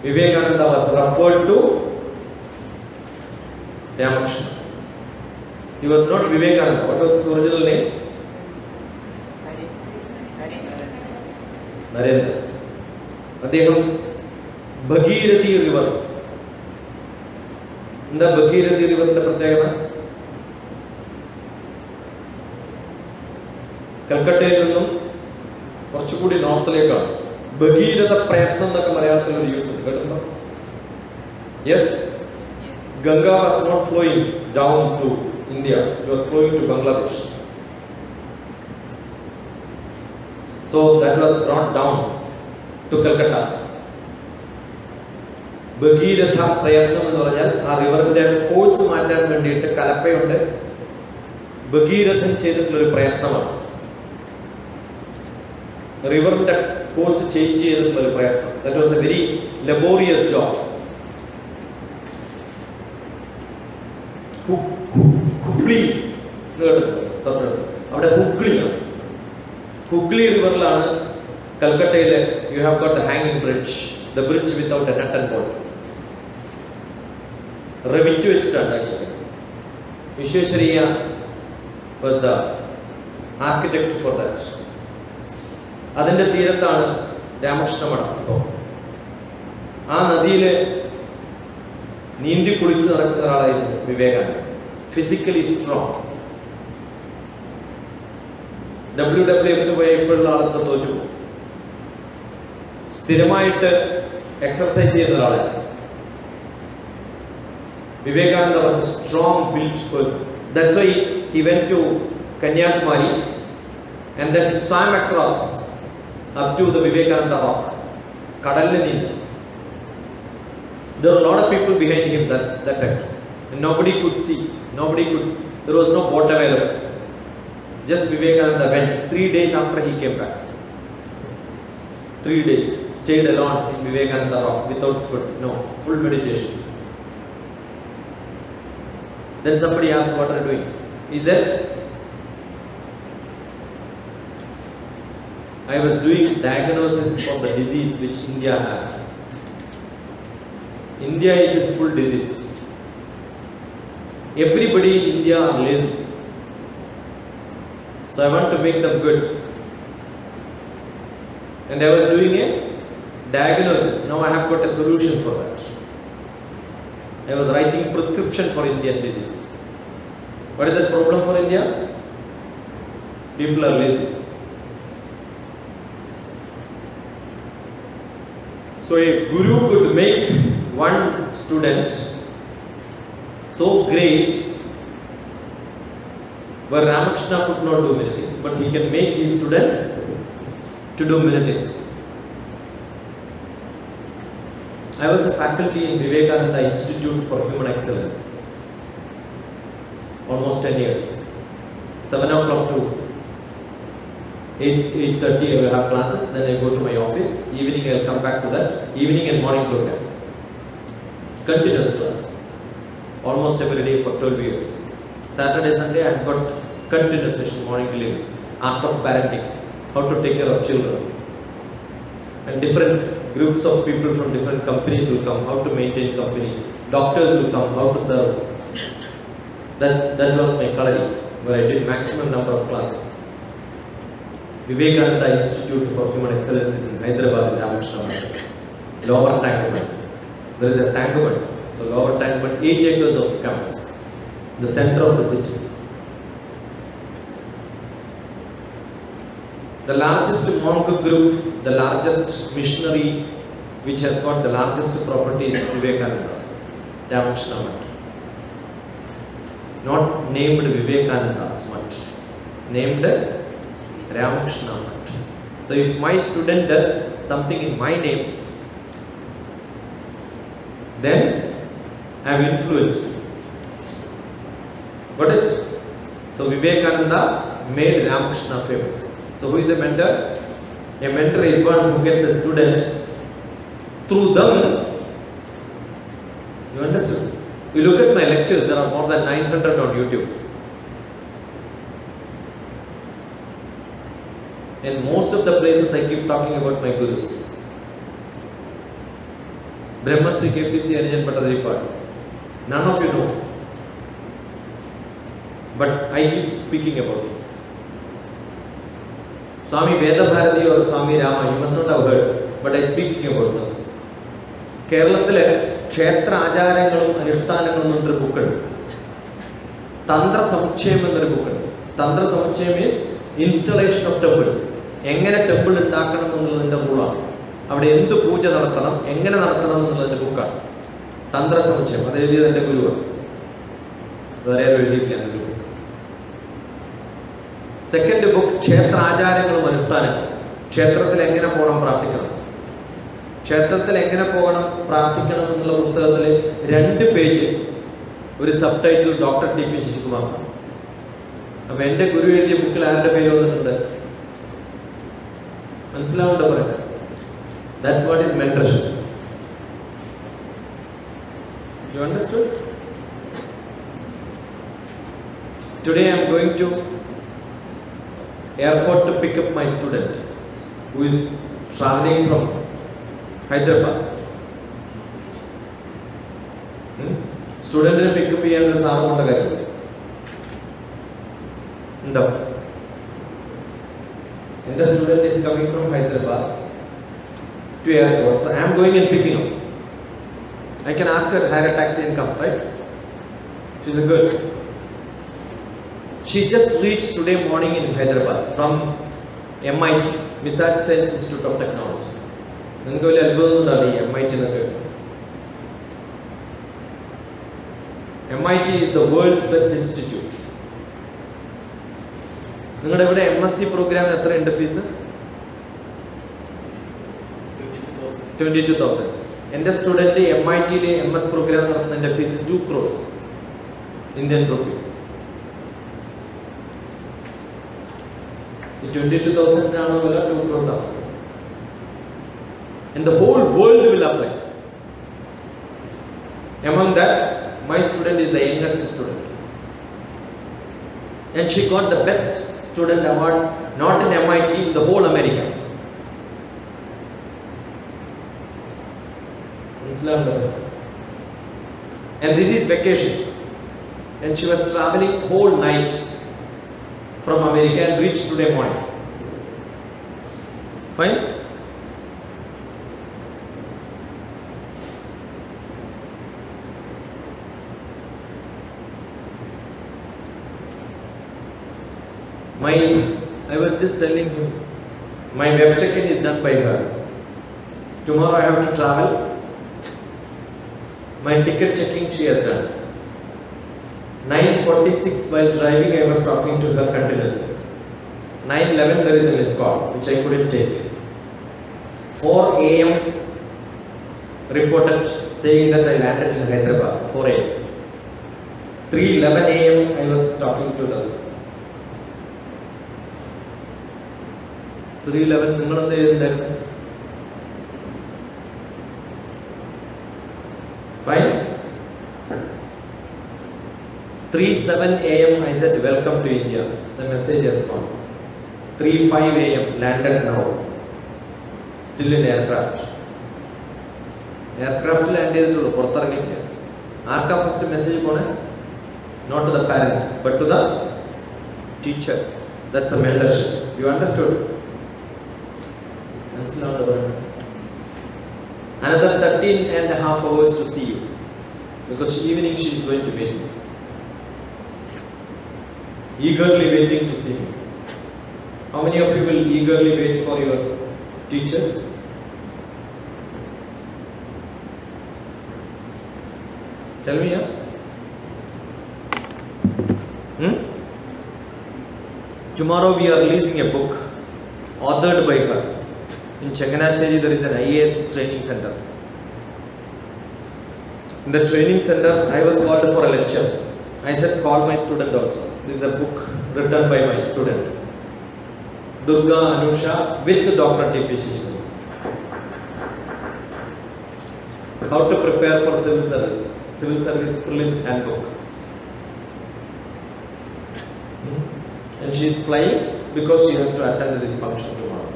Vivekananda was referred to Ramakrishna. He was not Vivekananda. What was his original name? Narendra. അദ്ദേഹം Bhagirathi river. എന്താ ഭഗീരഥി റിവറിന്റെ പ്രത്യേകത? കൽക്കട്ടയിൽ നിന്നും കുറച്ചുകൂടി നോർത്തിലേക്കാണ്. ഭഗീരഥ പ്രയത്നം എന്നൊക്കെ മലയാളത്തിൽ ഒരു യൂസ് കേട്ടോ? Yes, Ganga was not flowing down to India, it was flowing to Bangladesh. So that was brought down to Calcutta. Bhagiratha പ്രയത്നം എന്ന് പറഞ്ഞാൽ ആ റിവറിന്റെ കോഴ്സ് മാറ്റാൻ വേണ്ടിയിട്ട് കലപ്പയുണ്ട്. ഭഗീരഥൻ ചെയ്തിട്ടുള്ളൊരു പ്രയത്നമാണ്. റിവറിന്റെ കോഴ്സ് ചേഞ്ച് ചെയ്തിട്ടുള്ളൊരു പ്രയത്നം. That was a very laborious job. Hooghly അവിടെ ഹുഗ്ലിയാണ്. ഹുഗ്ലി റിവറിലാണ് കൽക്കട്ടയിലെ യു ഹാവ് ഗോട്ട് ദ ഹാങ്ങിങ് bridge, the bridge without a nut and bolt. Rivet വെച്ചിട്ടാണ് ഉണ്ടാക്കിയത്. Visvesvaraya was the architect for that. അതിന്റെ തീരത്താണ് രാമകൃഷ്ണ മഠം. ഇപ്പോൾ ആ നദിയിൽ നീന്തി കുളിച്ച് നടക്കുന്ന ഒരാളായിരുന്നു വിവേകാനന്ദ. Physically strong. WWF പോയ ഇപ്പോഴുള്ള ആളത്തെ തോറ്റു. സ്ഥിരമായിട്ട് എക്സർസൈസ് ചെയ്യുന്ന ഒരാളായിരുന്നു Vivekananda. Was a strong built person. That's why he went to Kanyakumari and then swam across up to the Vivekananda rock. കടലിൽ നീന്തി. There were a lot of people behind him that time. And nobody could see. There was no boat available. Just Vivekananda went. 3 days after he came back. 3 days. Stayed alone in Vivekananda rock without food. No. Full meditation. Then somebody asked, what are you doing? He said, I was doing diagnosis for the disease which India has. India is in full disease. Everybody in India are lazy. So I want to make them good. And I was doing a diagnosis. Now I have got a solution for that. I was writing prescription for Indian disease. What is the problem for India? People are lazy. So a guru could make one student so great where Ramakrishna could not do many things, but he can make his student to do many things. I was a faculty in Vivekananda Institute for Human Excellence. Almost 10 years. 7 o'clock to 8:30 I will have classes, then I go to my office. Evening I will come back to that. Evening and morning program. Continuous class. Almost every day for 12 years. Saturday, Sunday I have got continuous session morning till evening. Art of parenting. How to take care of children. And different groups of people from different companies will come. How to maintain company. Doctors will come. How to serve. That was my calling, where I did maximum number of classes. Vivekananda Institute for Human Excellence is in Hyderabad in Ramakrishna Mఠం. Lower Tanguman. There is a Tanguman. So Lower Tanguman, 8 acres of campus. The center of the city. The largest monk group, the largest missionary which has got the largest property is Vivekananda's. Ramakrishna Mఠం. Not named Vivekananda's Mఠం. Named Ramakrishna Mఠం. So if my student does something in my name, then I have influenced. Got it? So Vivekananda made Ramakrishna famous. So who is a mentor? A mentor is one who gets a student through them. You understood? You look at my lectures, there are more than 900 on YouTube. In most of the places I keep talking about my gurus. Brahmasri KPC Anijan Patadripad. None of you know. But I keep speaking about it. Swami Veda Bharati or Swami Rama, you must not have heard, but I speaking about them. കേരളത്തിലെ ക്ഷേത്ര ആചാരങ്ങളും അനുഷ്ഠാനങ്ങളും എന്നൊരു ബുക്കുണ്ട്. തന്ത്ര സമുച്ചയം എന്നൊരു ബുക്കുണ്ട്. തന്ത്ര സമുച്ചയം മീൻസ് ഇൻസ്റ്റലേഷൻ ഓഫ് ടെമ്പിൾസ്. എങ്ങനെ ടെമ്പിൾ ഉണ്ടാക്കണം എന്നുള്ളതിൻ്റെ റൂളാണ്. അവിടെ എന്ത് പൂജ നടത്തണം, എങ്ങനെ നടത്തണം എന്നുള്ളതിൻ്റെ ബുക്കാണ് തന്ത്ര സമുച്ചയം. അത് എഴുതിയത് എൻ്റെ ഗുരുവാണ്, വേറെ ആരും എഴുതിയിട്ടില്ല എൻ്റെ ഗുരു. സെക്കൻഡ് ബുക്ക് ക്ഷേത്ര ആചാരങ്ങളും അനുഷ്ഠാനങ്ങളും. ക്ഷേത്രത്തിൽ എങ്ങനെ പോകണം, പ്രാർത്ഥിക്കണം, ക്ഷേത്രത്തിൽ എങ്ങനെ പോകണം പ്രാർത്ഥിക്കണം എന്നുള്ള പുസ്തകത്തിൽ 2 പേജ് ഒരു സബ് ടൈറ്റിൽ DrTPS ശശികുമാർ. അപ്പൊ എന്റെ ഗുരു എഴുതിയ ബുക്കിൽ ആരുടെ പേര് വന്നിട്ടുണ്ട് മനസ്സിലാവുണ്ടോ പറയാം? That's what is mentorship. You understood? Today I am going to airport to pick up my student who is traveling from Hyderabad. സ്റ്റുഡൻറ്റിനെ പിക്കപ്പ് ചെയ്യാൻ ഒരു സാധനം കൊണ്ട കാര്യം ഉണ്ടോ? എൻ്റെ student is coming from Hyderabad to airport, so I am going and picking up. I can ask her, hire a taxi and come, right? She's a good. She just reached today morning in Hyderabad from MIT, Misat Sense Institute of Technology. നിങ്ങൾക്ക് വലിയ അത്ഭുതം ഉണ്ടാവില്ല ഈ MIT എന്നൊക്കെ. MIT is the world's best institute. നിങ്ങളുടെ ഇവിടെ MSc പ്രോഗ്രാമിന് എത്രയുണ്ട് ഫീസ്? 22,000. എൻ്റെ സ്റ്റുഡൻറ്റ് MIT-യിൽ MS പ്രോഗ്രാം നടത്തുന്നതിൻ്റെ ഫീസ് 2 crores ഇന്ത്യൻ റുപ്പി. 22,000 വില 2 crores ആണ്. And the whole world will apply. Among that, my student is the youngest student, and she got the best student award, not in MIT, in the whole America. And this is vacation, and she was traveling whole night from America and reached today morning. Fine. I was just telling you, my web check-in is done by her. Tomorrow I have to travel. My ticket checking she has done. 9:46 while driving I was talking to her continuously. 9:11 there is a missed call which I couldn't take. 4 a.m. reported saying that I landed in Hyderabad. 4 a.m. 3:11 a.m. I was talking to them. 3:11 നിങ്ങൾ എന്ത് ചെയ്തിട്ടുണ്ടായിരുന്നു? Fine. 3:07 a.m. I said welcome to India. The message has come. 3:05 a.m. landed now. Still in aircraft. Aircraft land ചെയ്തിട്ടുള്ളൂ, പുറത്തിറങ്ങിയില്ല. ആർക്കാ first message പോണേ? Not to the parent, but to the teacher. That's a mentorship. You understood? Another 13.5 hours to see you, because evening she is going to meet me, eagerly waiting to see me. How many of you will eagerly wait for your teachers? Tell me, yeah? Tomorrow we are releasing a book authored by her. In Changanasheri there is an IAS training center. In the training center I was called for a lecture. I said call my student also. This is a book written by my student Durga Anusha with DrTPS. How to prepare for civil service prelims handbook. And she is flying because she has to attend this function tomorrow.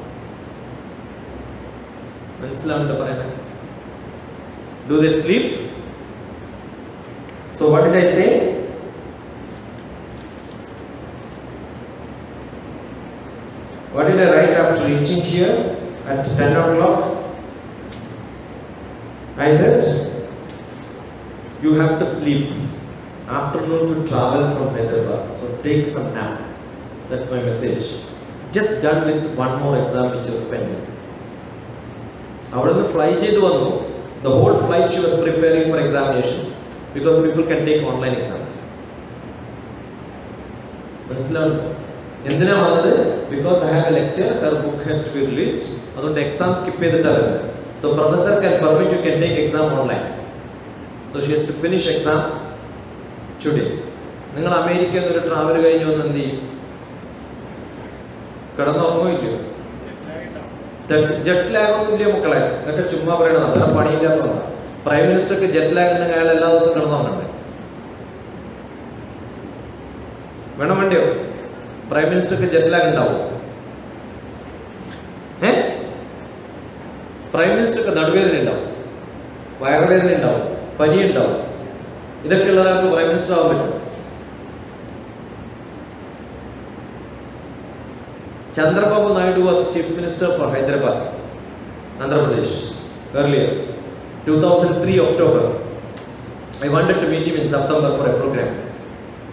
മനസ്സിലാവുന്നുണ്ടോ പറയുന്നത്? Do they sleep? So what did I say? What did I write after reaching here at 10 o'clock? I said, you have to sleep. Afternoon to travel from Hyderabad. So take some nap. That's my message. Just done with one more exam which was pending. Avadunnu fly cheyidu vannu. The whole flight she was preparing for examination because people can take online exam. മനസ്സിലാവുന്നു? എന്തിനാ വന്നത്? Because I have a lecture, her book has to be released. അതുകൊണ്ട് exam skip ചെയ്തിട്ടാണ്. So professor can permit you can take exam online. So she has to finish exam today. നിങ്ങൾ അമേരിക്കയിൽ നിന്ന് ഒരു travel കഴിഞ്ഞ് വന്ന് എന്ത് ചെയ്യും? കിടന്നുറങ്ങുമില്ലയോ? ജെറ്റ് ലാഗ് ഒന്നും ഇല്ല മക്കളെ. ഇതൊക്കെ ചുമ്മാ പറയണത്. വേറെ പണിയില്ലാത്തതാണ്. പ്രൈം മിനിസ്റ്റർക്ക് ജെറ്റ് ലാഗ് ഉണ്ടെങ്കിൽ അയാൾ എല്ലാ ദിവസവും കിടന്നുറങ്ങണ്ടേ? വേണം വേണ്ടിയോ? പ്രൈം മിനിസ്റ്റർക്ക് ജെറ്റ് ലാഗ് ഉണ്ടാവും. പ്രൈം മിനിസ്റ്റർക്ക് നടുവേദന ഉണ്ടാവും, വയറുവേദന ഉണ്ടാവും, പനി ഉണ്ടാവും. ഇതൊക്കെ ഉള്ള ഒരാൾക്ക് പ്രൈം മിനിസ്റ്റർ ആവാൻ പറ്റും? Chandrababu Naidu was Chief Minister for Hyderabad, Andhra Pradesh, earlier, 2003 October. I wanted to meet him in September for a program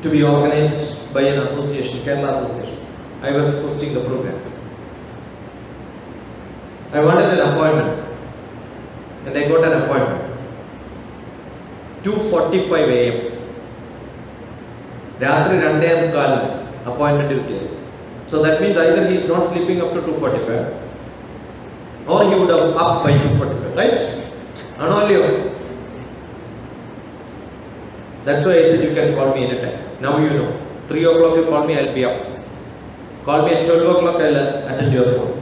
to be organized by an association, Kerala Association. I was hosting the program. I wanted an appointment and I got an appointment. 2:45 a.m. രാത്രി 2:15 appointment കിട്ടിയത്. So that means either he is not sleeping up to 2:45 or he would have up by 2:45, right? Anolio. That's why I said you can call me anytime. Now you know. 3 o'clock you call me, I'll be up. Call me at 12 o'clock, I'll attend your phone.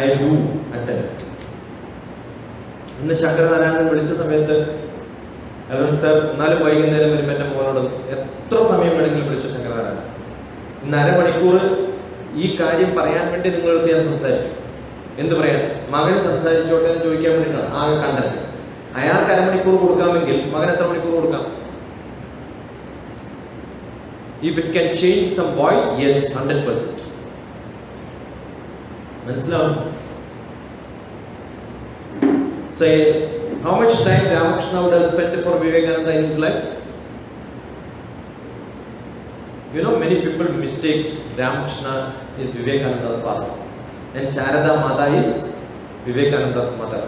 I do attend. ഇന്ന് ശങ്കരനാരായണൻ വിളിച്ച സമയത്ത് Arun sir എന്നാലും വൈകുന്നേരം വരുമ്പോൾ എൻ്റെ മോനോട് എത്ര സമയം വേണമെങ്കിലും വിളിച്ചു ശങ്കരനാരായണൻ. ഇന്ന് അരമണിക്കൂർ ഈ കാര്യം പറയാൻ വേണ്ടി നിങ്ങളടുത്ത് ഞാൻ സംസാരിച്ചു. എന്ത് പറയാൻ? മകൻ സംസാരിച്ചോട്ടെ എന്ന് ചോദിക്കാൻ വേണ്ടിയിട്ടാണ് ആകെ കണ്ടത്. അയാൾക്ക് അരമണിക്കൂർ കൊടുക്കാമെങ്കിൽ മകൻ എത്ര മണിക്കൂർ കൊടുക്കാം? If it can change some boy, yes, 100%. മനസ്സിലാവും? So how much time Ramakrishna would have spent for Vivekananda in his life? You know, many people mistake Ramakrishna is Vivekananda's father and Sharada Mata is Vivekananda's mother.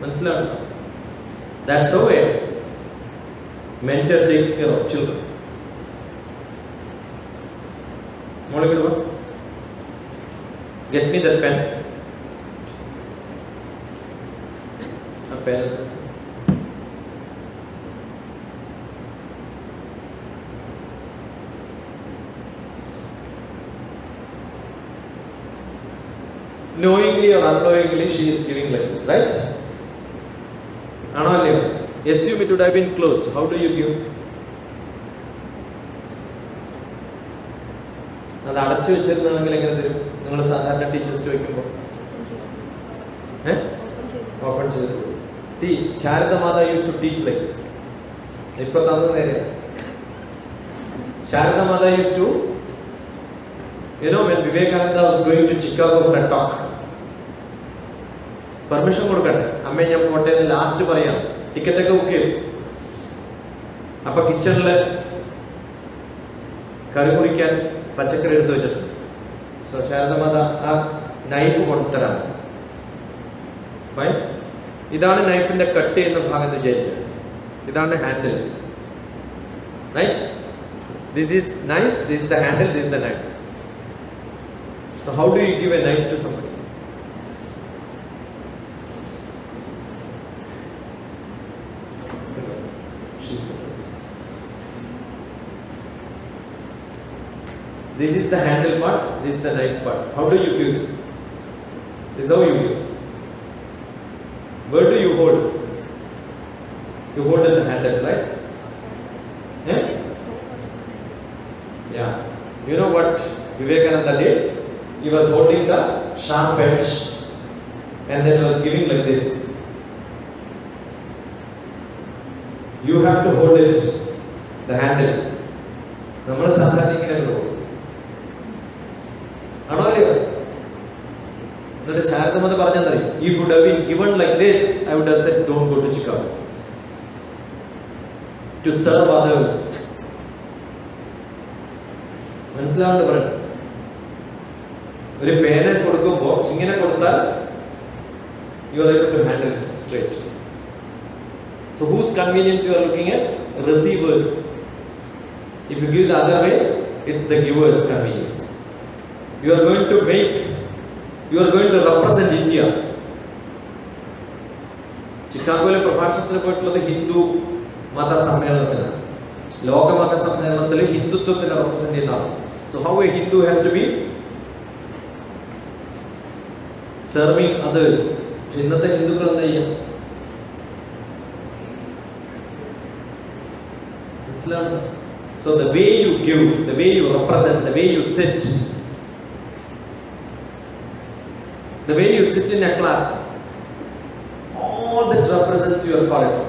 Manslav. That's how a mentor takes care of children. Get me that pen. A pen. Knowingly or unknowingly, she is giving like this, right? Anolio, assume it would have been closed. How do you give? അത് അടച്ചു വെച്ചിരുന്നെങ്കിൽ എങ്ങനെ തരും? നിങ്ങൾ സാധാരണ teachers ചോദിക്കുമ്പോൾ open ചെയ്തു. See, Sharada Mata used to teach like this. ഇപ്പൊ തന്ന നേരെ Sharada Mata used to, you know, when Vivekananda was going to Chicago for a talk, permission കൊടുക്കട്ടെ, അമ്മേ ഞാൻ പോട്ടെ എന്ന് ലാസ്റ്റ് പറയാം, ടിക്കറ്റൊക്കെ ബുക്ക് ചെയ്തു. അപ്പൊ കിച്ചണില് കറി കുറിക്കാൻ പച്ചക്കറി എടുത്ത് വെച്ചിട്ടുണ്ട്. സോ ശാരദമാത ആ നൈഫ് കൊണ്ടുതരാം. ഫൈൻ. ഇതാണ് നൈഫിന്റെ കട്ട് ചെയ്യുന്ന ഭാഗത്ത് വിചാരിക്കുക. ഇതാണ് handle, right? This is knife, this is the handle, this is the knife. So how do you give a knife to somebody? This is the handle part, this is the knife part. How do you give this? This is how you give. Where do you hold? You hold at the handle, right? Yeah. You know what Vivekananda did? He was holding the sharp edge and then was giving like this. You have to hold it, the handle. നമ്മൾ സാധാരണ ഇങ്ങനെയല്ലോ ആണോ അല്ലയോ? എന്നിട്ട് ശാരദമത് പറഞ്ഞെന്നറിയും, if would have been given like this, I would have said don't go to Chicago. To serve others. മനസ്സിലാവുന്ന പറഞ്ഞു. ഒരു പേന കൊടുക്കുമ്പോൾ ഇങ്ങനെ കൊടുത്താൽ you are able to handle it straight. So whose convenience you are looking at? Receivers. If you give the other way, it's the giver's convenience. You are going to represent India. ചിക്കാഗോയിലെ പ്രഭാഷണത്തിന് പോയിട്ടുള്ളത് ഹിന്ദു മത സമ്മേളനത്തിനാണ്. ലോക മത സമ്മേളനത്തിൽ ഹിന്ദുത്വത്തിനെ represent ചെയ്യുന്നതാണ്. So how a Hindu has to be serving others. ഇന്നത്തെ ഹിന്ദുക്കൾ എന്താ ചെയ്യാം? So the way you give, the way you represent, the way you sit, the way you sit in a class, all that represents your quality.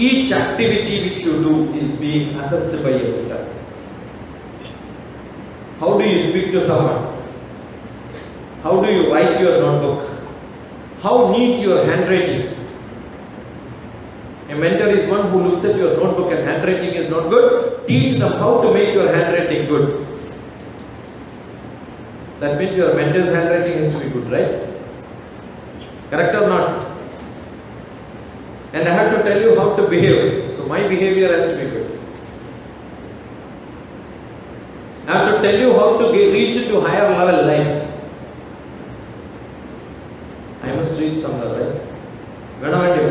Each activity which you do is being assessed by your tutor. How do you speak to someone? How do you write your notebook? How neat your handwriting? A mentor is one who looks at your notebook and handwriting is not good. Teach them how to make your handwriting good. That means your mentor's handwriting has to be good, right? Correct or not? And I have to tell you how to behave. So my behavior has to be good. I have to tell you how to reach into higher level life. I must reach somewhere, right? When I do.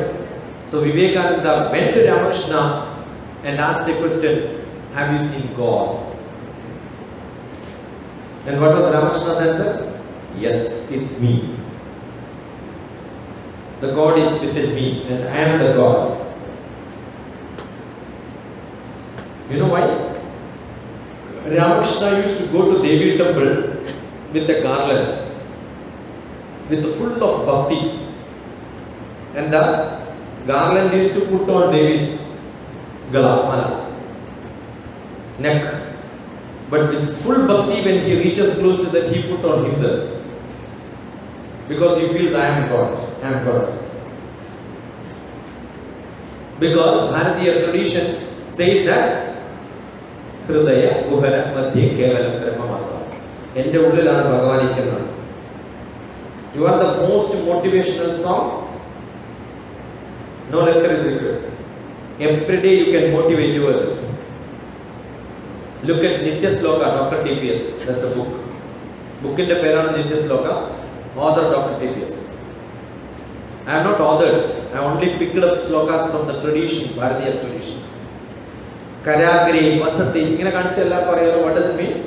So Vivekananda went to Ramakrishna and asked the question, have you seen God? And what was Ramakrishna's answer? Yes, it's me. The God is within me and I am the God. You know why? Ramakrishna used to go to Devi temple with a garland, with full of bhakti. And the garland used to put on Devi's gala, neck. But with full bhakti, when he reaches close to that, he put on himself. Because he feels, I am God, I am Goddess. Because Bharatiya tradition says that Hridaya, Guhara, Madhya, Kevalam, Brahma Mata. Ende ullilana Bhagavan irukkunnu. You are the most motivational song. No lecture is required. Every day you can motivate yourself. Look at Nitya Sloka, DrTPS. That's a book. Book in the Piravam Nitya Sloka, author DrTPS. I have not authored. I only picked up slokas from the tradition, Bharatiya tradition. Karagri, Vasati. What does it mean?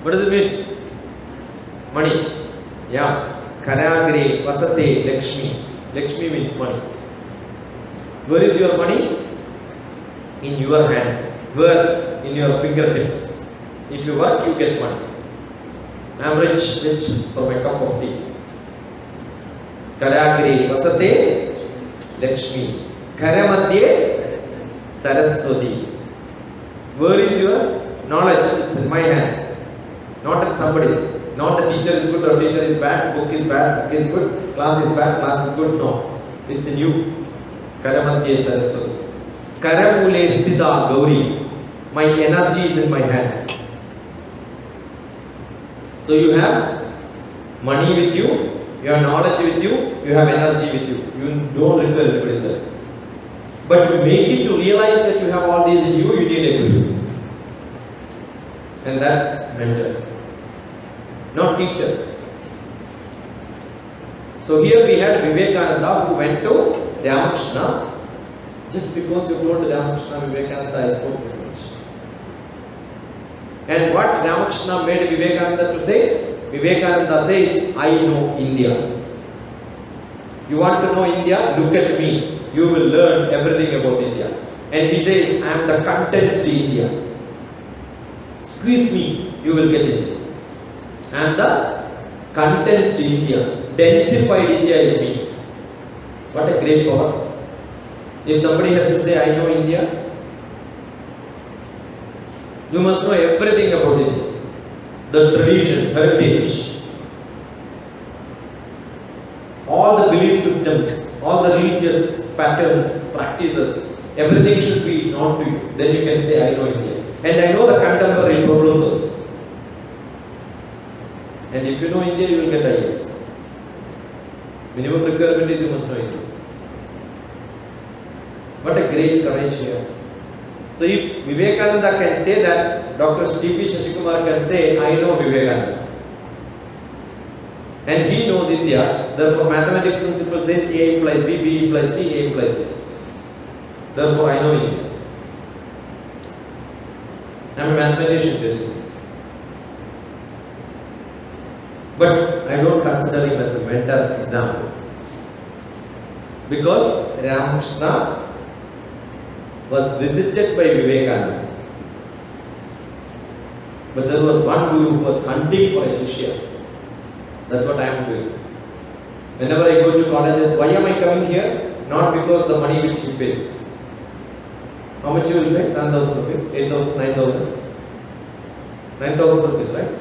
What does it mean? Money. Yeah. Karagri, Vasate, Lakshmi. Lakshmi means money. Where is your money? In your hand. Where? In your fingertips. If you work, you get money. I am rich for my cup of tea. Karagri, Vasate, Lakshmi. Karamadye, Saraswati. Where is your knowledge? It's in my hand, not in somebody's. Not the teacher is good or teacher is bad, book is bad, book is good, class is bad, class is good. No, it's in you. Karamadye Saraswati. Karamule Sthita Gauri. My energy is in my hand. So you have money with you, you have knowledge with you, you have energy with you. You don't require anybody's help. But to make it to realize that you have all these in you, you need a guru. And that's mentor. Not teacher. So here we had Vivekananda who went to Ramakrishna. Just because you told Ramakrishna, Vivekananda, I spoke this much. And what Ramakrishna made Vivekananda to say? Vivekananda says, I know India. You want to know India? Look at me. You will learn everything about India. And he says, I am the content to India. Squeeze me, you will get India. And the condensed India, densified India is me. What a great power. If somebody has to say, I know India, you must know everything about India. The tradition, heritage, all the belief systems, all the religious patterns, practices, everything should be known to you. Then you can say, I know India. And I know the contemporary problems also. And if you know India, you will get IAS. Minimum requirement is you must know India. What a great courage here. So if Vivekananda can say that, Dr. T.P. Shashikumar can say, I know Vivekananda. And he knows India. Therefore, mathematics principle says A implies B, B implies C, A implies C. Therefore, I know India. I am a mathematician basically. But I don't consider him as a mentor example. Because Ramakrishna was visited by Vivekananda. But there was one who was hunting for a Shishya. That's what I am doing. Whenever I go to colleges, why am I coming here? Not because the money which he pays. How much you will pay? 7,000 rupees, 8,000, 9,000. 9,000 rupees, right?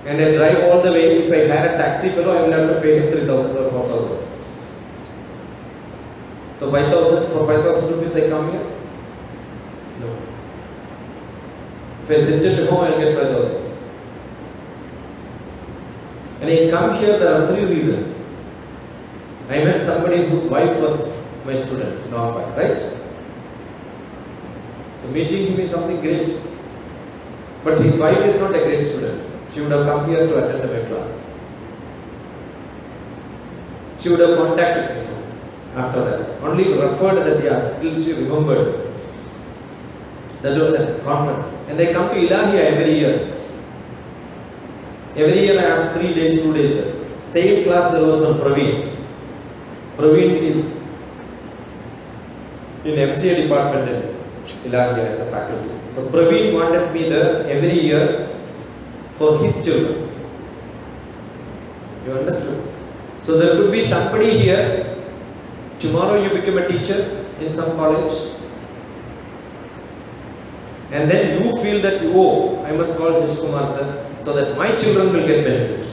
And I drive all the way. If I hire a taxi fellow, I will have to pay him 3,000 or 4,000. So 5,000, for 5,000 rupees I come here? No. If I sit at home, I will get 5,000. And I come here, there are 3 reasons. I met somebody whose wife was my student in Norway, right? So meeting him is something great. But his wife is not a great student. She would have come here to attend my class. She would have contacted me after that. Only referred that yes, still she remembered. That was a conference. And I come to Ilahia every year. Every year I have 3 days, 2 days there. Same class there was one Praveen. Praveen is in MCA department in Ilahia as a faculty. So Praveen wanted me there every year for his children. You understood? So there could be somebody here. Tomorrow you become a teacher in some college. And then you feel that, oh, I must call Shashkumar sir so that my children will get benefit.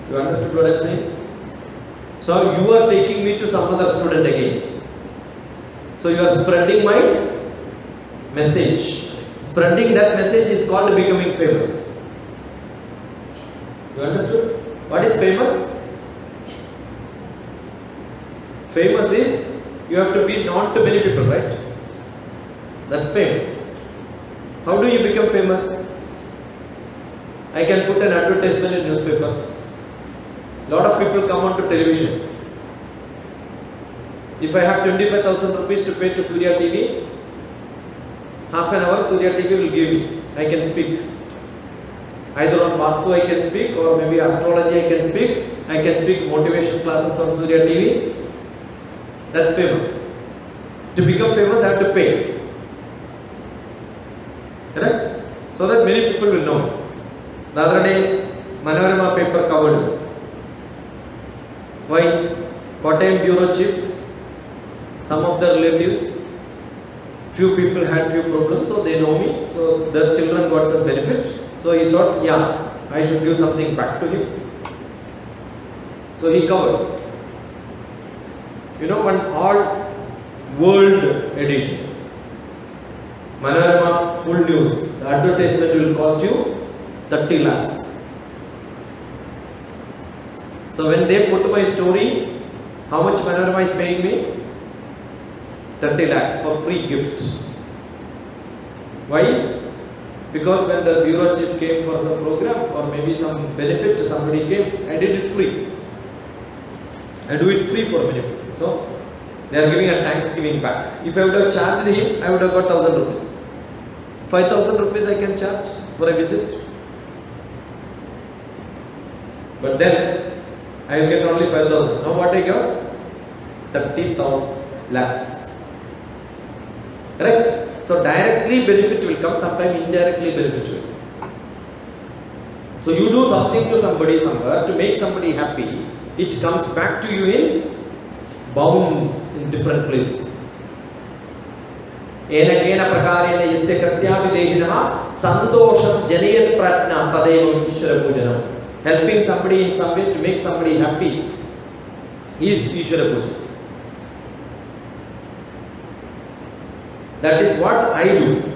You understood what I am saying? So you are taking me to some other student again. So you are spreading my message. Spreading that message is called becoming famous. You understood? What is famous? Famous is you have to be known to many people, right? That's fame. How do you become famous? I can put an advertisement in newspaper. Lot of people come on to television. If I have 25,000 rupees to pay to Surya TV, half an hour Surya TV will give me. I can speak. Either on Vastu I can speak, or maybe astrology I can speak. I can speak motivation classes on Surya TV. That's famous. To become famous I have to pay. Correct? So that many people will know. The other day, Manorama paper covered. Why? Kottayam Bureau Chief, some of their relatives, few people had few problems, so they know me, so their children got some benefit. So he thought, yeah, I should give something back to him. So he covered. You know, one all world edition. Manorama full news. The advertisement will cost you 30 lakhs. So when they put my story, how much Manorama is paying me? 30 lakhs for free gift. Why? Because when the bureau chief came for some program or maybe some benefit, somebody came, I did it free. I do it free for many people. So they are giving a Thanksgiving back. If I would have charged him, I would have got 1,000 rupees. 5,000 rupees I can charge for a visit. But then I will get only 5,000. Now what I got? 30 lakhs. Correct? So directly benefit will come, sometimes indirectly benefit will come. So you do something to somebody somewhere to make somebody happy, it comes back to you in bounds in different places. Enakena prakarena yasya kasyapi dehinah santosham janayat pratna tadevam ishvara pujanam. Helping somebody in some way to make somebody happy is Ishvara Puja. That is what I do.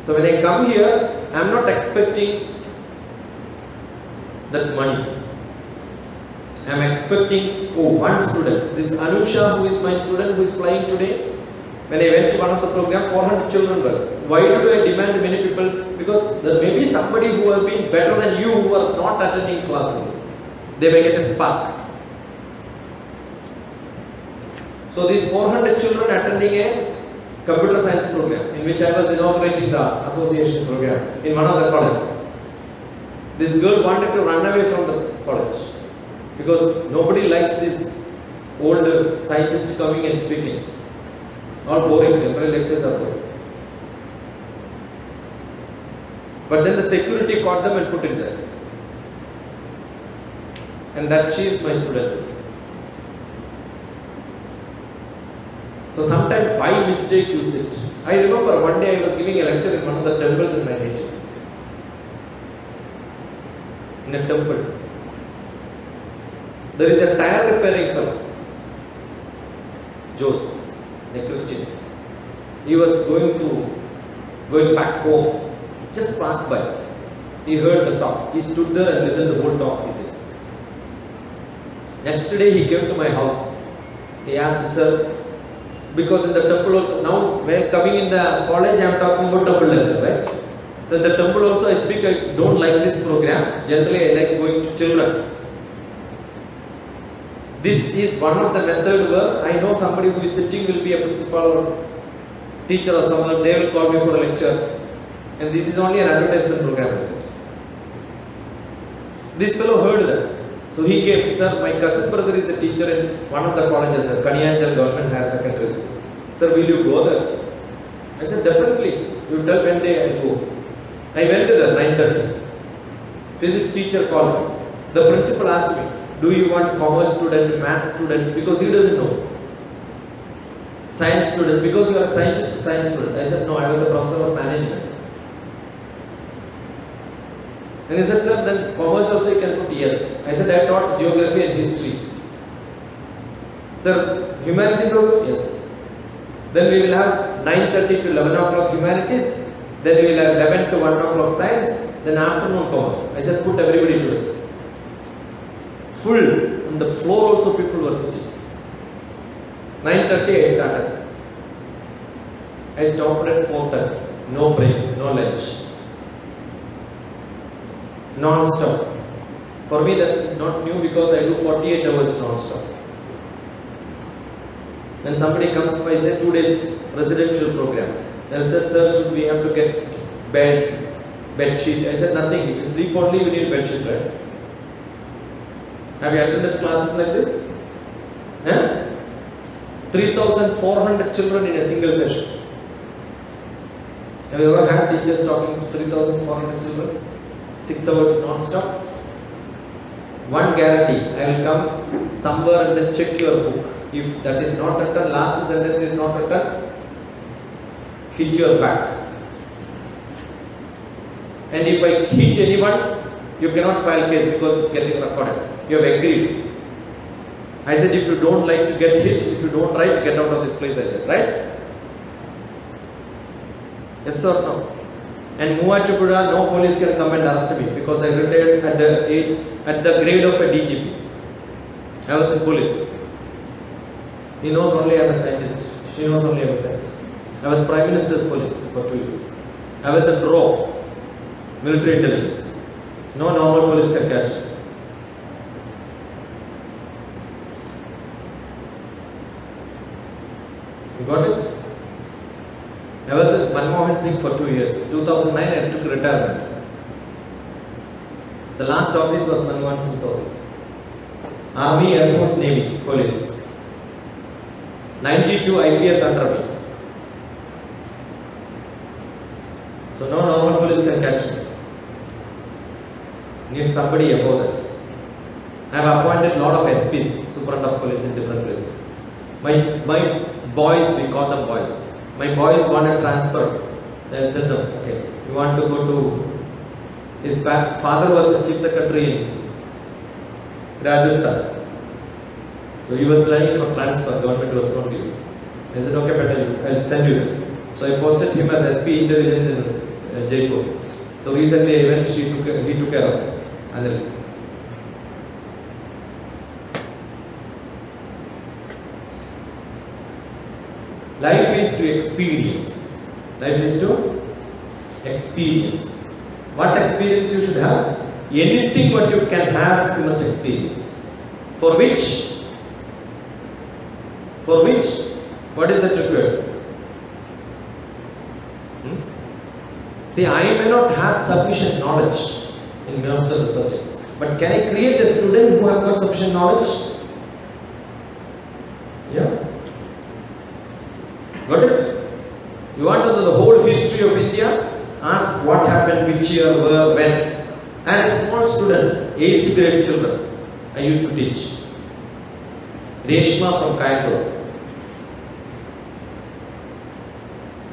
So when I come here, I am not expecting that money. I am expecting, one student. This Anusha, who is my student, who is flying today. When I went to one of the program, 400 children were. Why do I demand many people? Because there may be somebody who have been better than you who are not attending classroom. They may get a spark. So these 400 children attending a computer science program in which I was inaugurating the association program in one of the colleges. This girl wanted to run away from the college because nobody likes this old scientist coming and speaking. All boring, temporary lectures are boring. But then the security caught them and put inside. And that she is my student. So sometimes by mistake you sit. I remember one day I was giving a lecture in one of the temples in my nature. In a temple. There is a tire repairing fellow. Jose, a Christian. He was going back home. Just passed by. He heard the talk. He stood there and listened to the whole talk. He says. Next day he came to my house. He asked, sir, because in the temple also, now when coming in the college I am talking about temple lecture, right? So in the temple also I speak, I don't like this program. Generally I like going to children. This is one of the method where I know somebody who is sitting will be a principal or teacher or someone, they will call me for a lecture. And this is only an advertisement program, I said. This fellow heard that. So he came, sir, my cousin brother is a teacher in one of the colleges, the Kaniyanjal Government Higher Secondary School. Sir, will you go there? I said, definitely. You tell when day I go. I went there, 9:30. Physics teacher called me. The principal asked me, do you want commerce student, math student? Because he doesn't know. Science student, because you are a scientist, science student. I said, no, I was a professor of management. And he said, sir, then commerce also you can put yes. I said, I taught geography and history. Sir, humanities also? Yes. Then we will have 9:30 to 11 o'clock humanities. Then we will have 11 to 1 o'clock science. Then afternoon commerce. I said, put everybody to it. Full. On the floor also people were sitting. 9:30 I started. I stopped at 4:30. No break, no lunch. Non-stop. For me that's not new because I do 48 hours non-stop. When somebody comes by, say 2 days residential program, they'll say, sir, should we have to get bed sheet? I said, nothing. If you sleep only, you need bed sheet, right? Have you attended classes like this? 3,400 children in a single session. Have you ever had teachers talking to 3,400 children? 6 hours non-stop. One guarantee, I will come somewhere and then check your book. If that is not written, last sentence is not written, hit your back. And if I hit anyone, you cannot file case because it's getting recorded. You have agreed. I said, if you don't like to get hit, if you don't write, get out of this place, I said, right? Yes or no? And Muvattupuza, no police can come and arrest me because I retired at the grade of a DGP. I was in police. He knows only I am a scientist. She knows only I am a scientist. I was Prime Minister's police for 2 years. I was a DRO, military intelligence. No normal police can catch me. You got it? I was at Manmohan Singh for 2 years. 2009 I took retirement. The last office was Manmohan Singh's office. Army, Air Force, Navy, Police. 92 IPS under me. So no normal police can catch me. Need somebody above that. I have appointed a lot of SPs, Superintendent of Police in different places. My boys, we call them boys. My boys want to transfer. They tell them, okay, you want to go to. His father was a chief secretary in Rajasthan. So he was trying for transfer. Government was not giving. I said, okay, better I'll send you. So I posted him as SP Intelligence in Jaipur. So recently I went, he took care of it. And life is to experience. Life is to experience. What experience you should have? Anything what you can have, you must experience. For which? What is that required? See, I may not have sufficient knowledge in most of the subjects, but can I create a student who have got sufficient knowledge? Yeah. Got it? You want to know the whole history of India? Ask what happened, which year, where, when. And a small student, 8th grade children, I used to teach. Reshma from Kayanur.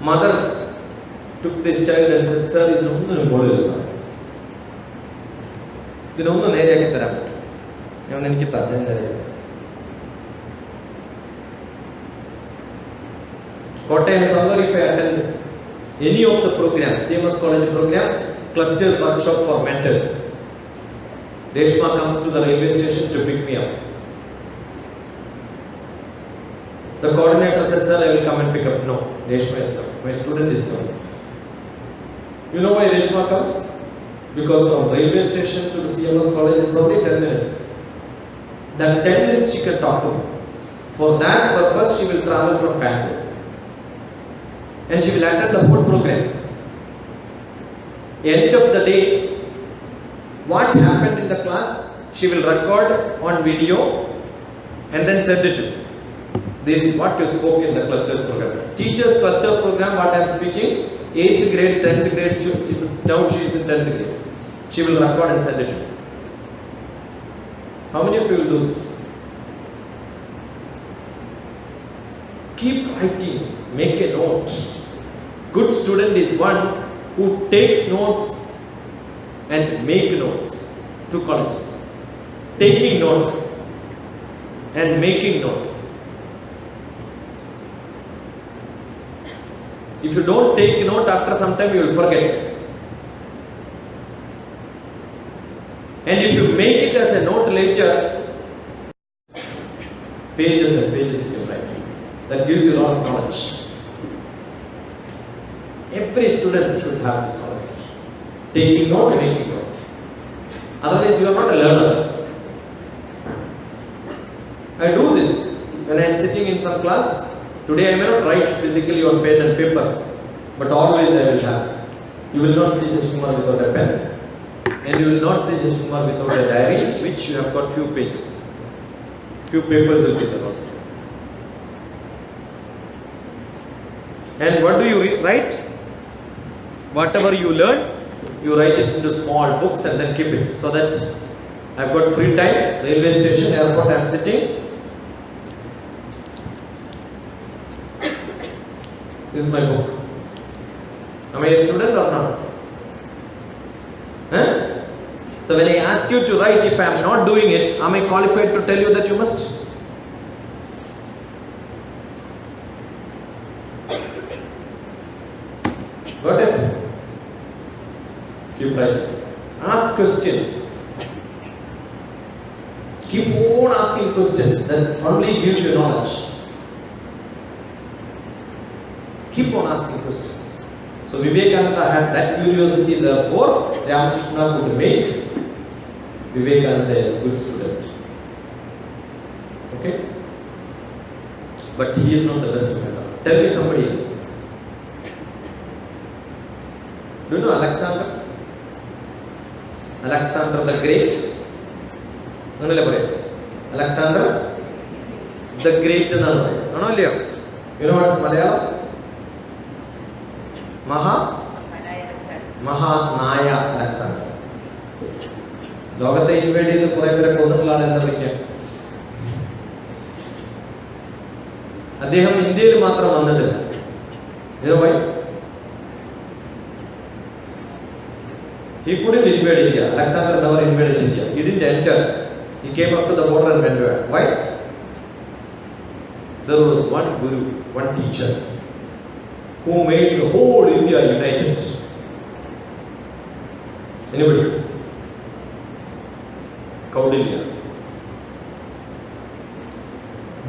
Mother took this child and said, sir, this is not going to be. This is not going to be. Kottayam summer, if I attend any of the programs, CMS college program, clusters workshop for mentors. Reshma comes to the railway station to pick me up. The coordinator said, sir, I will come and pick up. No, Reshma is coming. My student is coming. You know why Reshma comes? Because from railway station to the CMS college it's only 10 minutes. That 10 minutes she can talk to me. For that purpose, she will travel from Bangalore. And she will attend the whole program. End of the day, what happened in the class, she will record on video and then send it to me. This is what you spoke in the clusters program. Teachers cluster program, what I am speaking, 8th grade, 10th grade, now she is in 10th grade. She will record and send it to me. How many of you will do this? Keep writing, make a note. Good student is one who takes notes and make notes to colleges. Taking note and making note. If you don't take note, after some time you will forget. And if you make it as a note later, pages and pages you can write. That gives you a lot of knowledge. Every student should have this knowledge. Taking note, making note. Otherwise you are not a learner. I do this when I am sitting in some class. Today I may not write physically on pen and paper, but always I will have. You will not see Shashi Kumar without a pen, and you will not see Shashi Kumar without a diary, which you have got few pages. Few papers will be there. And what do you write? Whatever you learn, you write it into small books and then keep it. So that I have got free time, railway station, airport, I am sitting. This is my book. Am I a student or not? Huh? So when I ask you to write, if I am not doing it, am I qualified to tell you that you must? Got it? Keep writing. Ask questions. Keep on asking questions. That only gives you knowledge. Keep on asking questions. So Vivekananda had that curiosity, therefore Ramakrishna could make Vivekananda as a good student. Okay? But he is not the best student. Tell me somebody else. Do you know Alexander? Alexander the Great? Alexander the Great. You know what's Malayalam? മഹാനായ Alexander. ലോകത്തെ inward ചെയ്ത് കുറെ പേരെ കൊന്നിട്ടുള്ള എന്താ വിളിക്കുക? അദ്ദേഹം ഇന്ത്യയിൽ മാത്രം വന്നിട്ടില്ല. He couldn't invade India. Alexander never invaded India. He didn't enter. He came up to the border and went away. Why? There was one guru, one teacher who made the whole India united. Anybody? Kaudilya.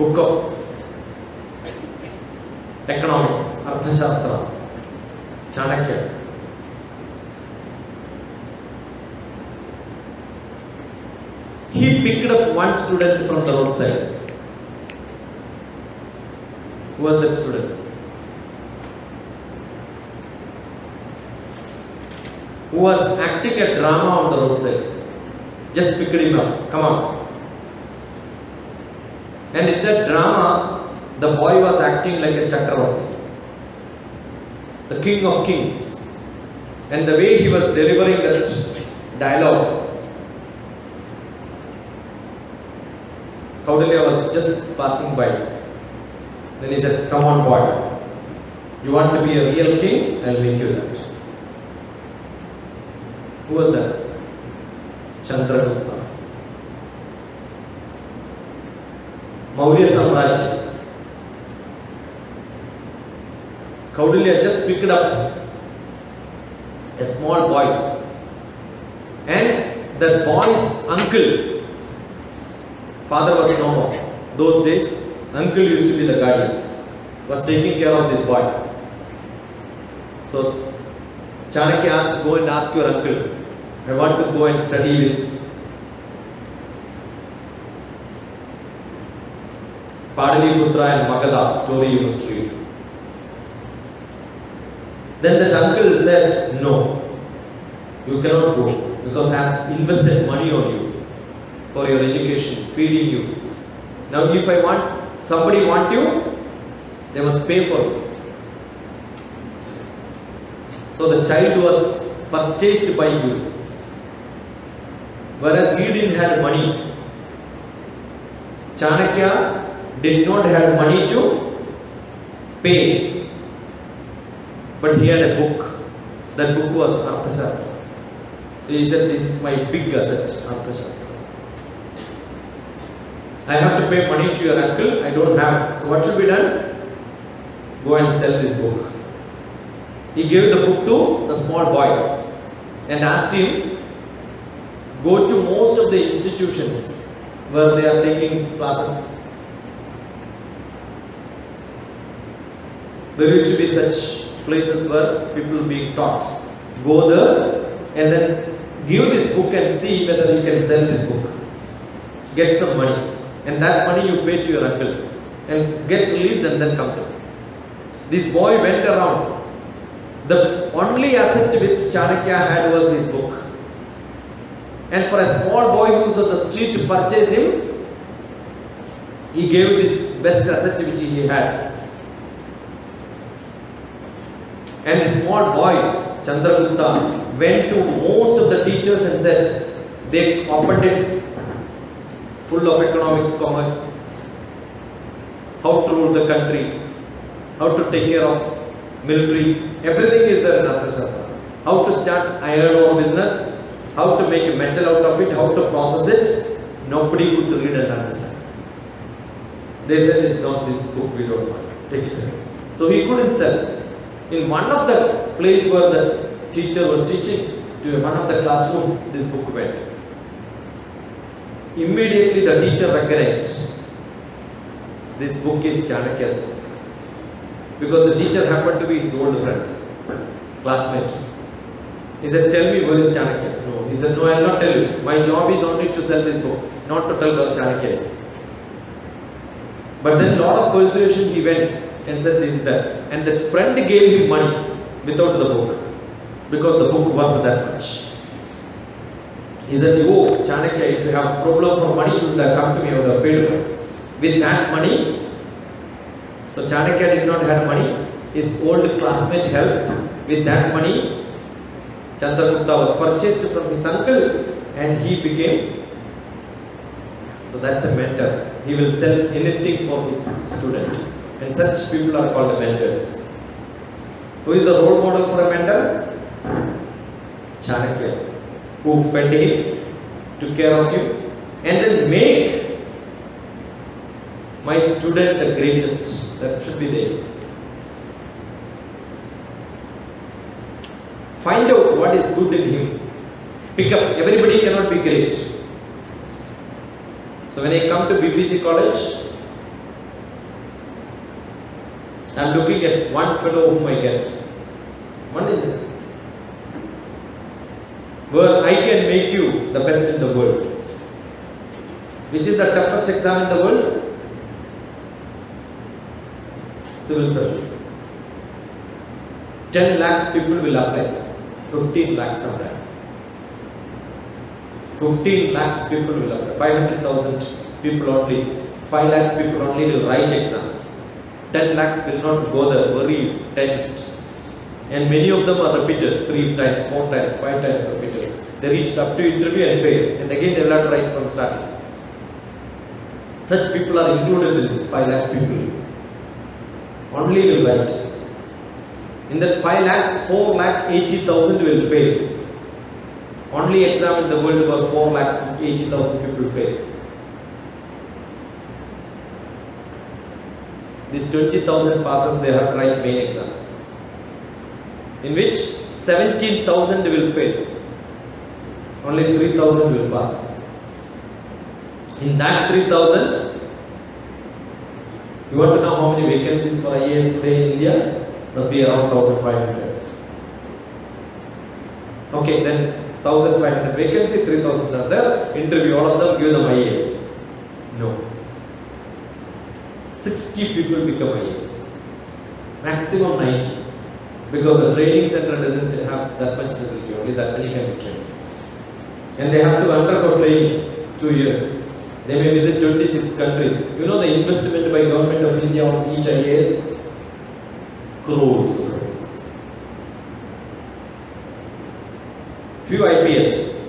Book of Economics, Arthashastra, Chanakya. He picked up one student from the roadside. Who was that student? Who was acting a drama on the roadside. Just picked him up. Come on. And in that drama, the boy was acting like a Chakravarti, the king of kings. And the way he was delivering that dialogue, Kaudilya was just passing by. Then he said, "Come on, boy. You want to be a real king? I'll make you that." Who was that? Chandragupta. Maurya Samrajya. Kaudilya just picked up a small boy, and that boy's uncle, father was no more. Those days, uncle used to be the guardian, was taking care of this boy. So Chanakya asked, "Go and ask your uncle. I want to go and study with Padaliputra and Magadha." Story you must read. Then that uncle said, "No, you cannot go because I have invested money on you for your education, feeding you. Now if I want, somebody want you, they must pay for it." So the child was purchased by you, whereas he didn't have money. Chanakya did not have money to pay, but he had a book. That book was Arthashastra. So he said, "This is my big asset, Arthashastra. I have to pay money to your uncle, I don't have. So what should be done? Go and sell this book." He gave the book to the small boy and asked him, "Go to most of the institutions where they are taking classes. There used to be such places where people being taught. Go there and then give this book and see whether you can sell this book. Get some money, and that money you pay to your uncle and get released and then come to." This boy went around. The only asset which Chanakya had was his book. And for a small boy who was on the street to purchase him, he gave this best asset which he had. And the small boy, Chandragupta, went to most of the teachers and said, they opened it full of economics, commerce, how to rule the country, how to take care of military, everything is there in Arthashastra. How to start iron ore business, how to make metal out of it, how to process it. Nobody could read and understand. They said, "No, this book we don't want. Take it away." So he couldn't sell. In one of the place where the teacher was teaching, to one of the classroom, this book went. Immediately the teacher recognized this book is Chanakya's book, because the teacher happened to be his old friend, classmate. He said, "Tell me, where is Chanakya?" No. He said, "No, I will not tell you. My job is only to sell this book, not to tell where Chanakya is." But then lot of persuasion he went and said, "This is that." And that friend gave him money without the book, because the book worth that much. He said, "Oh, Chanakya, if you have problem for money, you would have come to me, I would have paid you." With that money, so Chanakya did not have money, his old classmate helped. With that money, Chandragupta was purchased from his uncle and he became. So that's a mentor. He will sell anything for his student. And such people are called the mentors. Who is the role model for a mentor? Chanakya, who fed him, took care of him, and then make my student the greatest. That should be there. Find out what is good in him. Pick up. Everybody cannot be great. So when I come to BPC college, I am looking at one fellow whom I get. One is it? Where I can make you the best in the world. Which is the toughest exam in the world? Civil service. 10 lakhs people will apply. 15 lakhs are there. 15 lakhs people will apply. 500,000 people only. 5 lakhs people only will write exam. 10 lakhs will not go there, very tensed. And many of them are repeaters, 3 times, 4 times, 5 times repeaters. They reached up to interview and fail. And again they will have to write from starting. Such people are included in this 5 lakhs people. Only will write. In that 5 lakh, 4 lakh 80,000 will fail. Only exam in the world where 4 lakhs 80,000 people fail. This 20,000 passes, they have to write main exam. In which 17,000 will fail. Only 3,000 will pass. In that 3,000, you want to know how many vacancies for IAS today in India? Must be around 1,500. Okay, then 1,500 vacancy, 3,000 are there. Interview all of them, give them IAS. No. 60 people become IAS. Maximum 90. Because the training center doesn't have that much facility, only that many can be trained. And they have to undergo training 2 years. They may visit 26 countries. You know the investment by government of India on each IAS? Crores of rupees. Few IPS,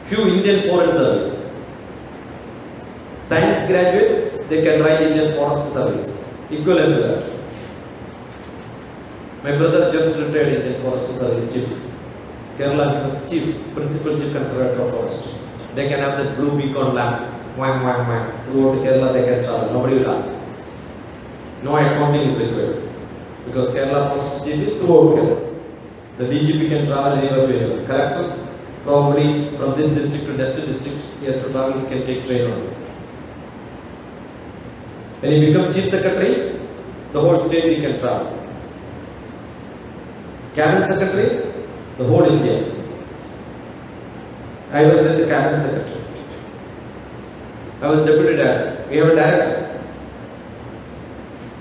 few Indian Foreign Service. Science graduates, they can write Indian Forest Service. Equivalent to that. My brother just retired Indian Forest Service Chief. Kerala was Chief, Principal Chief Conservator of Forest. They can have that blue beacon lamp. Wham, wham, wham. Throughout Kerala they can travel. Nobody will ask. No accounting is required. Because Kerala Forest Chief is throughout Kerala. The DGP can travel anywhere to anywhere. Collector, probably from this district to next district, he has to travel, he can take train only. When he becomes Chief Secretary, the whole state he can travel. Cabinet Secretary, the whole India. I was with the Cabinet Secretary. I was Deputy Director. We have a Director.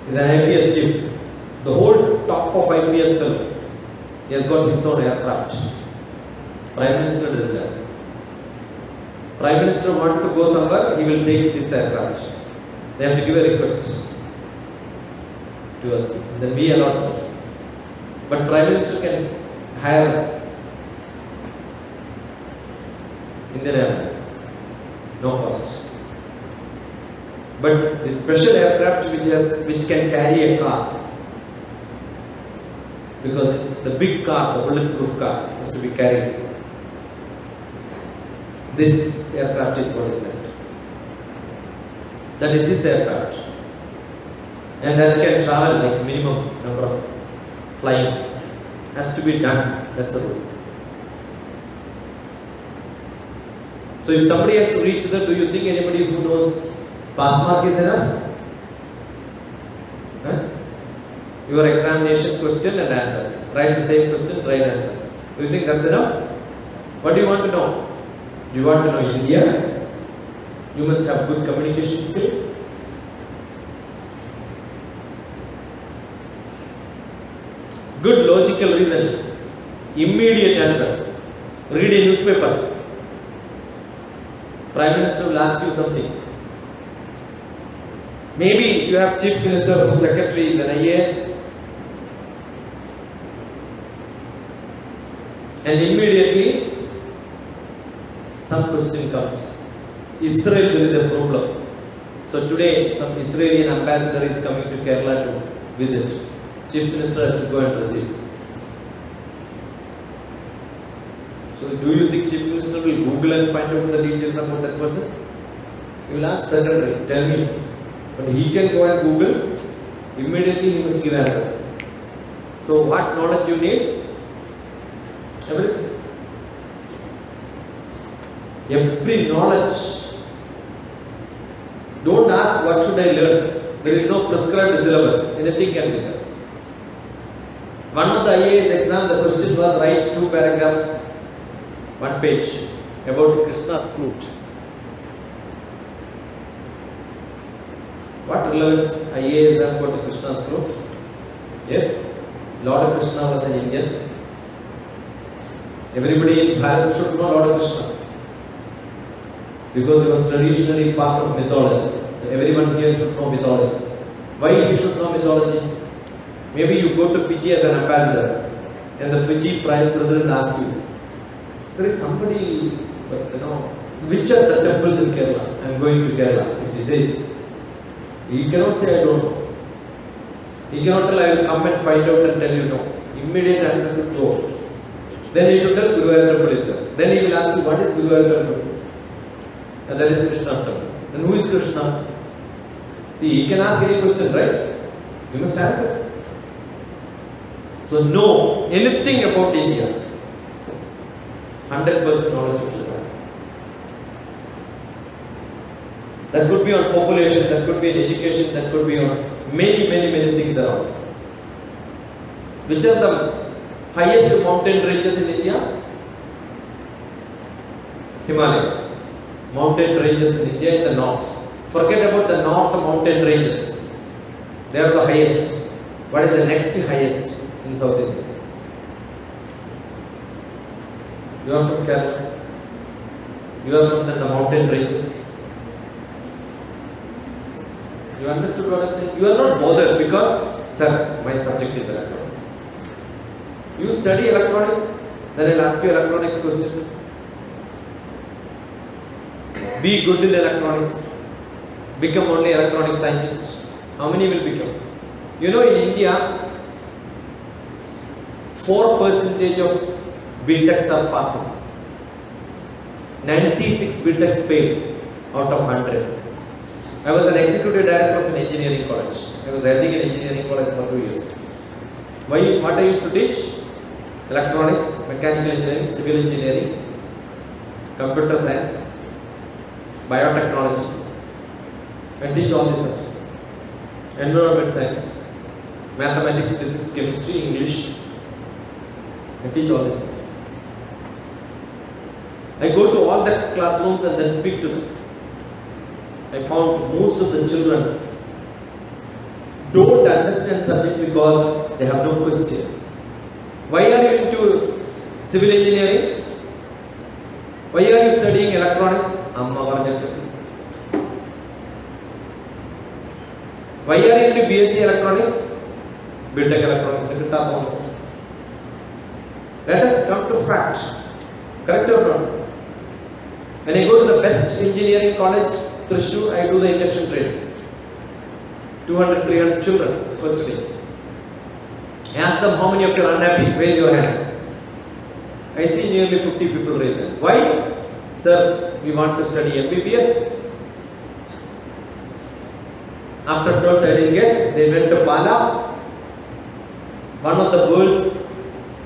He is an IPS Chief. The whole top of IPS fellow. He has got his own aircraft. Prime Minister does that. Prime Minister wants to go somewhere, he will take this aircraft. They have to give a request to us. Then we allot it. But Prime Minister can hire Indian Airlines. No cost. But the special aircraft which can carry a car, because the big car, the bulletproof car, has to be carried. This aircraft is what is sent. That is his aircraft. And that can travel like minimum number of flying. Has to be done. That's the rule. So if somebody has to reach there, do you think anybody who knows pass mark is enough? Huh? Your examination question and answer. Write the same question, write answer. Do you think that's enough? What do you want to know? Do you want to know India? You must have good communication skill. Good logical reasoning. Immediate answer. Read a newspaper. Prime Minister will ask you something. Maybe you have Chief Minister whose secretary is an IAS. And immediately some question comes. Israel, there is a problem. So today some Israeli ambassador is coming to Kerala to visit. Chief Minister has to go and receive. So do you think Chief Minister will Google and find out the details about that person? He will ask Secretary, tell me. But he can go and Google, immediately he must give answer. So what knowledge you need? Everything. Every knowledge. Don't ask what should I learn. There is no prescribed syllabus. Anything can be done. One of the IAS exam, the question was write 2 paragraphs, 1 page about Krishna's flute. What relevance IAS exam got to Krishna's flute? Yes, Lord Krishna was an Indian. Everybody in Bharat should know Lord Krishna because he was traditionally part of mythology. So everyone here should know mythology. Why he should know mythology? Maybe you go to Fiji as an ambassador and the Fiji Prime President asks you, there is somebody, which are the temples in Kerala? I am going to Kerala. If he says, he cannot say I don't know. He cannot tell I will come and find out and tell you no. Immediate answer to go. Then he should tell Guruvayur temple is there. Then he will ask you what is Guruvayur temple? And that is Krishna's temple. Then who is Krishna? See, he can ask any question, right? You must answer. So know anything about India. 100% knowledge you should have. That could be on population, that could be on education, that could be on many things around. Which are the highest mountain ranges in India? Himalayas. Mountain ranges in India in the north. Forget about the north mountain ranges. They are the highest. What is the next highest in South India? You are from Kerala. You are from the mountain ranges. You understood what I am saying? You are not bothered because, sir, my subject is electronics. You study electronics, then I will ask you electronics questions. Be good in electronics. Become only electronic scientist. How many will become? You know, in India, 4% of BTechs are passing. 96 BTechs fail out of 100. I was an executive director of an engineering college. I was heading an engineering college for 2 years. What I used to teach? Electronics, mechanical engineering, civil engineering, computer science, biotechnology. I teach all these subjects. Environment science, mathematics, physics, chemistry, English. I teach all these subjects. I go to all the classrooms and then speak to them. I found most of the children don't understand subject because they have no questions. Why are you into civil engineering? Why are you studying electronics? Why are you into BSc electronics? BTech electronics. Let us come to fact. Correct or not? When I go to the best engineering college, Thrissur, I do the induction training. 200, 300 children, first day. I ask them how many of you are unhappy? Raise your hands. I see nearly 50 people raise hands. Why? Sir, we want to study BPC. After 12th I didn't get, they went to Pala, one of the world's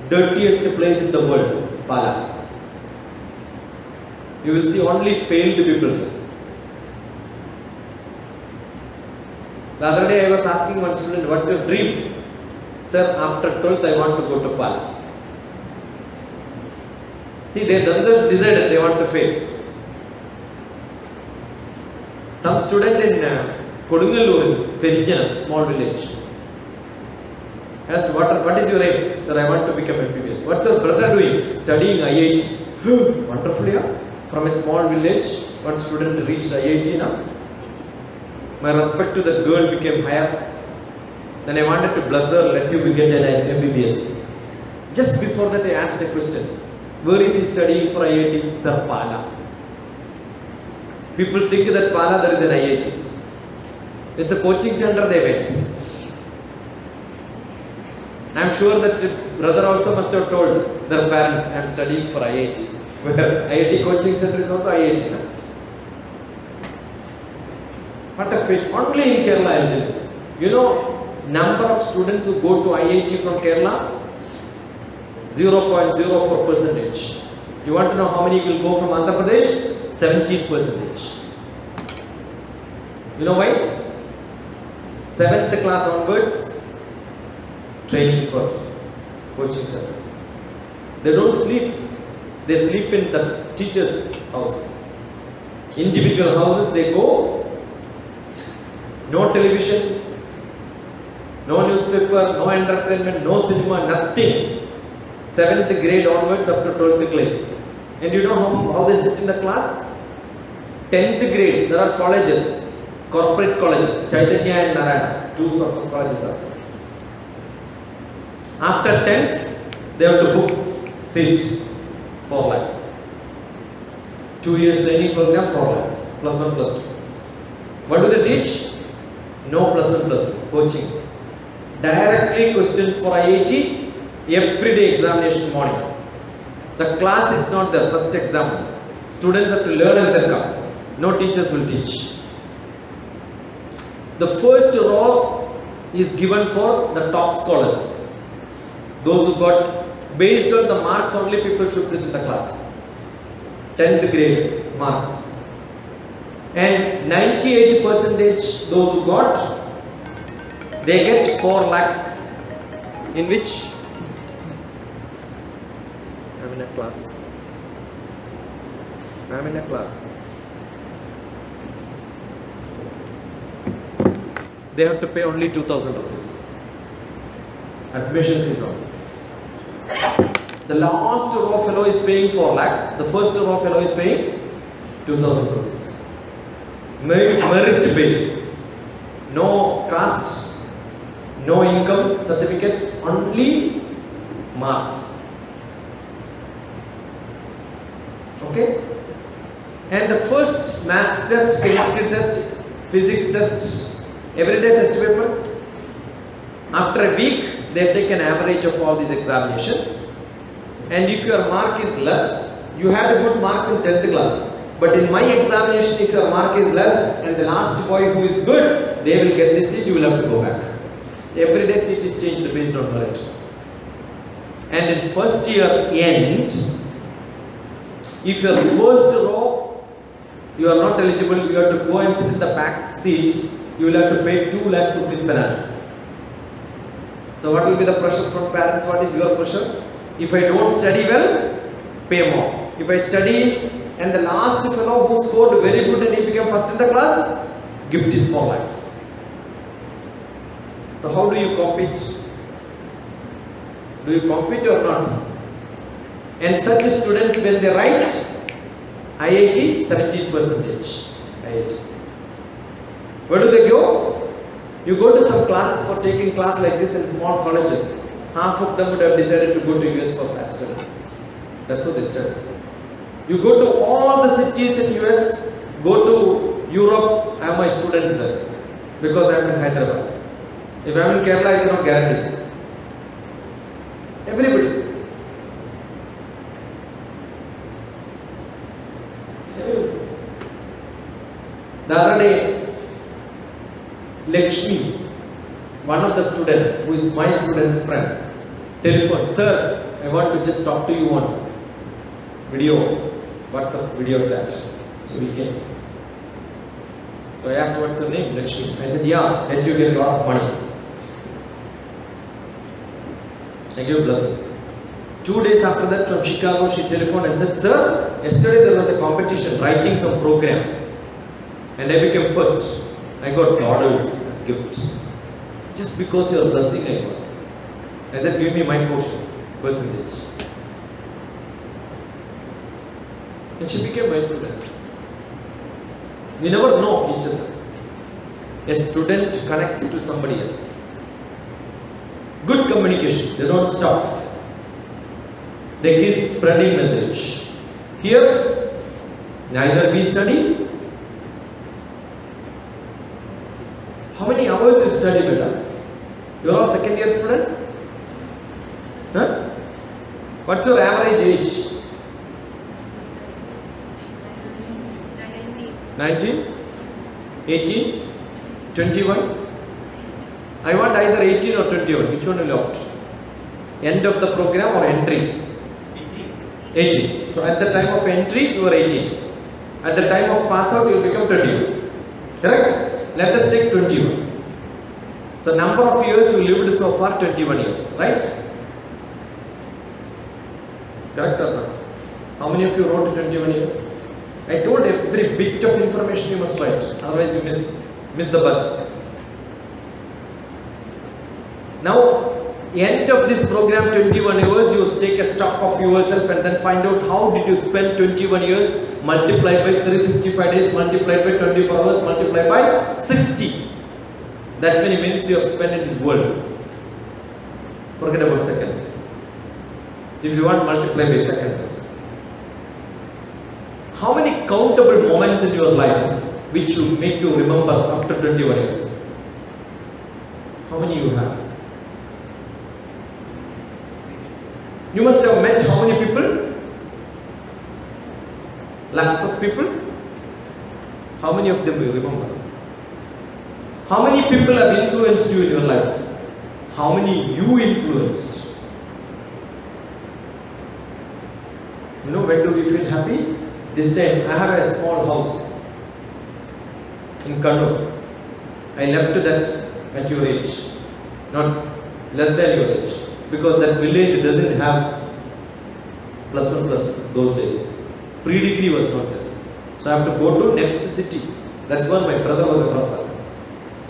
dirtiest place in the world, Pala. You will see only failed people here. The other day I was asking one student, what's your dream? Sir, after 12th I want to go to Pala. See, they themselves decided they want to fail. Some student in Kodungalur, Perijana, small village, asked, what is your aim? Sir, I want to become MBBS. What's your brother doing? Studying IIT. Wonderful, yeah. From a small village, one student reached IIT now. My respect to that girl became higher. Then I wanted to bless her, let you get an MBBS. Just before that I asked a question. Where is he studying for IIT? Sir, Pala. People think that Pala there is an IIT. It's a coaching center they went. I am sure that brother also must have told their parents, I am studying for IIT. Where IIT coaching center is also IIT. No? What a fit. Only in Kerala I am telling. You know, number of students who go to IIT from Kerala? 0.04%. You want to know how many will go from Andhra Pradesh? 17%. You know why? 7th class onwards, training for coaching centers. They don't sleep. They sleep in the teacher's house. Individual houses they go. No television, no newspaper, no entertainment, no cinema, nothing. 7th grade onwards up to 12th grade. And you know how they sit in the class? 10th grade, there are colleges, corporate colleges, Chaitanya and Narayana, 2 sorts of colleges are there. After 10th, they have to book seat, 4 lakhs. 2 years training program, 4 lakhs, plus 1, plus 2. What do they teach? No plus 1, plus 2, coaching. Directly questions for IIT, everyday examination morning. The class is not the first exam. Students have to learn and then come. No teachers will teach. The first row is given for the top scholars. Those who got, based on the marks only people should sit in the class. 10th grade marks. And 98% those who got, they get 4 lakhs. In which? I'm in a class. They have to pay only 2,000 rupees. Admission fees only. The last row fellow is paying 4 lakhs. The first row fellow is paying 2,000 rupees. Merit based. No caste, no income certificate, only marks. Okay? And the first maths test, chemistry test, physics test, everyday test paper. After a week, they take an average of all these examinations. And if your mark is less, you had good marks in 10th class. But in my examination, if your mark is less and the last boy who is good, they will get the seat, you will have to go back. Every day seat is changed based on merit. And in first year end, if your first row, you are not eligible, you have to go and sit in the back seat, you will have to pay 2 lakhs rupees penalty. So what will be the pressure from parents? What is your pressure? If I don't study well, pay more. If I study and the last fellow who scored very good and he became first in the class, gift is 4 lakhs. So how do you compete? Do you compete or not? And such students, when they write IIT, 17%. IIT. Where do they go? You go to some classes for taking class like this in small colleges. Half of them would have decided to go to US for bachelor's. That's how they study. You go to all the cities in US, go to Europe, I have my students there. Because I am in Hyderabad. If I am in Kerala, I cannot guarantee this. Everybody. The other day, Lakshmi, one of the students, who is my student's friend, telephoned, "Sir, I want to just talk to you on video, WhatsApp video chat." So we came. So I asked, "What's your name?" Lakshmi. I said, "Yeah, let you get a lot of money." I gave blessing. 2 days after that, from Chicago, she telephoned and said, "Sir, yesterday there was a competition writing some program, and I became first. I got $, as gift. Just because your blessing I got." I said, "Give me my portion, percentage." And she became my student. We never know each other. A student connects to somebody else. Good communication, they don't stop. They keep spreading message. Here, neither we study. How many hours you study, beta? You are all second year students? Huh? What's your average age? 19? 18? 21? I want either 18 or 21. Which one will you opt? End of the program or entry? 18. So at the time of entry, you are 18. At the time of pass out, you will become 21. Correct? Let us take 21. So number of years you lived so far, 21 years. Right? Correct or not? How many of you wrote 21 years? I told every bit of information you must write. Otherwise you miss the bus. Now, end of this program 21 years, you take a stock of yourself and then find out how did you spend 21 years multiplied by 365 days, multiplied by 24 hours, multiplied by 60. That many minutes you have spent in this world. Forget about seconds. If you want, multiply by seconds. How many countable moments in your life which should make you remember after 21 years? How many you have? You must have met how many people? Lakhs of people? How many of them you remember? How many people have influenced you in your life? How many you influenced? You know, when do we feel happy? This time I have a small house in Kannur. I left that at your age, not less than your age, because that village doesn't have +1 +2 those days. Pre-degree was not there. So I have to go to next city. That's where my brother was a professor.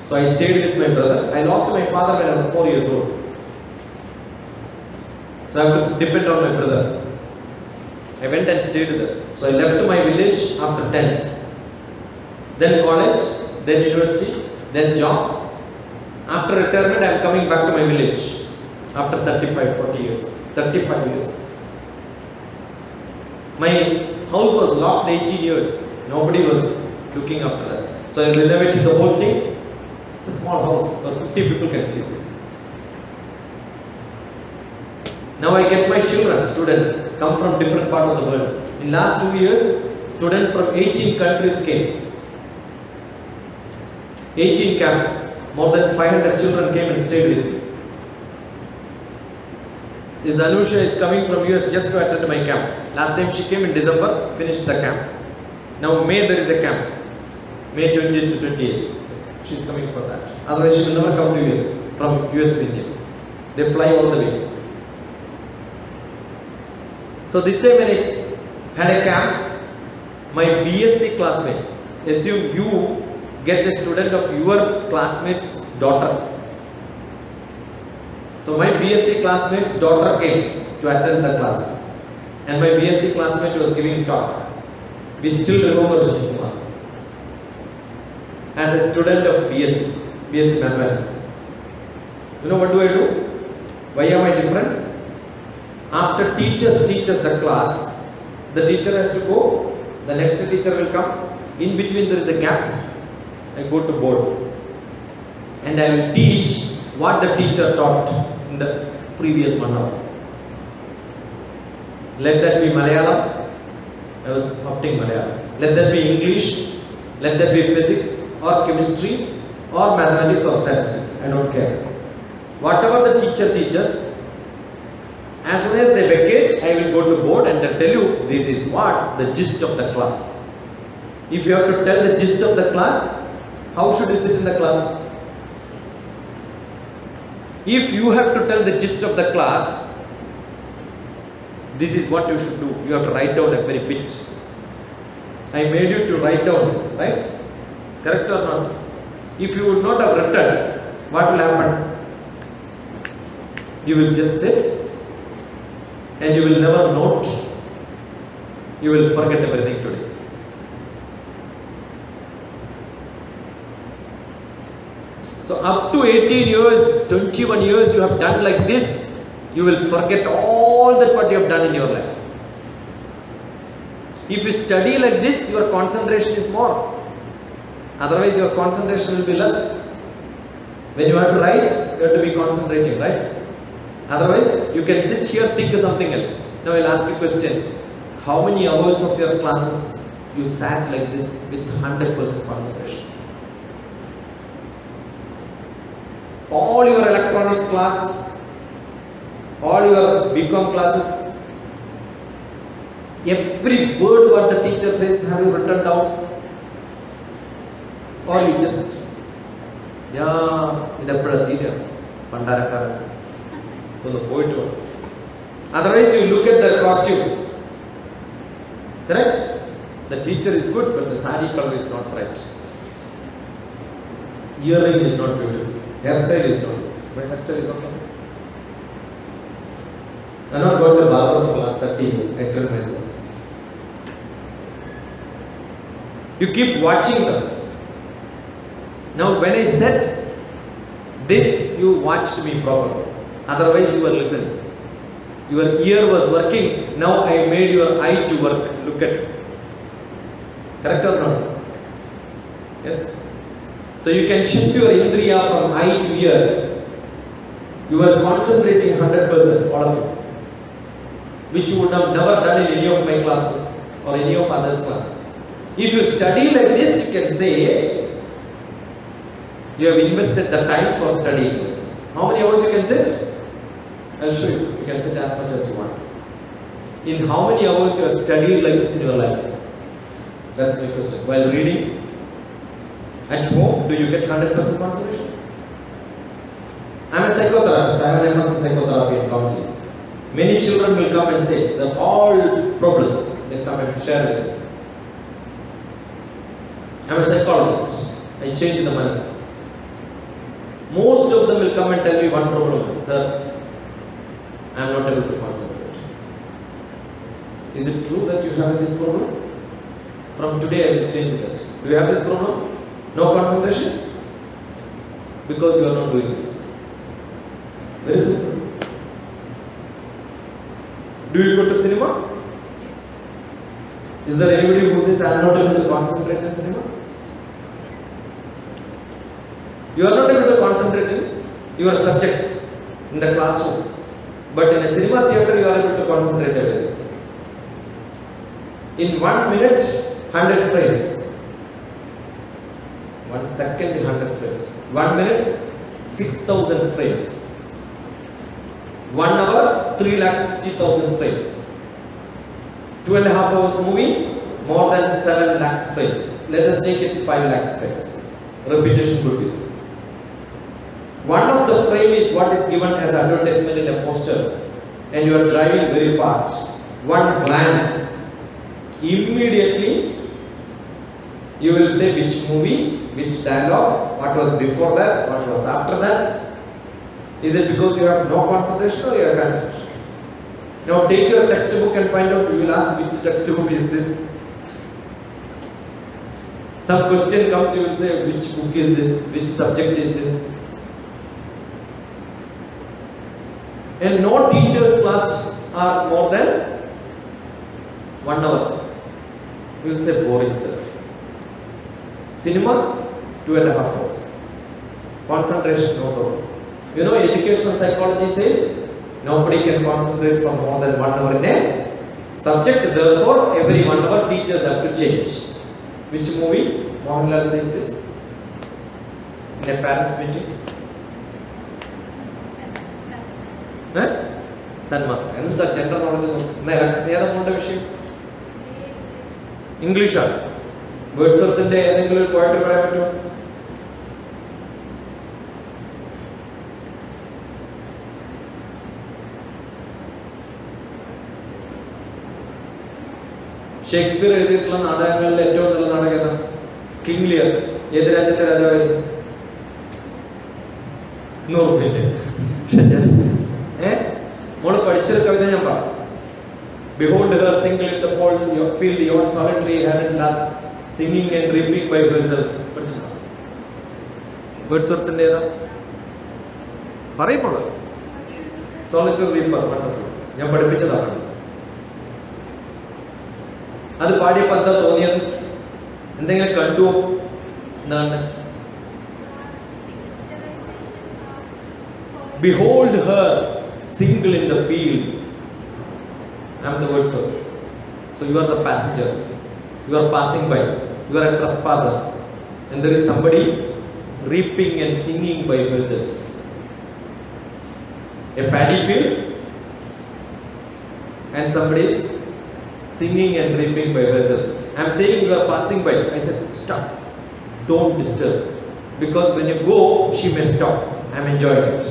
So I stayed with my brother. I lost my father when I was 4 years old. So I have to depend on my brother. I went and stayed there. So I left my village after 10th. Then college, then university, then job. After retirement, I am coming back to my village. After 35, 40 years. 35 years. My house was locked 18 years. Nobody was looking after that. So I renovated the whole thing. It's a small house, so 50 people can sleep. Now I get my children, students, come from different part of the world. In last 2 years, students from 18 countries came. 18 camps, more than 500 children came and stayed with me. This Anusha is coming from US just to attend my camp. Last time she came in December, finished the camp. Now May there is a camp. May 20th to 28th. She is coming for that. Otherwise she will never come to US, from US to India. They fly all the way. So this time when I had a camp, my BSc classmates, assume you get a student of your classmate's daughter. So my BSc classmate's daughter came to attend the class. And my BSc classmate was giving talk. We still remember Shishima as a student of BSc Mathematics. You know what do I do? Why am I different? After teachers teaches the class, the teacher has to go, the next teacher will come. In between there is a gap. I go to board and I will teach what the teacher taught in the previous 1 hour. Let that be Malayalam. I was opting Malayalam. Let that be English. Let that be physics or chemistry or mathematics or statistics. I don't care. Whatever the teacher teaches, as soon as they vacate, I will go to board and I'll tell you this is what the gist of the class. If you have to tell the gist of the class, how should you sit in the class? If you have to tell the gist of the class, this is what you should do. You have to write down a very bit. I made you to write down this, right? Correct or not? If you would not have written, what will happen? You will just sit and you will never note. You will forget everything today. So up to 18 years, 21 years you have done like this, you will forget all that what you have done in your life. If you study like this, your concentration is more. Otherwise, your concentration will be less. When you have to write, you have to be concentrating, right? Otherwise, you can sit here, think of something else. Now, I will ask you a question. How many hours of your classes you sat like this with 100% concentration? All your electronics class, all your BCom classes, every word what the teacher says, have you written down? Or you just, otherwise you look at the costume, correct? The teacher is good, but the sari color is not right. Earring is not beautiful. Hairstyle is not good. My hairstyle is not good. I have not got the barber for the last 30 years. I tell myself. You keep watching them. Now, when I said this, you watched me properly. Otherwise, you were listening. Your ear was working. Now, I made your eye to work. Look at it. Correct or not? Yes. So, you can shift your indriya from eye to ear. You are concentrating 100%, all of you. Which you would have never done in any of my classes or any of others' classes. If you study like this, you can say, you have invested the time for studying this. How many hours you can sit? I'll show you. You can sit as much as you want. In how many hours you have studied like this in your life? That's my question. While reading, at home, do you get 100% concentration? I'm a psychotherapist. I have an MS in psychotherapy and counseling. Many children will come and say, the all problems, they come and share with me. I'm a psychologist. I change the minds. Most of them will come and tell me one problem. Sir, I am not able to concentrate. Is it true that you have this problem? From today I will change that. Do you have this problem? No concentration? Because you are not doing this. Very simple. Do you go to cinema? Is there anybody who says I am not able to concentrate in cinema? You are not able to concentrate in your subjects in the classroom. But in a cinema theatre, you are able to concentrate everything. In 1 minute, 100 frames. 1 second, 100 frames. 1 minute, 6,000 frames. 1 hour, 3,60,000 frames. 2.5 hours movie, more than 7 lakhs frames. Let us take it 5 lakhs frames. Repetition could be. One of the frame is what is given as advertisement in a poster, and you are driving very fast. One glance, immediately you will say which movie, which dialogue, what was before that, what was after that. Is it because you have no concentration or you have concentration? Now take your textbook and find out. You will ask which textbook is this. Some question comes, you will say which book is this, which subject is this. And no teacher's classes are more than 1 hour. You will say boring, sir. Cinema, 2.5 hours. Concentration, no problem. You know, educational psychology says nobody can concentrate for more than 1 hour in a subject. Therefore, every 1 hour teachers have to change. Which movie? Mohanlal says this in a parents meeting. And the general knowledge English. Words of the day, I think poetry. Shakespeare എഴുതിയിട്ടുള്ള നാടകങ്ങളിൽ ഏറ്റവും നല്ല നാടകം ഏതാണ്? King Lear. ഏത് രാജ്യത്തെ രാജാവായിരുന്നു? മോള് പഠിച്ചൊരു കവിത ഞാൻ പറയാം. Behold her single in the field, yon solitary had at last, singing and reaping by herself. വേർഡ്സ്വർത്തിന്റെ ഏതാ പറയുമ്പോൾ Solitary Reaper, wonderful. ഞാൻ പഠിപ്പിച്ചതാണ്. അത് പാടിയപ്പോൾ എന്താ തോന്നിയത്? എന്തെങ്കിലും കണ്ടു? എന്താണ്? Behold her single in the field. I am the word for this. So you are the passenger. You are passing by. You are a trespasser. And there is somebody reaping and singing by herself. A paddy field and somebody is singing and reaping by herself. I am saying you are passing by. I said stop. Don't disturb. Because when you go, she may stop. I am enjoying it.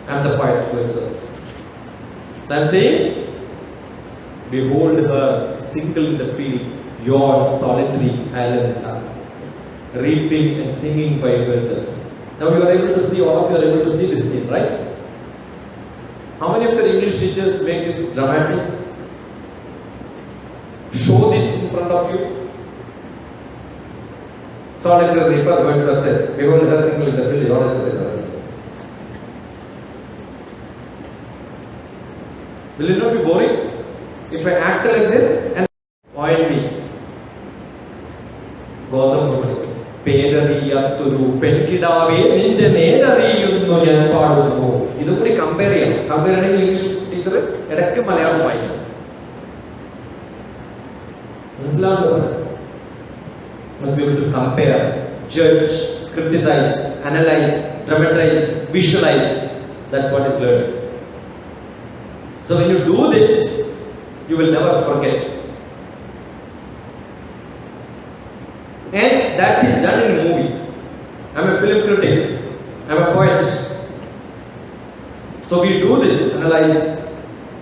I am the poet who observes. So I am saying, behold her single in the field, your solitary island us, reaping and singing by herself. Now you are able to see, all of you are able to see this scene, right? How many of your English teachers make this dramatic? Show this in front of you. Solitary reaper, words are there. Behold her single in the field, your answer is right. Will it not be boring if I act like this and oil me? ഗോതമ്പുമണി പേരറിയാത്തൊരു പെൺകിടാവേ നിന്റെ നേരറിയുന്നു ഞാൻ പാടുന്നു. ഇതും കൂടി compare ചെയ്യണം. Compare ചെയ്യണമെങ്കിൽ English teacher ഇടയ്ക്ക് മലയാളം വായിക്കണം. മനസ്സിലാവുന്നു? Must be able to compare, judge, criticize, analyze, dramatize, visualize. That's what is learning. So when you do this, you will never forget. And that is done in a movie. I am a film critic. I am a poet. So we do this, analyze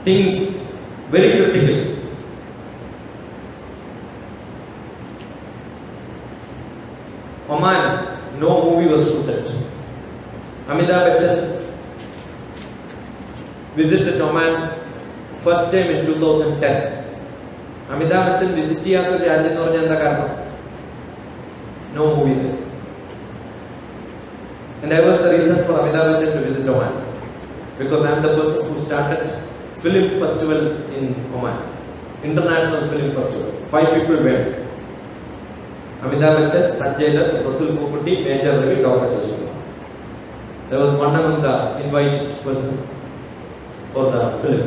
things very critically. Oman, no movie was shooted. Amitabh Bachchan visited Oman first time in 2010. Amitabh Bachchan visit ചെയ്യാത്ത രാജ്യം എന്ന് പറഞ്ഞാൽ എന്താ കാരണം? No movie there. And I was the reason for Amitabh Bachchan to visit Oman, because I am the person who started film festivals in Oman, international film festival. 5 people went. Amitabh Bachchan, Sanjay Dutt, Rasul Pokutti, Major Ravi, Dr. Shashikar. There was one among the invited person for the film.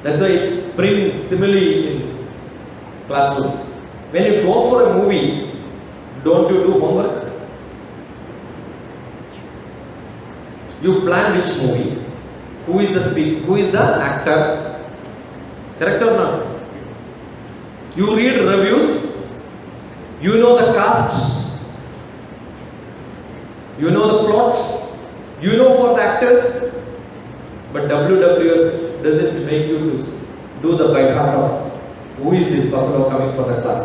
That's why it brings simile in classrooms. When you go for a movie, don't you do homework? You plan which movie, who is the speaker, who is the actor, correct or not? You read reviews, you know the cast, you know the plot, you know about the actors, but WWS doesn't make you to do the by heart of who is this buffalo coming for the class.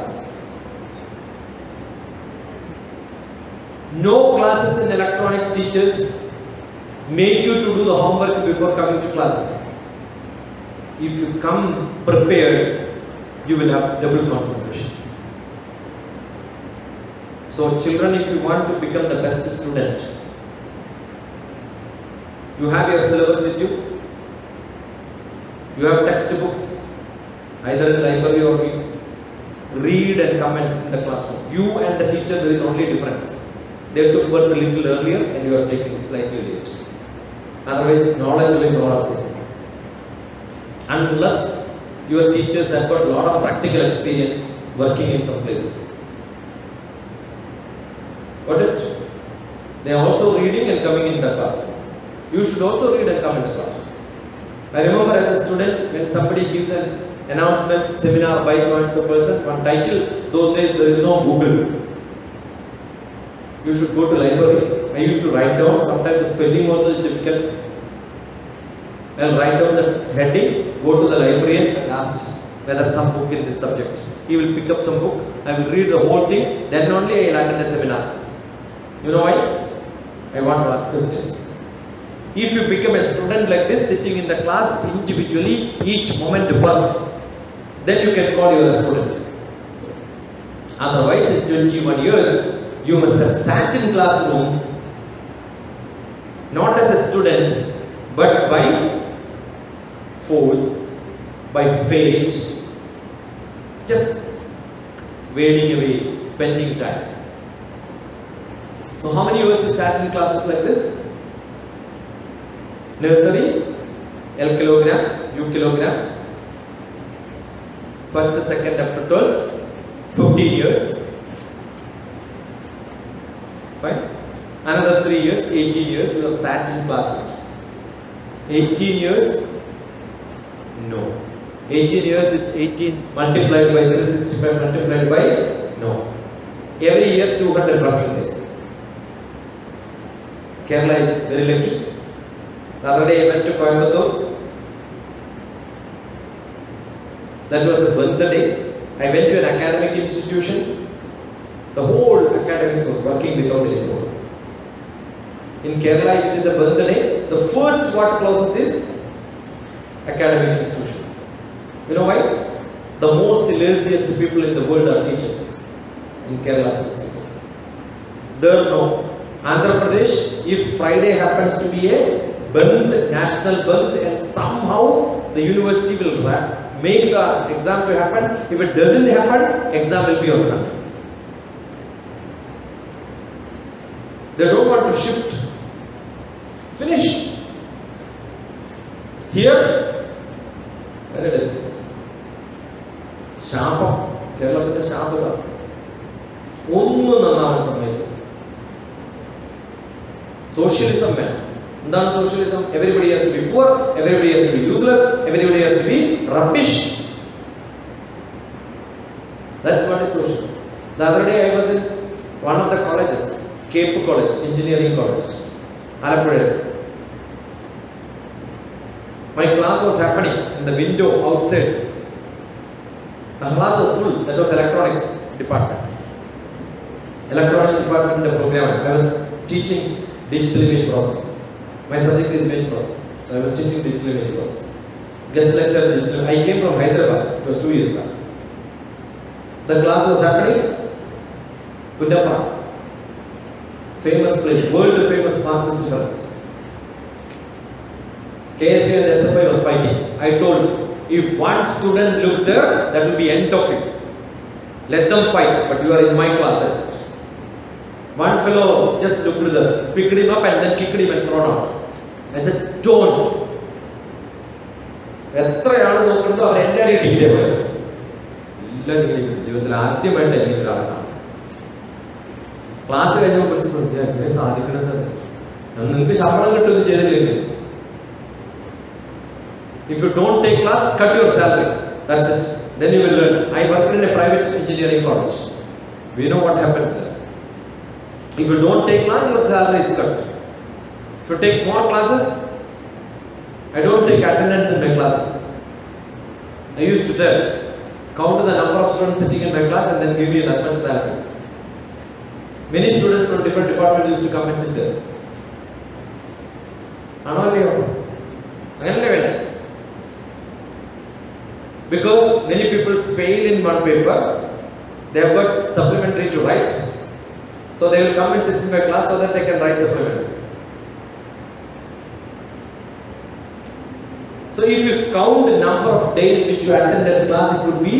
No classes in electronics teachers make you to do the homework before coming to classes. If you come prepared, you will have double concentration. So children, if you want to become the best student, you have your syllabus with you, you have textbooks, either in library or we read and comments in the classroom. You and the teacher, there is only difference. They took birth a little earlier and you are taking it slightly late. Otherwise, knowledge is all the same. Unless your teachers have got a lot of practical experience working in some places. Got it? They are also reading and coming in the classroom. You should also read and come in the classroom. I remember as a student, when somebody gives an announcement, seminar by so and so person, one title, those days there is no Google. You should go to library. I used to write down, sometimes the spelling also is difficult. I'll write down the heading, go to the librarian and ask whether some book in this subject. He will pick up some book, I will read the whole thing, then only I will attend a seminar. You know why? I want to ask questions. If you become a student like this, sitting in the class individually, each moment works, then you can call you a student. Otherwise, in 21 years, you must have sat in classroom, not as a student, but by force, by fate, just wading away, spending time. So how many years you sat in classes like this? Nursery, L kilogram, U kilogram, first, second up to 12th, 15 years. Fine. Another 3 years, 18 years you have sat in classrooms. 18 years? No. 18 years is 18 multiplied by 365 multiplied by? No. Every year 200 working days. Kerala is very lucky. The other day I went to Coimbatore. That was a birthday. I went to an academic institution. The whole academics was working without any board. In Kerala, it is a birthday. The first what closes is academic institution. You know why? The most laziest people in the world are teachers. In Kerala specifically. There no. Andhra Pradesh, if Friday happens to be a Bandh, national Bandh, and somehow the university will make the exam to happen. If it doesn't happen, exam will be on Sunday. They don't want to shift. Finish. Here, very difficult. ശാപം കേരളത്തിന്റെ ശാപത ഒന്നും നന്നാവാൻ സമയത്ത് socialism വേണം. എന്താണ് socialism? Everybody has to be poor, everybody has to be useless, everybody has to be rubbish. That's what is socialism. The other day I was in one of the colleges, Cape College, engineering college, Alappuzha. My class was happening in the window outside. The class was full. That was electronics department. Electronics department in the program. I was teaching digital image processing. My subject is image processing. So I was teaching digital image processing. Guest lecture digital. I came from Hyderabad. It was 2 years back. The class was happening. Kundappa. Famous place. World famous pharmacist fellows. KSU and SFI was fighting. I told, if one student looked there, that will be end of it. Let them fight, but you are in my class. I said. One fellow just looked there, picked him up and then kicked him and thrown out. I said, don't. എത്രയാണ് നോക്കുന്നത് അവരെല്ലാവരും degree പറയും. എല്ലാവരും ജീവിതത്തിൽ ആദ്യമായിട്ട് എനിക്ക് ഒരാളാണ് class കഴിഞ്ഞപ്പോൾ മനസ്സിലാക്കി എങ്ങനെ സാധിക്കണം സാർ, നിങ്ങൾക്ക് ശമ്പളം കിട്ടുമെന്ന് ചെയ്തില്ലെങ്കിൽ. If you don't take class, cut your salary. That's it. Then you will learn. I worked in a private engineering college. We know what happens there. If you don't take class, your salary is cut. If you take more classes, I don't take attendance in my classes. I used to tell, count the number of students sitting in my class and then give me that much salary. Many students from different departments used to come and sit there. Because many people fail in one paper, they have got supplementary to write. So they will come and sit in my class so that they can write supplementary. So if you count the number of days which you attended class, it would be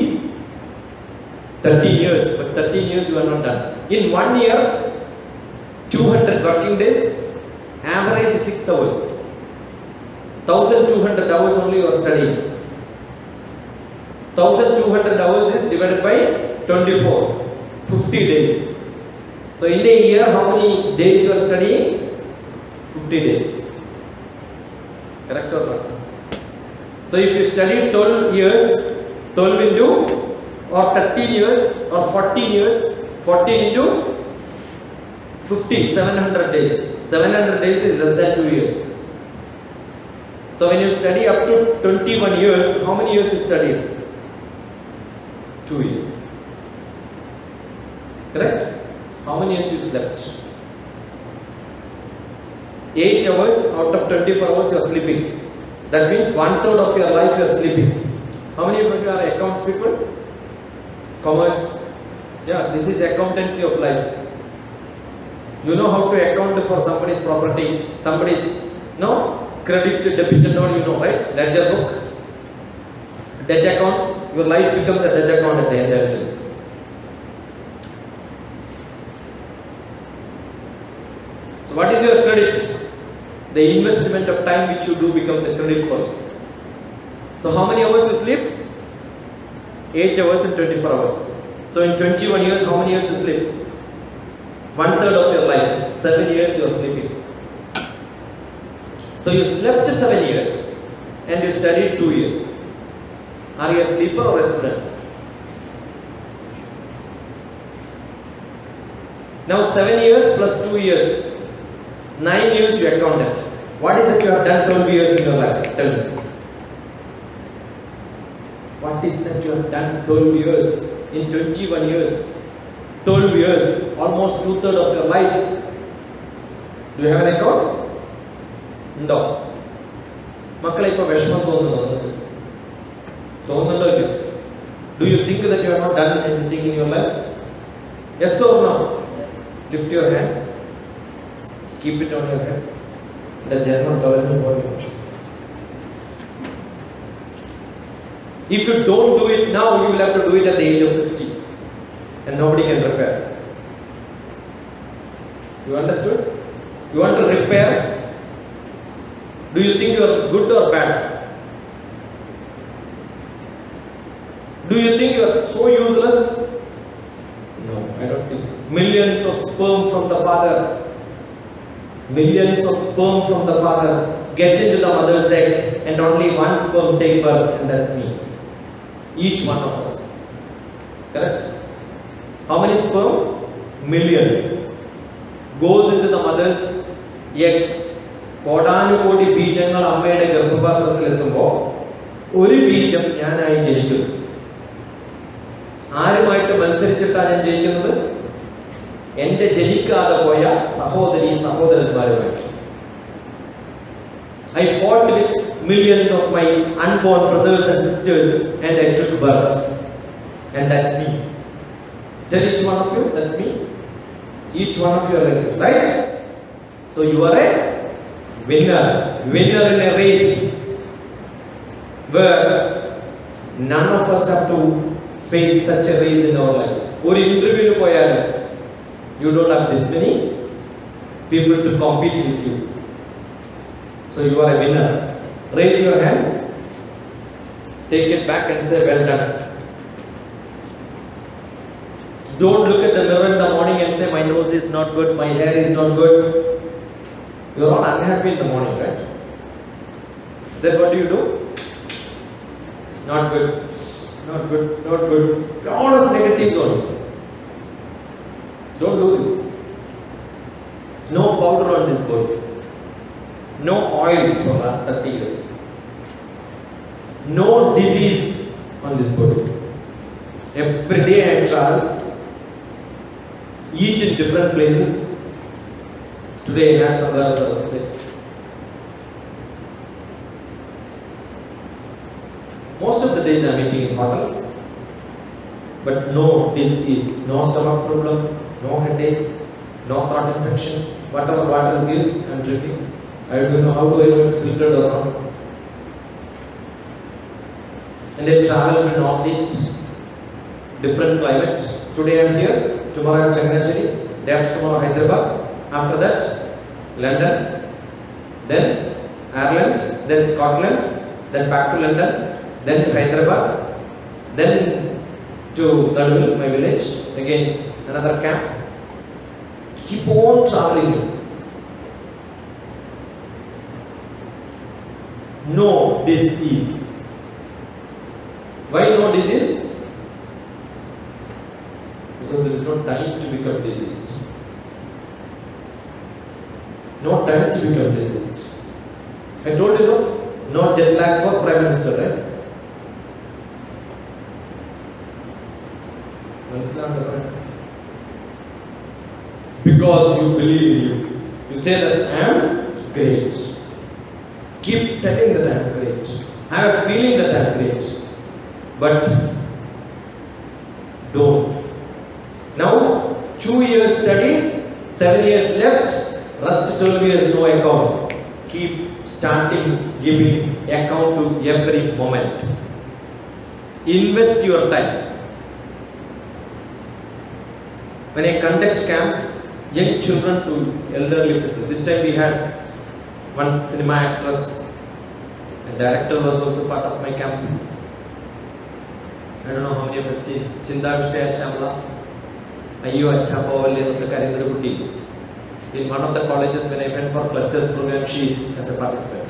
13 years. But 13 years you are not done. In 1 year, 200 working days, average 6 hours. 1200 hours only you are studying. 1200 hours is divided by 24, 50 days. So in a year, how many days you are studying? 50 days. Correct or not? So if you study 12 years, 12 into or 13 years or 14 years, 14 into 50, 700 days. 700 days is less than 2 years. So when you study up to 21 years, how many years you studied? 2 years. Correct? How many years you slept? 8 hours out of 24 hours you are sleeping. That means 1/3 of your life you are sleeping. How many of you are accounts people? Commerce. Yeah, this is accountancy of life. You know how to account for somebody's property, somebody's, no? credit, debit and all, you know, right? Ledger book, debt account, your life becomes a debt account at the end of it. So what is your credit? The investment of time which you do becomes a credit for you. So how many hours you sleep? 8 hours and 24 hours. So in 21 years, how many years you sleep? 1/3 of your life. 7 years you are sleeping. So you slept 7 years and you studied 2 years. Are you a sleeper or a student? Now 7 years plus 2 years, 9 years you accounted. What is that you have done 12 years in your life? Tell me. What is that you have done 12 years in 21 years? 12 years, almost 2/3 of your life. Do you have an account? No. മക്കളെ ഇപ്പോൾ വിഷമം തോന്നുന്നുണ്ടോ? തോന്നുന്നുണ്ടോ ഇല്ല? Do you think that you have not done anything in your life? Yes or no? Lift your hands. Keep it on your head. The German tolerant body. If you don't do it now, you will have to do it at the age of 60. And nobody can repair. You understood? You want to repair? Do you think you are good or bad? Do you think you are so useless? No, I don't think. Millions of sperm from the father. Millions of sperm from the father get into the mother's egg and only one sperm take birth, and that's me. Each one of us. Correct? How many sperm? Millions. Goes into the mother's egg. കോടാനുകോടി ബീജങ്ങൾ അമ്മയുടെ ഗർഭപാത്രത്തിൽ എത്തുമ്പോൾ ഒരു ബീജം ഞാനായി ജനിക്കുന്നു. ആരുമായിട്ട് മത്സരിച്ചിട്ടാണ് ഞാൻ ജനിക്കുന്നത്? എന്റെ ജനിക്കാതെ പോയ സഹോദരി സഹോദരന്മാരുമായിട്ട്. I fought with millions of my unborn brothers and sisters and I took birth. And that's me. Tell each one of you, that's me. Each one of you are like this, right? So you are a winner. Winner in a race where none of us have to face such a race in our life. Or interview poyal, you don't have this many people to compete with you. So you are a winner. Raise your hands. Take it back and say, well done. Don't look at the mirror in the morning and say, my nose is not good, my hair is not good. You are all unhappy in the morning, right? Then what do? Not good, not good, not good. Lot of negatives on you. Don't do this. No powder on this body. No oil for last 30 years. No disease on this body. Every day I travel, eat in different places. Today I had somewhere say. Most of the days I am eating in hotels, but no disease, no stomach problem, no headache, no throat infection. Whatever water gives, I am drinking. I don't know how to know it's filtered or not. And I travel to Northeast, different climate. Today I am here, tomorrow I am Changanasheri, day after tomorrow Hyderabad, after that London, then Ireland, then Scotland, then back to London, then to Hyderabad, then to Danville, my village, again another camp. Keep on traveling with this. No disease. Why no disease? Because there is no time to become diseased. No time to become diseased. I told you, no jet lag for Prime Minister, right? Because you believe in you. You say that I am great. Keep telling that I am great. I have a feeling that I am great. But don't. Now, 2 years study, 7 years left, rest 12 years no account. Keep starting giving account to every moment. Invest your time. When I conduct camps, young children to elderly people. This time we had one cinema actress, and director was also part of my camp. I don't know how many of you have seen Chinda Vishaya Shamla. Ayyo acha povale the Karindra Kuti. In one of the colleges, when I went for clusters program, she is as a participant.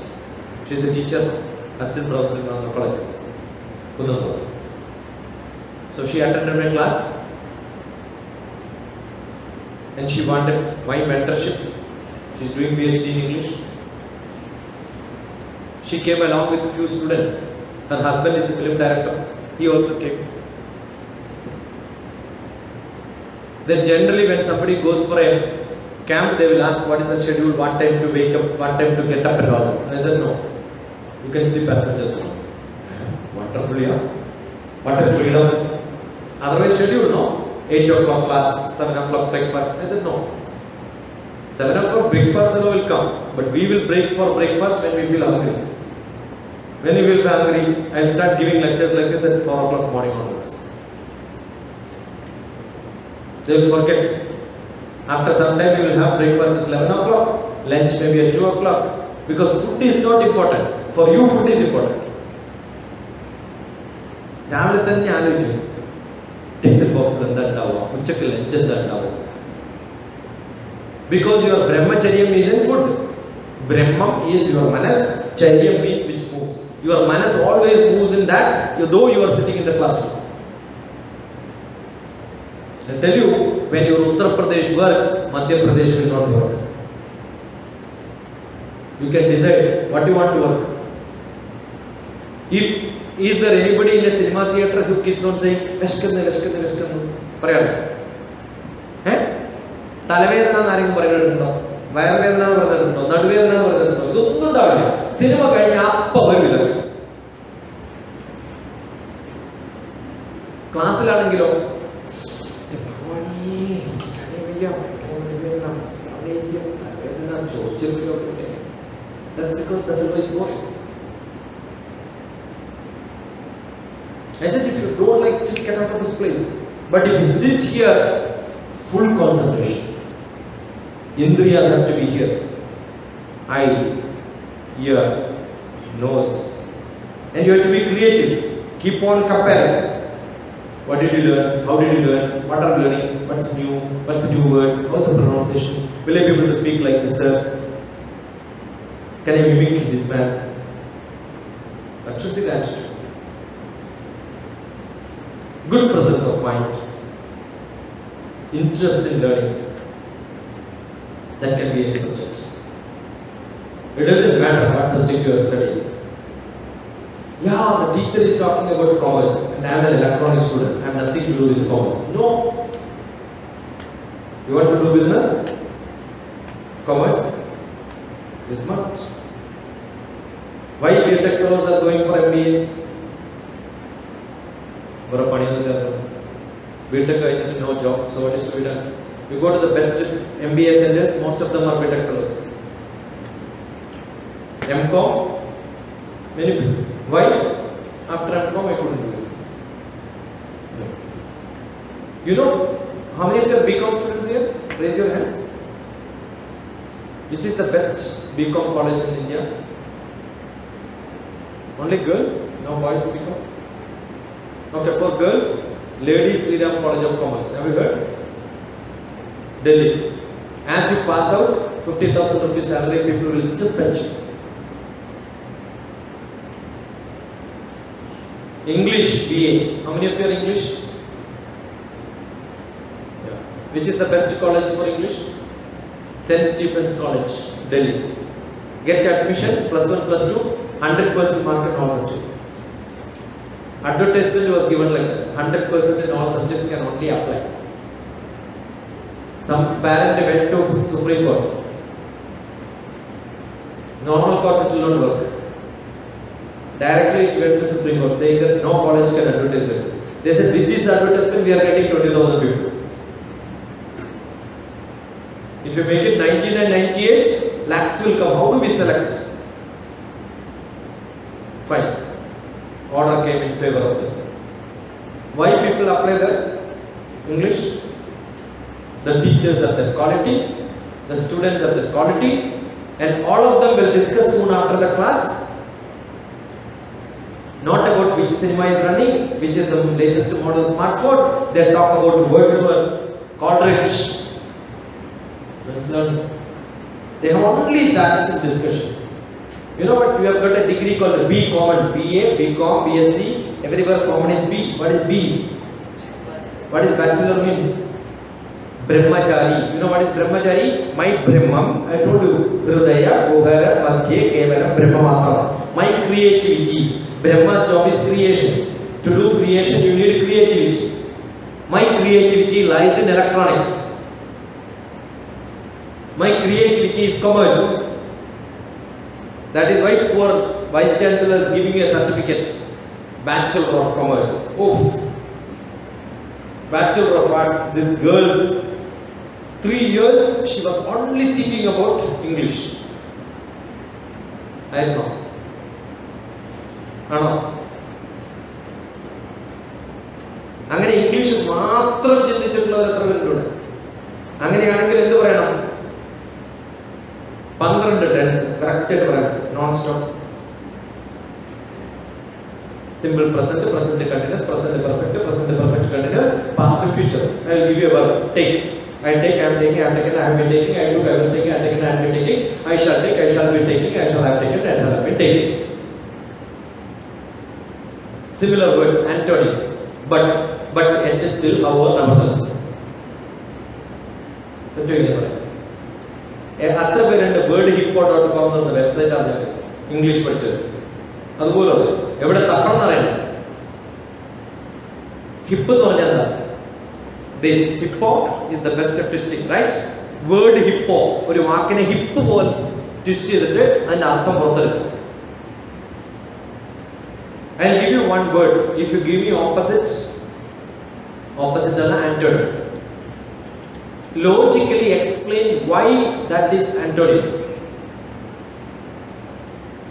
She is a teacher, assistant professor in one of the colleges. So she attended my class and she wanted my mentorship. She is doing PhD in English. She came along with a few students. Her husband is a film director. He also came. Then generally when somebody goes for a camp, they will ask what is the schedule, what time to wake up, what time to get up and all. I said no. You can sleep as much as you want. Wonderful, yeah? What a freedom. Otherwise schedule, no? 8 o'clock class, 7 o'clock breakfast. I said no. 7 o'clock breakfast will come, but we will break for breakfast when we feel hungry. When you will be hungry, I will start giving lectures like this at 4 o'clock morning onwards. They will forget. After some time, we will have breakfast at 11 o'clock, lunch maybe at 2 o'clock. Because food is not important. For you, food is important. Tiffin box because your brahmacharyam is in food. Brahmam is your manas, charyam means which moves. Your manas always moves in that, though you are sitting in the classroom. I tell you, when your Uttar Pradesh works, Madhya Pradesh will not work. You can decide what you want to work. Is there anybody in a cinema theatre who keeps on saying, Veshkannu? Parayan. Talavedana Naring Parayan. Vayarvedana Parayan. Nadvedana Parayan. No doubt. Cinema Kanya power with them. Class Ladangilo. That's because the film is boring. I said, if you don't like, just get out of this place. But if you sit here, full concentration. Indriyas have to be here. Eye, ear, nose. And you have to be creative. Keep on comparing. What did you learn? How did you learn? What are you learning? What's new? What's a new word? What's the pronunciation? Will I be able to speak like this, sir? Can I mimic this man? That should be the attitude. Good presence of mind. Interest in learning. That can be any subject. It doesn't matter what subject you are studying. Yeah, the teacher is talking about commerce and I am an electronic student. I have nothing to do with commerce. No. You want to do business? Commerce? This must. Why BTech fellows are going for MBA? BTech no job, so what is to be done? You go to the best MBA centers, most of them are BTech fellows. MCom, many people. Why? After MCom I couldn't do it. No. You know how many of you are BCom students here? Raise your hands. Which is the best BCom college in India? Only girls? No boys BCom? Okay, for girls, Ladies Freedom College of Commerce. Have you heard? Delhi. As you pass out, 50,000 rupees salary, people will just fetch you. English BA. How many of you are English? Yeah. Which is the best college for English? St. Stephen's College, Delhi. Get admission, +1, +2, 100% mark in all subjects. Advertisement was given like that. 100% in all subjects can only apply. Some parent went to Supreme Court. Normal courts it will not work. Directly it went to Supreme Court saying that no college can advertise like this. They said with this advertisement we are getting 20,000 people. If you make it 19 and 98, lakhs will come. How do we select? Fine. Order came in favor of them. Why people apply the English? The teachers are the quality, the students are the quality, and all of them will discuss soon after the class. Not about which cinema is running, which is the latest model smartphone. They talk about Wordsworth, Coleridge. Let's learn. They have only that in discussion. You know what? We have got a degree called B Common, BA, BCom, BSc. Everywhere common is B. What is B? What is bachelor means? Brahmachari. You know what is Brahmachari? My Brahmam. I told you. Hridaya, Gohara, Madhye, Kevalam, Brahmamatra. My creativity. Brahma's job is creation. To do creation, you need creativity. My creativity lies in electronics. My creativity is commerce. That is why poor vice chancellor is giving a certificate. Bachelor of Commerce. Oof. Bachelor of Arts. This girl's 3 years, she was only thinking about English. I know. ആണോ? അങ്ങനെ English മാത്രം ചിന്തിച്ചിട്ടുള്ളവർ എത്ര പേരുണ്ട്? അങ്ങനെയാണെങ്കിൽ എന്ത് പറയണം? 12 tense correct ആയിട്ട് പറയണം. Non stop. Simple present, present continuous, present perfect, present perfect continuous, past future. I will give you a verb. Take. I take, I am taking, I have taken, I have been taking, I took, I was taking, I taken, I have been taking, I shall take, I shall be taking, I shall have taken, I shall have been taking. Similar words, antonyms, but yet still, however, nevertheless. അത്ര പേരുണ്ട് word ഹിപ്പോ.com എന്ന website ആണ് English പഠിച്ചത്. അതുപോലെ എവിടെ തപ്പണം എന്നറിയണം. Hip എന്ന് പറഞ്ഞാൽ എന്താ? This hippo is the best of twisting, right? Word hippo, ഒരു വാക്കിനെ ഹിപ്പ് പോലെ ട്വിസ്റ്റ് ചെയ്തിട്ട് അതിന്റെ അർത്ഥം പുറത്തെടുക്കും. I'll give you one word. If you give me opposite alla antonym. Logically explain why that is antonym.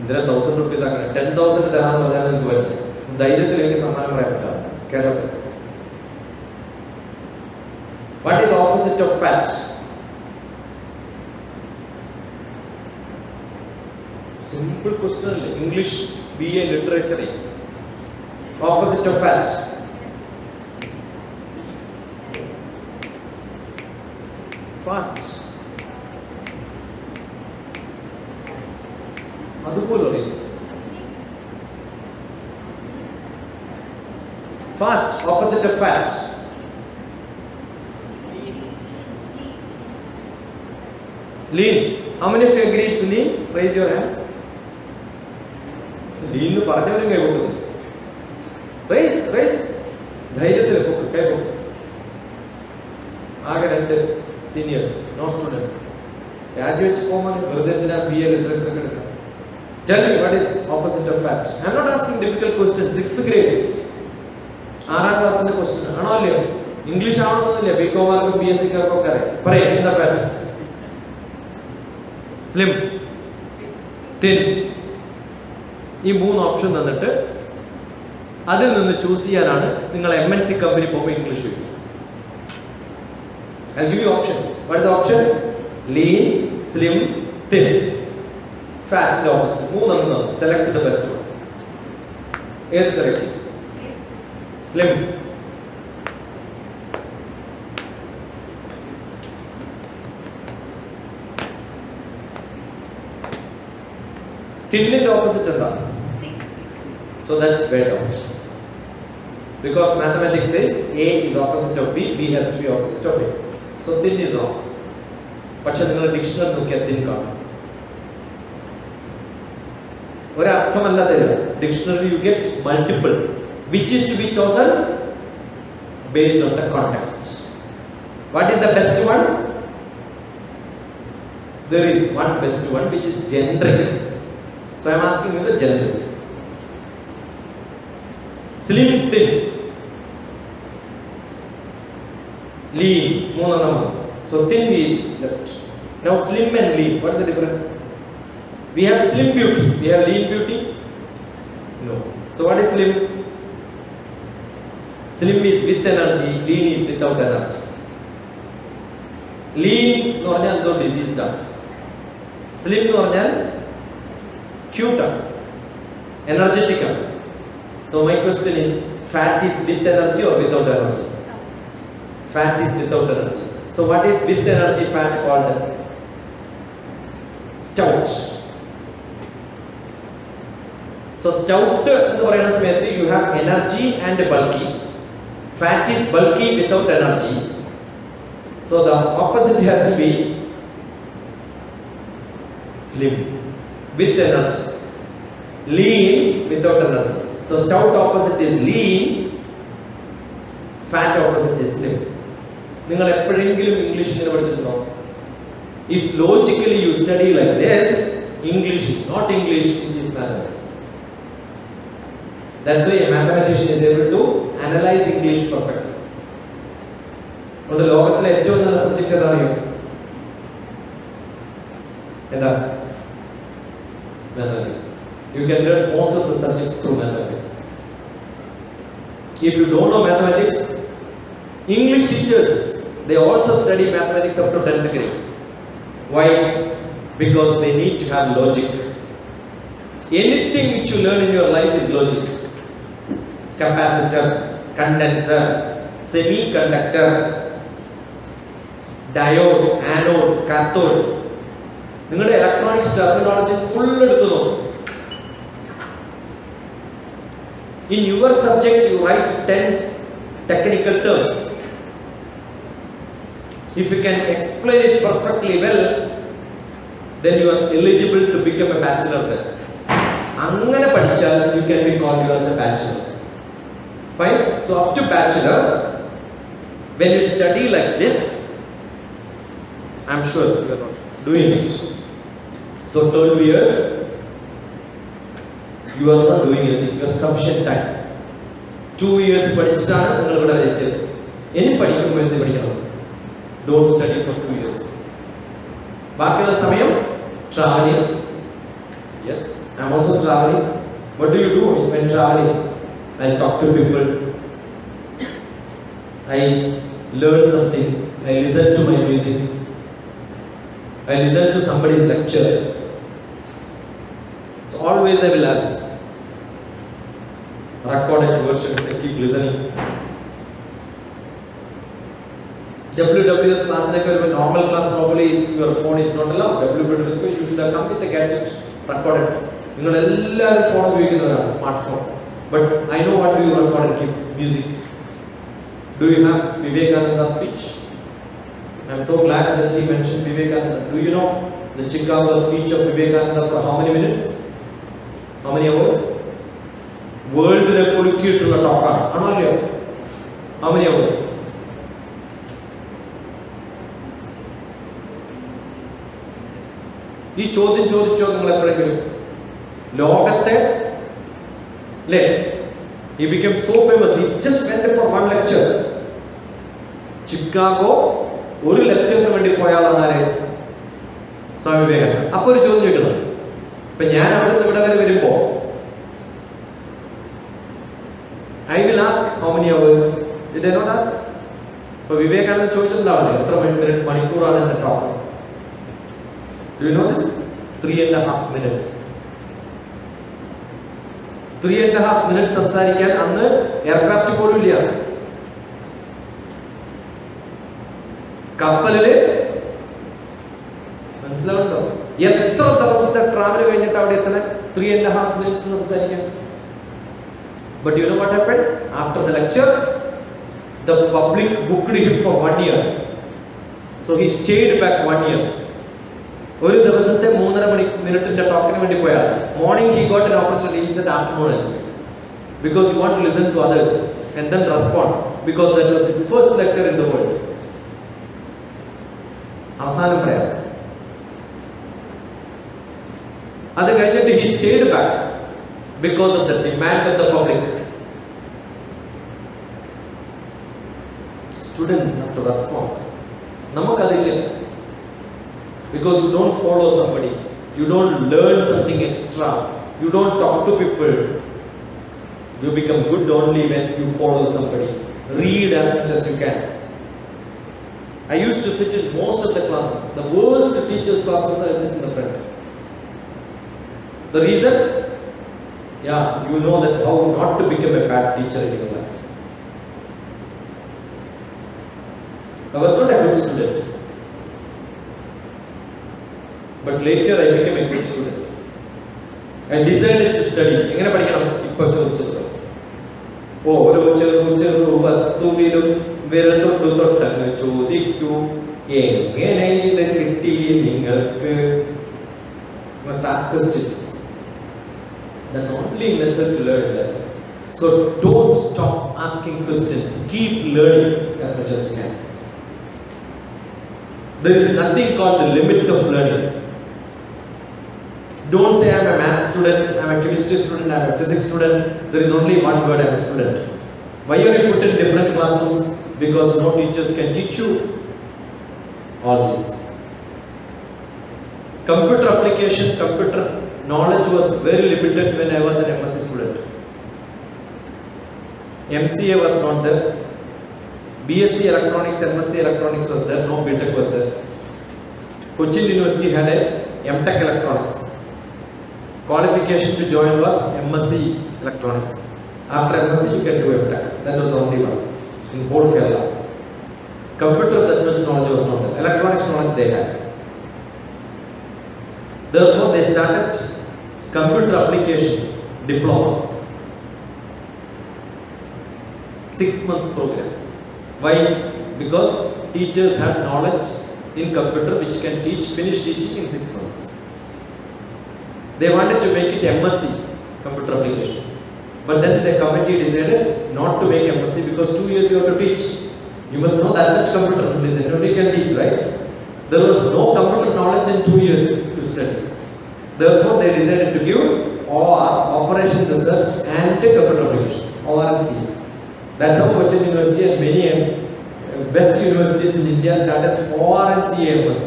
There are 1,000 rupees ആക്കണം. 10,000 തരാൻ പറഞ്ഞാൽ എനിക്ക് വരും. ധൈര്യത്തിൽ എനിക്ക് സമ്മാനം പറയാൻ പറ്റാം. കേരളത്തിൽ. What is opposite of fat? Simple question. English BA literature. Opposite of fat. Fast. അതുപോലെ fast. Opposite of fat. Lean. How many of you agree it's lean? Raise your hands. Lean nu പറഞ്ഞവരും കൈ പൊക്കുന്നു. Raise. ധൈര്യത്തിൽ പൊക്ക് കൈ പൊക്ക്. ആകെ 2 seniors, no students. രാജിവെച്ച് പോകാൻ വെറുതെ എന്തിനാ BA literature ഒക്കെ എടുക്കുക? Tell me what is opposite of fat. I am not asking difficult questions. 6th grade. 6ാം ക്ലാസ്സിന്റെ ക്വസ്റ്റ്യൻ ആണോ അല്ലയോ? ഇംഗ്ലീഷ് ആവണമെന്നില്ല. BCom BSc-കാർക്കൊക്കെ അറിയാം. പറയാം എന്താ ഫാറ്റ്? Slim, thin. ഈ 3 ഓപ്ഷൻ തന്നിട്ട് അതിൽ നിന്ന് ചൂസ് ചെയ്യാനാണ് നിങ്ങൾ MNC കമ്പനി പോകുമ്പോൾ ഇംഗ്ലീഷ് ചോദിക്കും. I'll give you options. What is the option? Lean, slim, thin. Fat is the opposite. 3 select the best one. ഏത് സെലക്ട് ചെയ്യും? സ്ലിം. തിന്നിന്റെ ഓപ്പോസിറ്റ് എന്താ? So that's bad out. Because mathematics says A is opposite of B, B has to be opposite of A. So thin is wrong. പക്ഷെ നിങ്ങൾ dictionary നോക്കിയാൽ thin കാണും. ഒരർത്ഥമല്ല തരിക. Dictionary you get multiple. Which is to be chosen? Based on the context. What is the best one? There is one best one which is generic. So I am asking you the generic. Slim, thin, lean, 3 So thin we left. Now slim and lean, what is the difference? We have slim beauty, we have lean beauty. No. So what is slim? Slim is with energy, lean is without energy. Lean എന്ന് പറഞ്ഞാൽ എന്തോ diseased ആണ്. Slim എന്ന് പറഞ്ഞാൽ ക്യൂട്ടാണ്, energetic ആണ്. So my question is, fat is with energy or without energy? Fat is without energy. So what is with energy fat called? Stout. So stout എന്ന് പറയുന്ന സമയത്ത് you have energy and bulky. Fat is bulky without energy. So the opposite has to be slim with energy. Lean without energy. So stout opposite is lean, fat opposite is slim. നിങ്ങൾ എപ്പോഴെങ്കിലും English ഇങ്ങനെ പഠിച്ചിട്ടുണ്ടോ? If logically you study like this, English is not English, it is mathematics. That's why a mathematician is able to analyze English perfectly. Und ലോകത്തിലെ ഏറ്റവും നല്ല subject ഏതാണ്? എന്താ? Mathematics. You can learn most of the subjects through mathematics. If you don't know mathematics, English teachers, they also study mathematics up to 10th grade. Why? Because they need to have logic. Anything which you learn in your life is logic. Capacitor, condenser, semiconductor, diode, anode, cathode. നിങ്ങളുടെ electronics terminologies full എടുത്തു നോക്കും. In your subject you write 10 technical terms. If you can explain it perfectly well, then you are eligible to become a bachelor there. അങ്ങനെ പഠിച്ചാൽ you can be called as a bachelor. Fine. So up to bachelor, when you study like this, I'm sure you are not doing it. So 12 years you are not doing anything. You have sufficient time. 2 years പഠിച്ചിട്ടാണ് നിങ്ങൾ ഇവിടെ എത്തിയത്. ഇനി പഠിക്കുമ്പോൾ എന്ത് പഠിക്കണം? Don't study for 2 years. ബാക്കിയുള്ള സമയം traveling. Yes, I'm also traveling. What do you do when traveling? I talk to people. I learn something. I listen to my music. I listen to somebody's lecture. So always I will have this recorded versions. I keep listening. WWS class like a normal class, probably your phone is not allowed. WWS you should have come with a gadget recorded. You know, all phone ഉപയോഗിക്കുന്നവരാണ്, smartphone. But I know what do you record and keep music. Do you have Vivekananda's speech? I'm so glad that he mentioned Vivekananda. Do you know the Chicago speech of Vivekananda for how many minutes? How many hours? World record കിട്ടുന്ന ടോക്കാണ് ആണല്ലോ. How many hours? ഈ ചോദ്യം ചോദിച്ചോ നിങ്ങൾ എപ്പോഴെങ്കിലും? ലോകത്തെ അല്ലേ, he became so famous, he just went for one lecture. Chicago ഒരു ലെക്ചറിന് വേണ്ടി പോയാളാണ് ആര്? സ്വാമി വിവേകാനന്ദ. അപ്പോൾ ഒരു ചോദ്യം ചോദിക്കണം. ഇപ്പൊ ഞാൻ അവിടെ നിന്ന് ഇവിടെ വരെ വരുമ്പോ I will ask how many hours? Did I not ask? ഇപ്പൊ വിവേകാനന്ദ ചോദിച്ചതാണ് എത്ര മണിക്കൂറാണ് എന്റെ talk. Do you know this? 3.5 minutes. 3.5 minutes സംസാരിക്കാൻ അന്ന് എയർക്രാഫ്റ്റ് പോലും ഇല്ല. കപ്പലില് മനസ്സിലാവുന്നുണ്ടോ? എത്ര ദിവസത്തെ ട്രാവൽ കഴിഞ്ഞിട്ട് അവിടെ എത്തണേ? 3.5 minutes സംസാരിക്കാൻ. But you know what happened? After the lecture, the public booked him for 1 year. So he stayed back 1 year. ഒരു ദിവസത്തെ 3.5 മിനിറ്റിന്റെ ടോക്കിന് വേണ്ടി പോയാൽ morning he got an opportunity, he said afternoon actually, because he want to listen to others and then respond, because that was his first lecture in the world. അവസാനം പറയാം. അത് കഴിഞ്ഞിട്ട് he stayed back because of the demand of the public. Students have to respond. നമുക്കതില്ല. Because you don't follow somebody, you don't learn something extra, you don't talk to people, You become good only when you follow somebody. Read as much as you can. I used to sit in most of the classes. The worst teachers' class also I sit in the front. The reason? Yeah, you know that how not to become a bad teacher in your life. I was not a good student. But later I became a good student. I decided to study. എങ്ങനെ പഠിക്കണം? ഇപ്പോൾ ചോദിച്ചത്. ഓരോ ചെറു വസ്തുവിലും വിരൽ തൊട്ടു തൊട്ടങ്ങ് ചോദിക്കൂ എങ്ങനെ ഇത് കിട്ടി നിങ്ങൾക്ക്? Must ask questions. That's the only method to learn life. So don't stop asking questions. Keep learning as much as you can. There is nothing called the limit of learning. Don't say I am a math student, I am a chemistry student, I am a physics student. There is only one word, I am a student. Why are you put in different classrooms? Because no teachers can teach you all this. Computer application, computer knowledge was very limited when I was an MSc student. MCA was not there. BSc electronics, MSc electronics was there, no BTech was there. Cochin University had a MTech electronics. Qualification to join was MSc electronics. After MSc you can do MTech. That was the only one in whole Kerala. Computer, that much knowledge was not there. Electronics knowledge they had. Therefore they started computer applications diploma. 6 months program. Why? Because teachers have knowledge in computer which can finish teaching in 6 months. They wanted to make it MSc, computer application. But then the committee decided not to make MSc because 2 years you have to teach. You must know that much computer, then only can teach, right? There was no computer knowledge in 2 years to study. Therefore they decided to give OR, Operation Research and Computer Application, ORC. That's how Cochin University and many best universities in India started ORC MSc.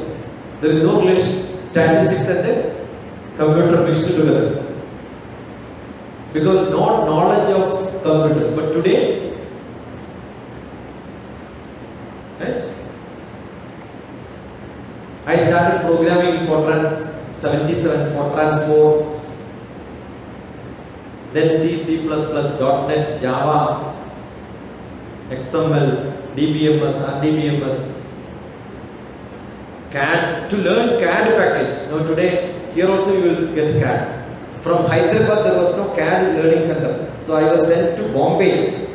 There is no relation, statistics and computer mixed together. Because not knowledge of computers. But today, right? I started programming in Fortran 77, Fortran 4, then C, C++, .NET, Java, XML, DBMS, RDBMS, CAD, to learn CAD package. Now today, here also you will get CAD. From Hyderabad there was no CAD learning center. So I was sent to Bombay.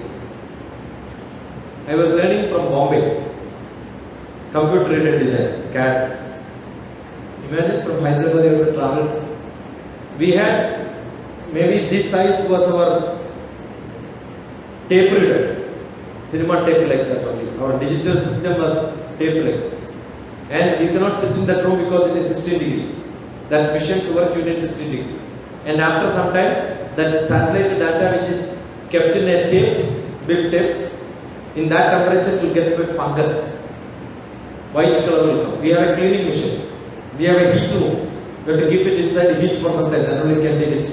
I was learning from Bombay. Computer aided design, CAD. Imagine from Hyderabad you have to travel. We had, maybe this size was our tape reader. Cinema tape like that only. Our digital system was tape like this. And you cannot sit in that room because it is 16 degree. That mission to work you need 16 degree. And after some time, that satellite data which is kept in a tape, big tape, in that temperature it will get with fungus. White color will come. We have a cleaning machine. We have a heat room. We have to keep it inside the heat for some time, then only can take it.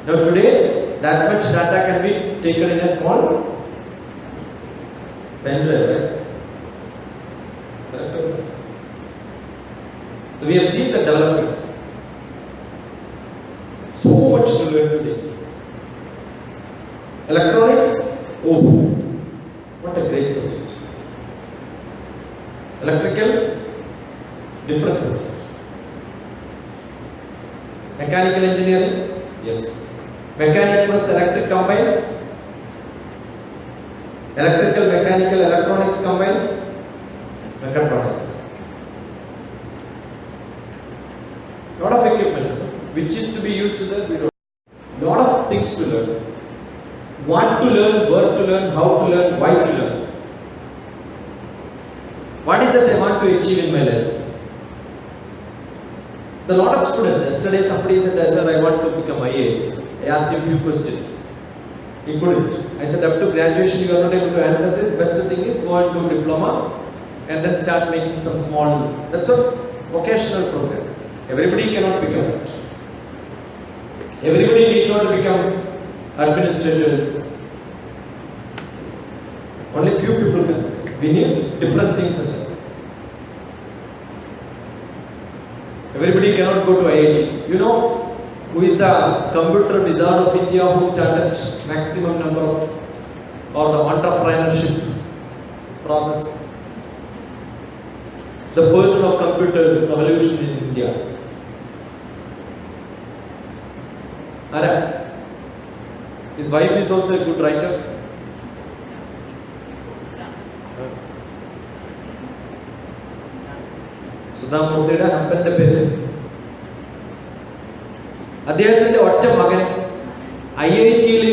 Now today, that much data can be taken in a small pen drive, right? So we have seen the development. So much to learn today. Electronics, oh, what a great subject. Electrical, different subject. Mechanical engineering, yes. Mechanic plus electric combined. Electrical, mechanical, electronics combined. Mechatronics. Lot of equipment which is to be used to there, we don't. Lot of things to learn. What to learn, where to learn, how to learn, why to learn. What is that I want to achieve in my life? The lot of students, yesterday somebody said, sir, I want to become IAS. I asked him a few questions. He couldn't. I said, up to graduation you are not able to answer this. Best thing is go and do diploma and then start making some small, that's a vocational program. Everybody cannot become it. Everybody need not become administrators, We need different things in life. Everybody cannot go to IIT. You know who is the computer wizard of India who started maximum number of, or the entrepreneurship process? The person of computers revolution in India. Ara. His wife is also a good writer. സുധാമൂർത്തിയുടെ ഹസ്ബൻഡിന്റെ പേര് അദ്ദേഹത്തിന്റെ ഒറ്റ മകൻ IIT-യിൽ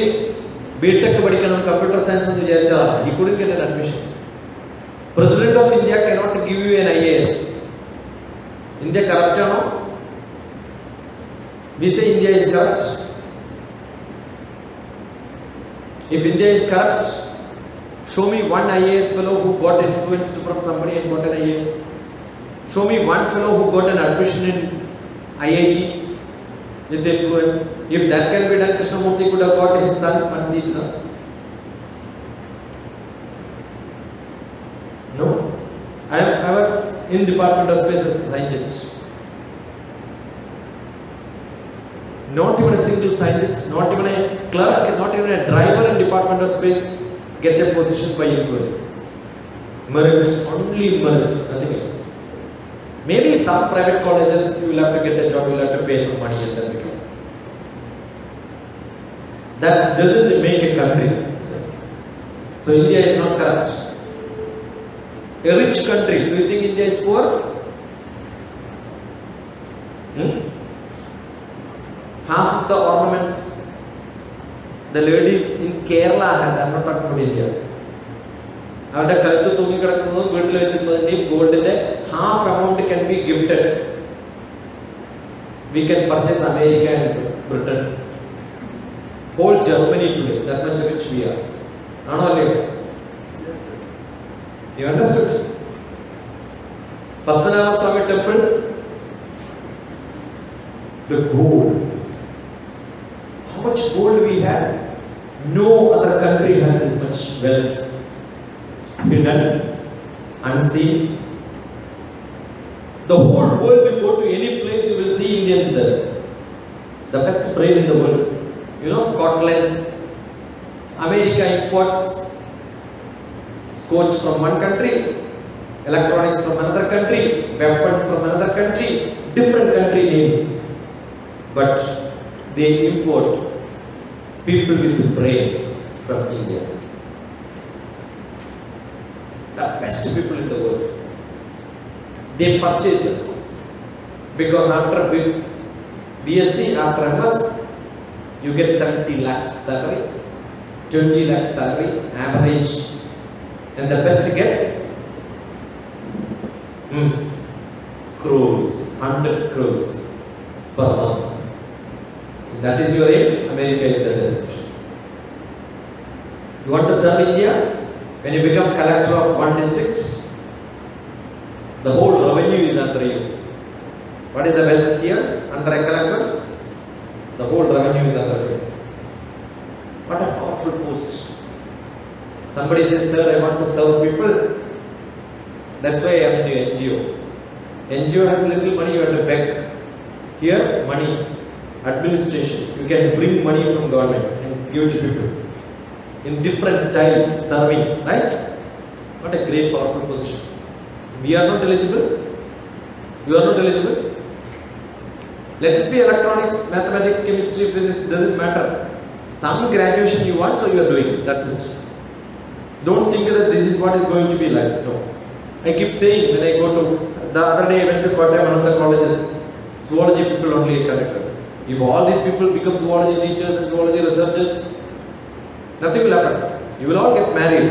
BTech പഠിക്കണം computer science എന്ന് വിചാരിച്ചാൽ he couldn't get an admission. President of India cannot give you an IAS. India corrupt ആണോ? We say India is corrupt. If India is corrupt, show me one IAS fellow who got influenced from somebody and got an IAS. Show me one fellow who got an admission in IIT with influence. If that can be done, Krishnamurti could have got his son one seat. No? I was in Department of Space as a scientist. Not even a single scientist, not even a clerk, not even a driver in Department of Space get a position by influence. Merit, only merit, nothing else. Maybe some private colleges you will have to get a job, you will have to pay some money and then become. That doesn't make a country. So India is not corrupt. A rich country, do you think India is poor? Half of the ornaments the ladies in Kerala has, I am not talking about India. അവരുടെ കഴുത്ത് തൂങ്ങിക്കിടക്കുന്നതും വീട്ടിൽ വെച്ചിട്ടുള്ളതിൻ്റെയും ഗോൾഡിന്റെ half amount can be gifted. We can purchase America and Britain. Whole Germany today, that much rich we are. ആണോ അല്ലയോ? You understood? Padmanabha Swami temple, the gold. How much gold we have? No other country has this much wealth. Hidden, unseen. The whole world will go to any place, you will see Indians there. The best brain in the world. You know, Scotland, America imports scotch from one country, electronics from another country, weapons from another country, different country names. But they import people with brain from India. The best people in the world. They purchase them. Because after BSc, after MS, you get 70 lakhs salary, 20 lakhs salary, average. And the best gets crores, 100 crores per month. If that is your aim, America is the destination. You want to serve India? When you become collector of one district, the whole revenue is under you. What is the wealth here under a collector? The whole revenue is under you. What a powerful post. Somebody says, sir, I want to serve people. That's why I am in the NGO. NGO has little money, you have to beg. Here, money, administration. You can bring money from government and give to people. In different style, serving, right? What a great, powerful position. We are not eligible. You are not eligible. Let it be electronics, mathematics, chemistry, physics, doesn't matter. Some graduation you want, so you are doing it. That's it. Don't think that this is what is going to be like. No. I keep saying when I go to, the other day I went to Kottayam, one of the colleges, zoology people only conducted. If all these people become zoology teachers and zoology researchers, nothing will happen. You will all get married.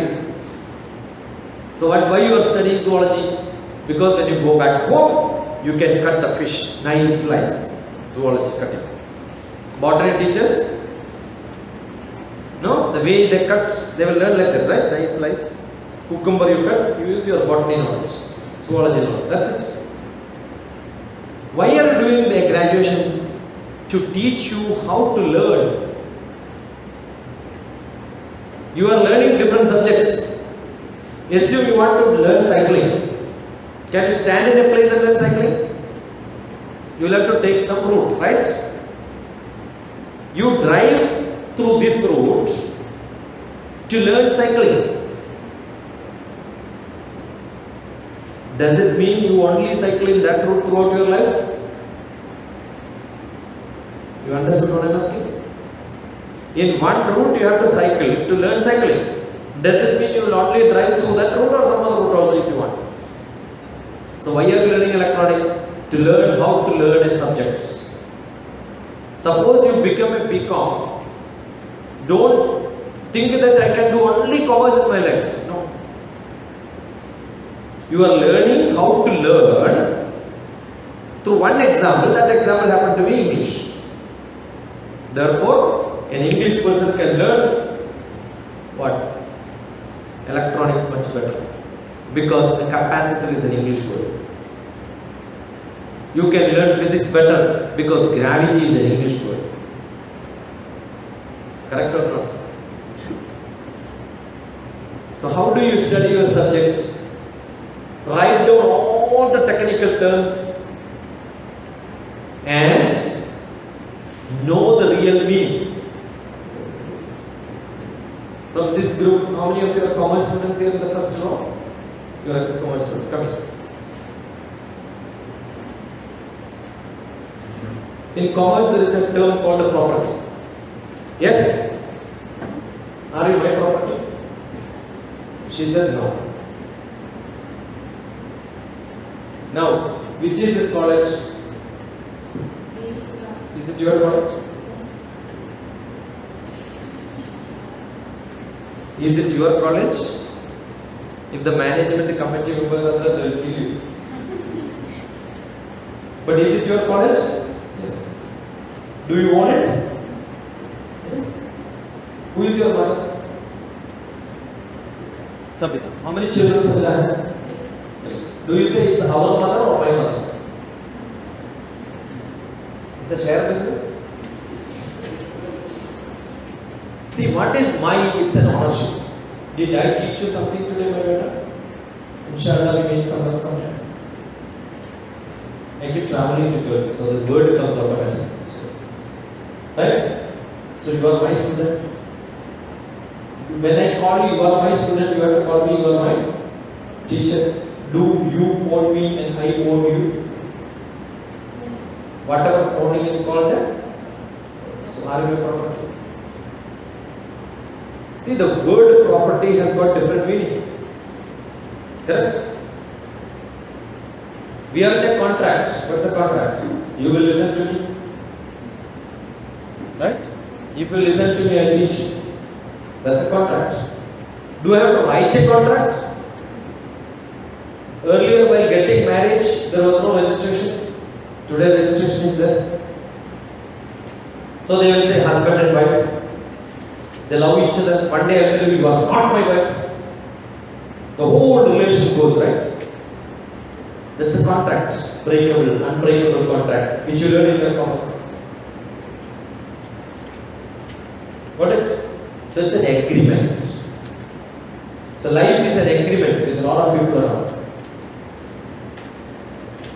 So why you are studying zoology? Because when you go back home, you can cut the fish, nice slice. Zoology cutting. Botany teachers, no, the way they cut, they will learn like that, right? Nice slice. Cucumber you cut, you use your botany knowledge, zoology knowledge. That's it. Why are you doing the graduation? To teach you how to learn. You are learning different subjects. Assume you want to learn cycling. Can you stand in a place and learn cycling? You will have to take some route, right? You drive through this route to learn cycling. Does it mean you only cycle in that route throughout your life? You understood what I am asking? In one route you have to cycle to learn cycling. Does it mean you will only drive through that route or some other route also if you want? So why are you learning electronics? To learn how to learn a subject. Suppose you become a BCom. Don't think that I can do only commerce in my life. No. You are learning how to learn through one example. That example happened to be English. Therefore, an English person can learn what? Electronics much better. Because the capacitor is an English word. You can learn physics better because gravity is an English word. Correct or not? So how do you study your subject? Write down all the technical terms and know the real meaning. From this group, how many of you are commerce students here in the first row? You are a commerce student. Come here. In commerce, there is a term called a property. Yes? Are you my property? She said no. Now, which is this college? Is it your college? Is it your college? If the management committee members are there, they will kill you. But is it your college? Yes. Do you own it? Yes. Who is your mother? Sabita. How many children Sabita has? Do you say it's our mother or my mother? It's a share business. See, what is mine? It's an ownership. Did I teach you something today, my daughter? Inshallah, we meet someone sometime. I keep traveling to girls, so the word comes automatically. Right? So you are my student. When I call you, you are my student. You have to call me, you are my teacher. Do you own me and I own you? Yes. Whatever owning is called that. So are you a property? See, the word property has got different meaning. Correct? We are in a contract. What's a contract? You will listen to me. Right? If you listen to me, I teach you. That's a contract. Do I have to write a contract? Earlier, while getting marriage, there was no registration. Today, registration is there. So they will say husband and wife. They love each other. One day I will tell you, you are not my wife. The whole relation goes, right? That's a contract. Breakable, unbreakable contract, which you learn in your commerce. Got it? So it's an agreement. So life is an agreement with a lot of people around.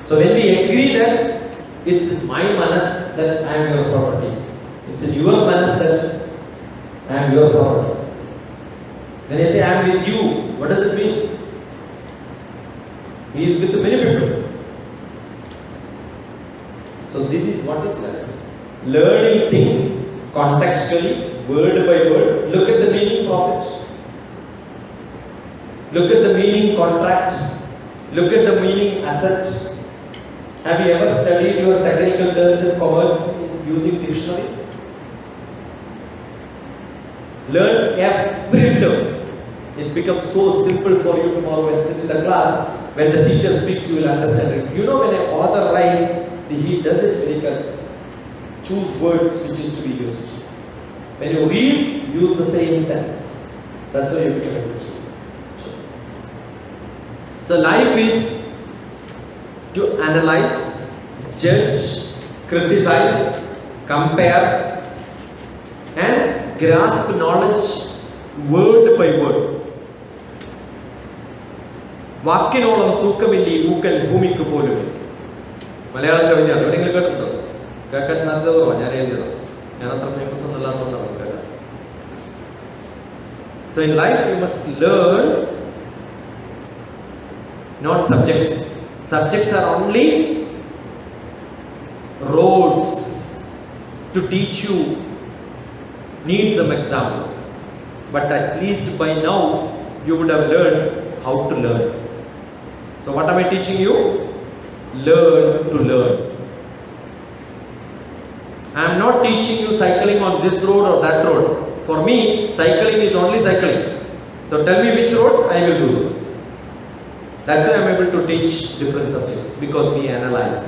So when we agree that it's my manas that I am your property, it's in your manas that I am your property. When I say I am with you, what does it mean? He is with many people. So this is what is life. Learning things contextually, word by word. Look at the meaning profit. Look at the meaning contract. Look at the meaning asset. Have you ever studied your technical terms in commerce using dictionary? Learn every term. It becomes so simple for you tomorrow when you sit in the class. When the teacher speaks, you will understand it. You know, when an author writes, he does it very carefully. Choose words which is to be used. When you read, use the same sense. That's how you become a good student. So life is to analyze, judge, criticize, compare, and grasp knowledge word by word. വാക്കിനോളം തൂക്കമില്ലി ഊക്കൽ ഭൂമിക്ക് പോലും. മലയാളം കവിതയാണ്. എവിടെയെങ്കിലും കേട്ടിട്ടുണ്ടോ? കേൾക്കാൻ സാധ്യത കുറവാണ്. ഞാൻ എഴുതിയത്, ഞാൻ അത്ര ഫേമസ് ഒന്നും അല്ലാത്തതുകൊണ്ടാണ് കേൾക്കാൻ. So in life you must learn not subjects. Subjects are only roads to teach you, need some examples, but at least by now you would have learned how to learn. So what am I teaching you? Learn to learn. I am not teaching you cycling on this road or that road. For me, cycling is only cycling. So tell me which road, I will do. That's why I am able to teach different subjects, because we analyze.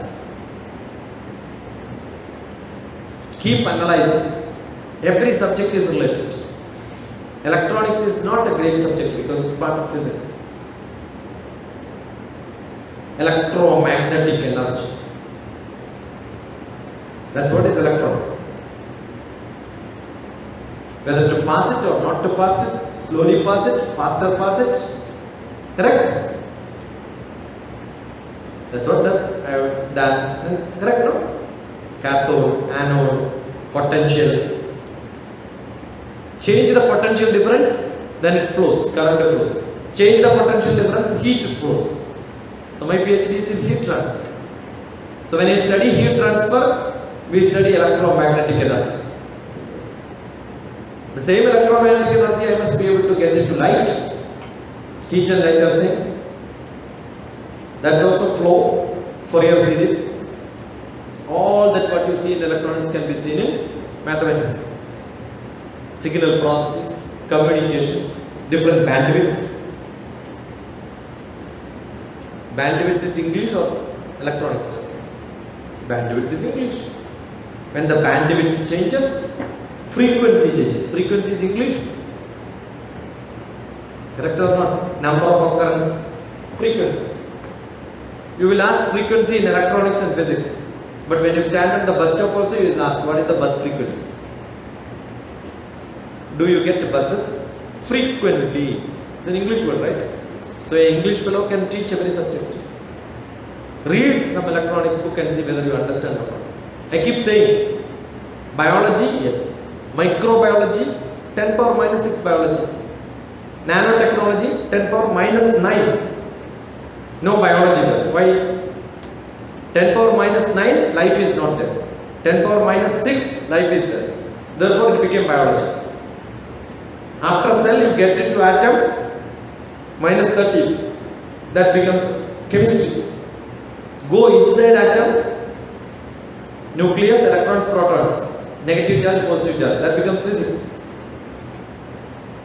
Keep analyzing. Every subject is related. Electronics is not a great subject because it's part of physics. Electromagnetic energy. That's what is electronics. Whether to pass it or not to pass it, slowly pass it, faster pass it. Correct? That's what does that. Correct, no? Cathode, anode, potential. Change the potential difference, then it flows, current flows. Change the potential difference, heat flows. So my PhD is in heat transfer. So when I study heat transfer, we study electromagnetic energy. The same electromagnetic energy I must be able to get into light. Heat and light are same. That's also flow, Fourier series. All that what you see in electronics can be seen in mathematics. Signal processing, communication, different bandwidth. Bandwidth is English or electronics? Bandwidth is English. When the bandwidth changes, frequency changes. Frequency is English. Correct or not? Number of occurrence, frequency. You will ask frequency in electronics and physics. But when you stand on the bus stop also, you will ask what is the bus frequency. Do you get buses? Frequently. It's an English word, right? So an English fellow can teach every subject. Read some electronics book and see whether you understand or not. I keep saying, biology, yes. Microbiology, 10 power minus 6 biology. Nanotechnology, 10 power minus 9. No biology there. Why? 10 power minus 9, life is not there. 10 power minus 6, life is there. Therefore it became biology. After cell you get into atom, minus 30. That becomes chemistry. Go inside atom, nucleus, electrons, protons, negative charge, positive charge. That becomes physics.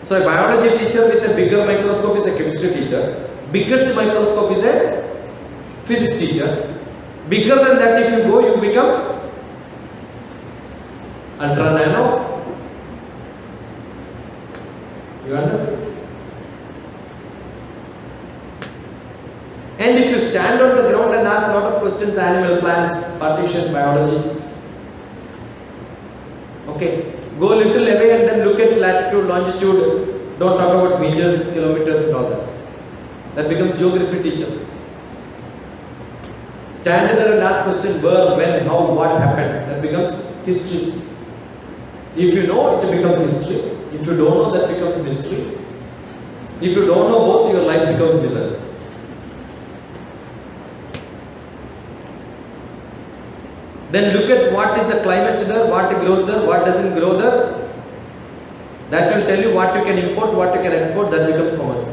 So a biology teacher with a bigger microscope is a chemistry teacher. Biggest microscope is a physics teacher. Bigger than that, if you go, you become ultra nano. You understand? And if you stand on the ground and ask a lot of questions, animal, plants, partition, biology. Okay, go a little away and then look at latitude, longitude. Don't talk about meters, kilometers and all that. That becomes geography teacher. Stand there and ask question where, when, how, what happened. That becomes history. If you know, it becomes history. If you don't know, that becomes mystery. If you don't know both, your life becomes misery. Then look at what is the climate there, what grows there, what doesn't grow there. That will tell you what you can import, what you can export. That becomes commerce.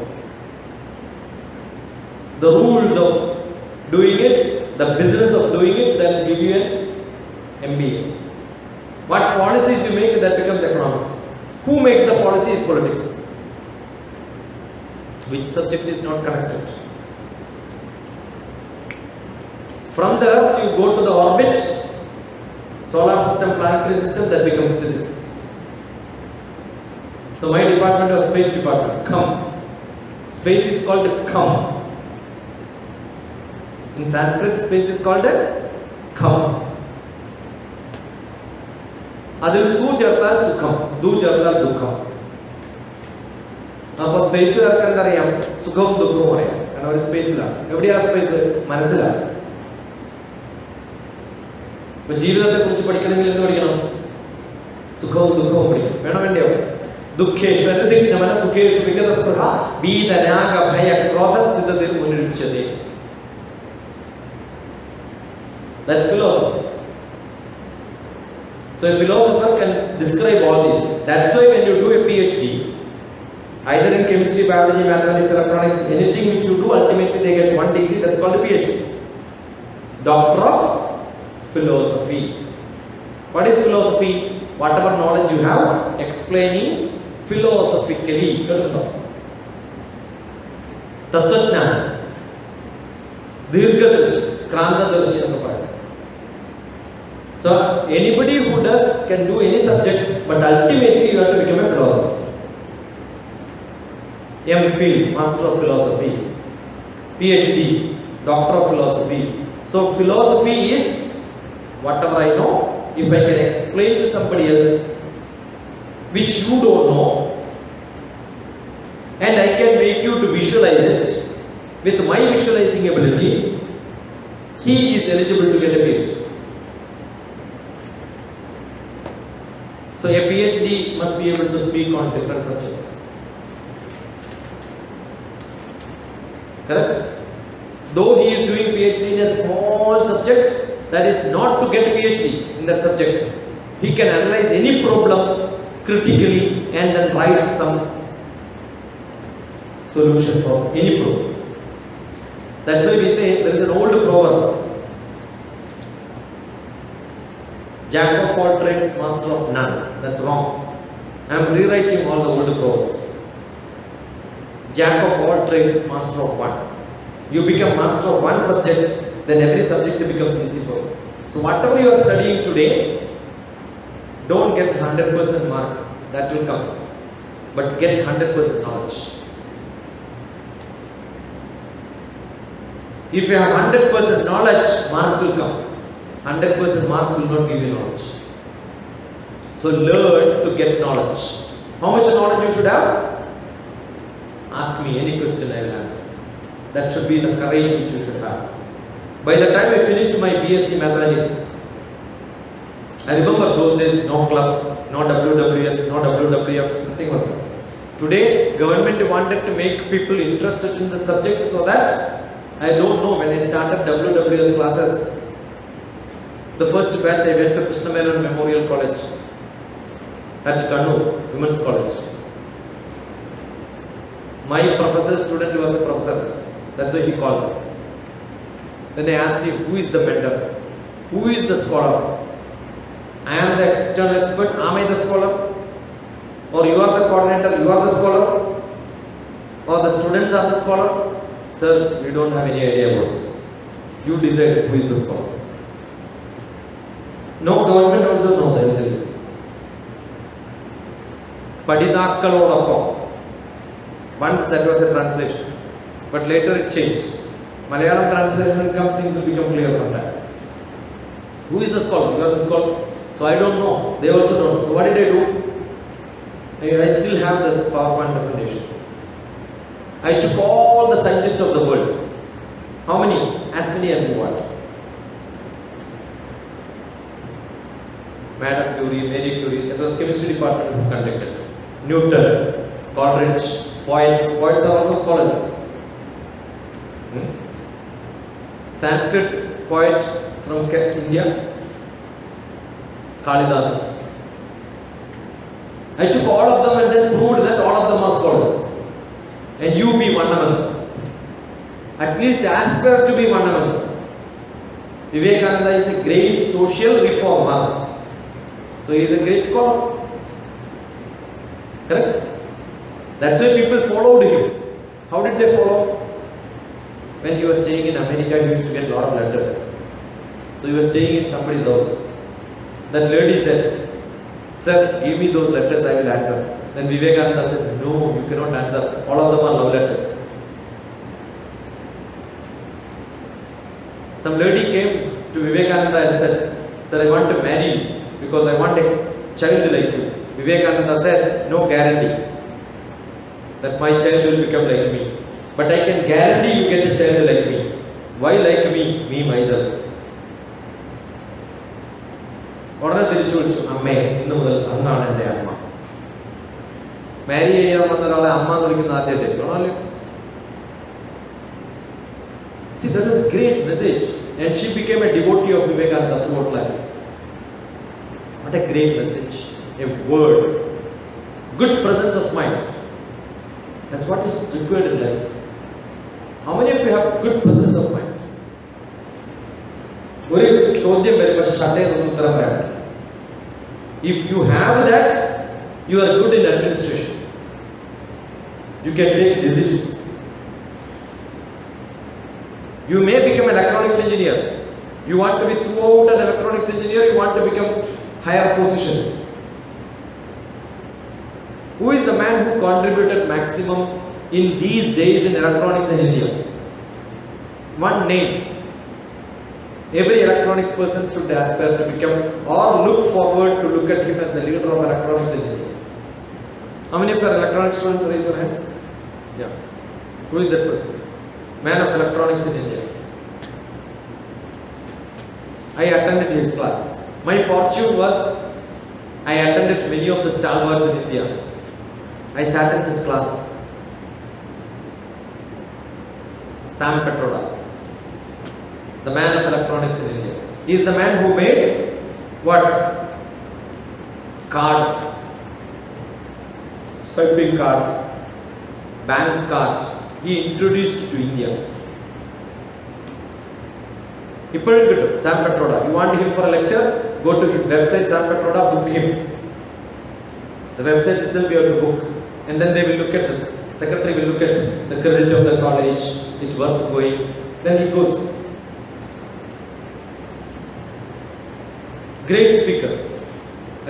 The rules of doing it, the business of doing it, that will give you an MBA. What policies you make, that becomes economics. Who makes the policy is politics. Which subject is not connected? From the earth you go to the orbit, solar system, planetary system, that becomes physics. So my department was space department. Come. Space is called come. In Sanskrit, space is called a come. അതിൽ സു ചേർത്താൽ സുഖം, ദു ചേർത്താൽ ദുഃഖം. അപ്പോൾ സ്പേസുകാർക്ക് എന്തറിയാം? സുഖവും ദുഃഖവും അറിയാം. കാരണം ഒരു സ്പേസിലാണ്. എവിടെയാ സ്പേസ്? മനസ്സിലാണ്. ഇപ്പൊ ജീവിതത്തെ കുറിച്ച് പഠിക്കണമെങ്കിൽ എന്ത് പഠിക്കണം? സുഖവും ദുഃഖവും പഠിക്കണം. വേണം വേണ്ടയോ? ദുഃഖേഷു അനുദിഗ്ധമന സുഖേഷു വിഗതസ്പൃഹ വീതരാഗ ഭയ ക്രോധസ്ഥിതത്തിൽ മുന്നിരുച്ചതേ. That's philosophy. So a philosopher can describe all these. That's why when you do a PhD, either in chemistry, biology, mathematics, electronics, anything which you do, ultimately they get one degree. That's called a PhD. Doctor of Philosophy. What is philosophy? Whatever knowledge you have, explaining philosophically. Tattvaඥāna, Dirghadarshi, Krantadarshi ennu parayam. So anybody who can do any subject, but ultimately you have to become a philosopher. MPhil, Master of Philosophy. PhD, Doctor of Philosophy. So philosophy is whatever I know, if I can explain to somebody else which you don't know, and I can make you to visualize it with my visualizing ability, he is eligible to get a PhD. So a PhD must be able to speak on different subjects. Correct? Though he is doing PhD in a small subject, that is not to get a PhD in that subject. He can analyze any problem critically and then write some solution for any problem. That's why we say there is an old proverb, Jack of all trades, master of none. That's wrong. I am rewriting all the old proverbs. Jack of all trades, master of one. You become master of one subject, then every subject becomes easy for you. So whatever you are studying today, don't get 100% mark. That will come. But get 100% knowledge. If you have 100% knowledge, marks will come. 100% marks will not give you knowledge. So learn to get knowledge. How much knowledge you should have? Ask me any question, I will answer. That should be the courage which you should have. By the time I finished my BSc Mathematics, I remember those days, no club, no WWS, no WWF, nothing was there. Today, government wanted to make people interested in the subject, so that, I don't know, when I started WWS classes, the first batch I went to Krishnamenon Memorial College at Kannur, Women's College. My professor student was a professor, that's why he called. Then I asked him, who is the mentor? Who is the scholar? I am the external expert, am I the scholar? Or you are the coordinator, you are the scholar? Or the students are the scholar? Sir, we don't have any idea about this. You decide who is the scholar. No, government also knows everything. Padithakkalodappam. Once that was a translation, but later it changed. Malayalam translation comes, things will become clear sometime. Who is the scholar? You are the scholar. So I don't know. They also don't know. So what did I do? I still have this PowerPoint presentation. I took all the scientists of the world. How many? As many as you want. Madam Curie, Marie Curie, that was chemistry department who conducted. Newton, Coleridge, poets are also scholars. Sanskrit poet from India, Kalidasa. I took all of them and then proved that all of them are scholars. And you be one among them. At least aspire to be one among them. Vivekananda is a great social reformer. So he is a great scholar. Correct? That's why people followed him. How did they follow? When he was staying in America, he used to get a lot of letters. So he was staying in somebody's house. That lady said, "Sir, give me those letters, I will answer." Then Vivekananda said, "No, you cannot answer. All of them are love letters." Some lady came to Vivekananda and said, "Sir, I want to marry you because I want a child like you." Vivekananda said, "No guarantee that my child will become like me." But I can guarantee you get a child like me. Why like me? Me myself. ഉടനെ തിരിച്ചു വിളിച്ചു, അമ്മേ ഇന്ന് മുതൽ അങ്ങാണ് എൻ്റെ അമ്മ. മാരി ചെയ്യാൻ വന്ന ഒരാളെ അമ്മ എന്ന് വിളിക്കുന്ന ആദ്യമായിട്ട് കാണാമല്ലോ. See, that was a great message, and she became a devotee of Vivekananda throughout life. What a great message, a word, good presence of mind. That's what is required in life. How many of you have good presence of mind? ഒരു ചോദ്യം വരുമ്പോൾ ഷട്ടേന്ന് ഉത്തരം പറയാം. If you have that, you are good in administration. You can take decisions. You may become an electronics engineer. You want to be throughout an electronics engineer, you want to become higher positions. Who is the man who contributed maximum in these days in electronics in India? One name. Every electronics person should aspire to become or look forward to look at him as the leader of electronics in India. How many of you are electronics students? Raise your hand. Yeah. Who is that person? Man of electronics in India. I attended his class. My fortune was I attended many of the stalwarts in India. I sat in such classes. Sam Petroda, the man of electronics in India. He is the man who made what? Card, swiping card, bank card. He introduced to India. ഇപ്പോഴും കിട്ടും Sam പെട്രോഡ. You want him for a lecture? Go to his website, Sam Petroda, book him. The website itself you have to book, and then they will look at this. Secretary will look at the credit of the college. It's worth going. Then he goes. Great speaker.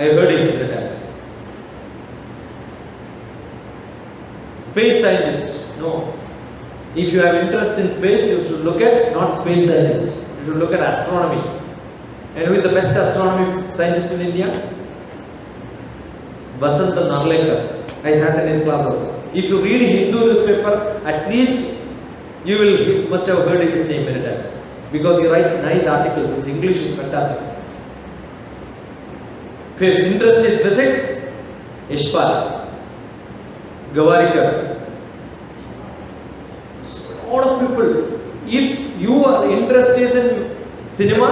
I heard him many times. Space scientist. No. If you have interest in space, you should look at not space scientist. You should look at astronomy. And who is the best astronomy scientist in India? Vasant Narlekar. I sat in his class also. If you read Hindu newspaper, at least you must have heard his name many times, because he writes nice articles. His English is fantastic. If your interest is physics, Ishpal, Gavarikar. A lot of people. If your interest is in cinema,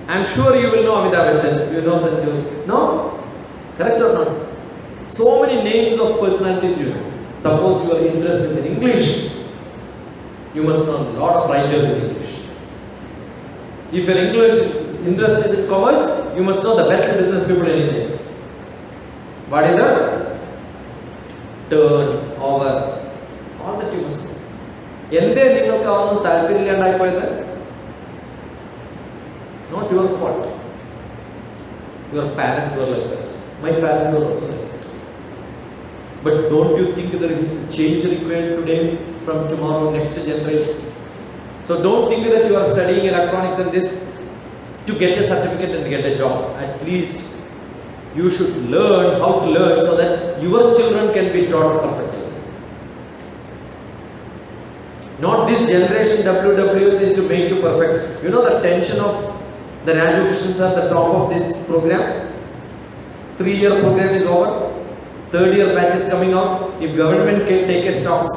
I am sure you will know Amitabh Bachchan. You know Sanju? No? Correct or not? So many names of personalities you know. Suppose your interest is in English, you must know a lot of writers in English. If your English interest is in commerce, you must know the best business people in India. What is the turn over? All that you must know. എന്തേ നിങ്ങൾക്ക് അതൊന്നും താല്പര്യമില്ലാണ്ടായി പോയത്? Not your fault. Your parents were like that. My parents were also like that. But don't you think there is a change required today from tomorrow, next generation? So don't think that you are studying electronics and this to get a certificate and get a job. At least you should learn how to learn so that your children can be taught perfectly. Not this generation WWS is to make you perfect. You know the tension of the Raju Krishans at the top of this program. 3-year program is over. 3rd year batch is coming out. If government can take a stocks,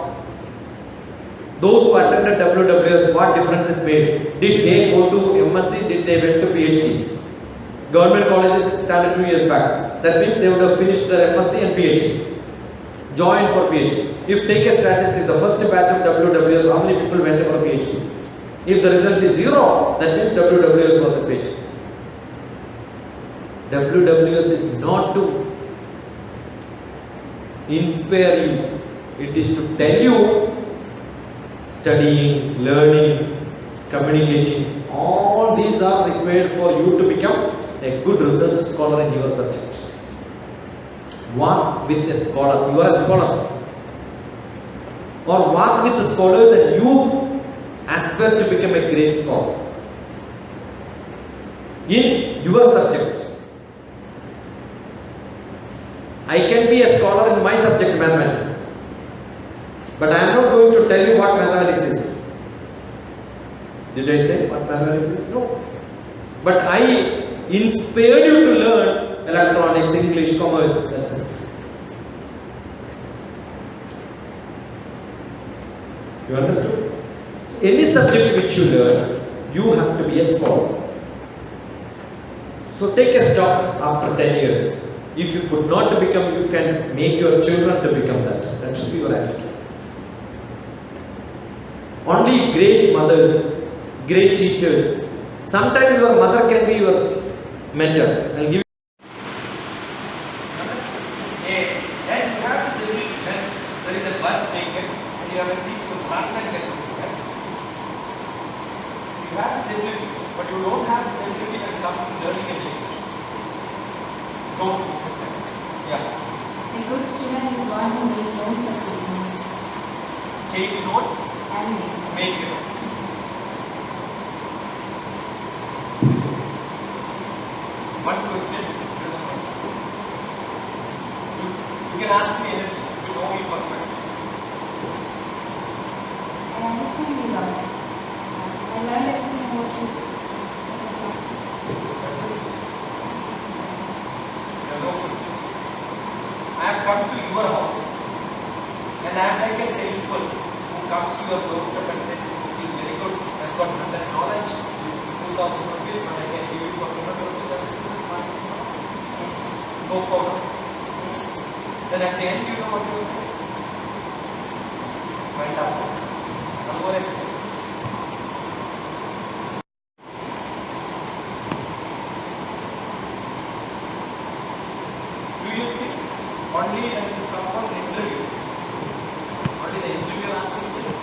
those who attended WWS, what difference it made? Did they go to MSc? Did they went to PhD? Government colleges started 2 years back. That means they would have finished their MSc and PhD. Join for PhD. If take a statistic, the first batch of WWS, how many people went for PhD? If the result is 0, that means WWS was a fate. WWS is not to inspire you, it is to tell you studying, learning, communicating, all these are required for you to become a good research scholar in your subject. Walk with a scholar. You are a scholar. Or walk with the scholars and you aspire to become a great scholar in your subject. I can be a scholar in my subject, mathematics. But I am not going to tell you what mathematics is. Did I say what mathematics is? No. But I inspired you to learn electronics, English, commerce, that's it. You understood? Any subject which you learn, you have to be a scholar. So take a stock after 10 years. If you could not become, you can make your children to become that. That should be your attitude. Only great mothers, great teachers. Sometimes your mother can be your mentor. I'll give you. And you have this ability when there is a bus taken and you have a seat to partner can be seated. You have this ability, but you don't have this ability when it comes to learning and education. Don't miss a chance. Yeah. A good student is one who makes notes and take notes. Take notes And make notes. One question. You can ask me anything to know me perfect. I understand you now. I learned everything about you. That's it. There are no questions. I have come to your house and I am like a salesperson who comes to your doorstep and says, "It is very good. I've got that knowledge. This is 2,000 rupees, but I can give it for 200 rupees." Yes. So power. Yes. Then at the end, you know what you will say? Wind up. One more episode. Do you think only when you come for an interview, only the interviewer asks questions?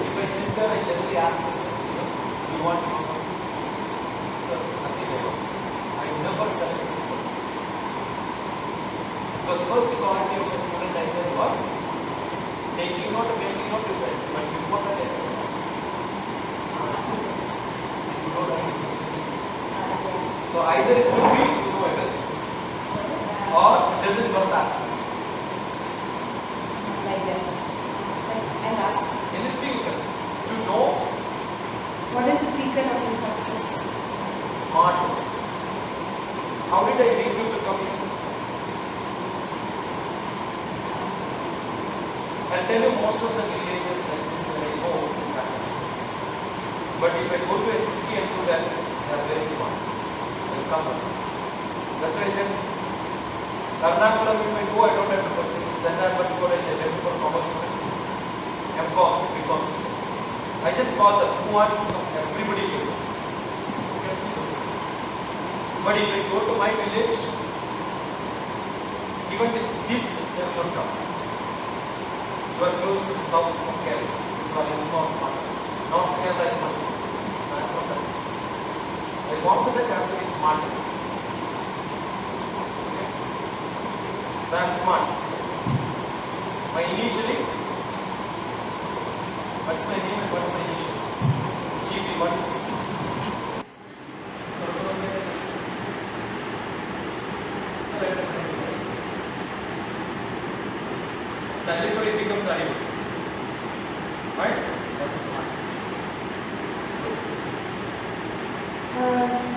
If I sit there, I generally ask questions, you want to know something? Sir, nothing I don't. I never select questions. Because first quality of a student I said was taking note, making note, you said. But before that I said, ask questions. You don't have any questions. So either it could be you know everything, or it doesn't worth asking. Like that. Like I asked, Anything you can ask. To know, what is the secret of your success? smart. How did I make you to come here? I'll tell you most of the villages like this when I go, this happens. But if I go to a city and do that, they are very smart. They'll come up. That's why I said, Ernakulam, if I go, I don't have to pursue. St. Albans College, I went for commerce students. MCom, BCom students. I just call them, who wants to come? Everybody came. You can see those. But if I go to my village, even with this, they will not come. You are close to the south of Kerala. You are in North Kerala. North Kerala is much worse. So I am not that place. I want to the capital is smart. Okay. So I am smart. My initial is, what's my name and what's my initial? GB, what is it? Then everybody becomes animal. Right? That is smart.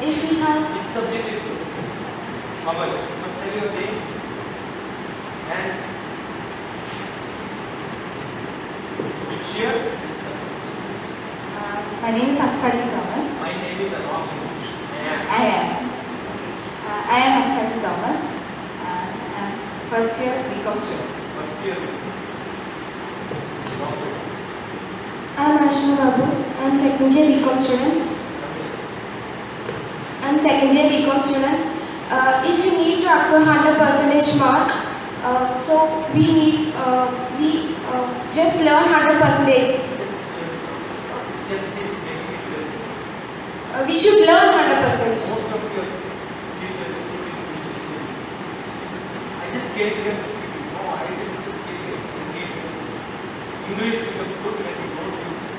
If we have Which subject is good? Commerce. You must tell your name and which year and subject. My name is Aksari Thomas. My name is Anand. I am Aksari Thomas. I am first year BCom student. First year. I am Ashna Babu. I am second year BCom student. I am second year BCom student. If you need to acquire 100% mark, so we just learn 100%. We should learn 100%. Most of your teachers, including English teachers, I just came here to speak. No, I didn't just came here. English becomes good when you don't use it.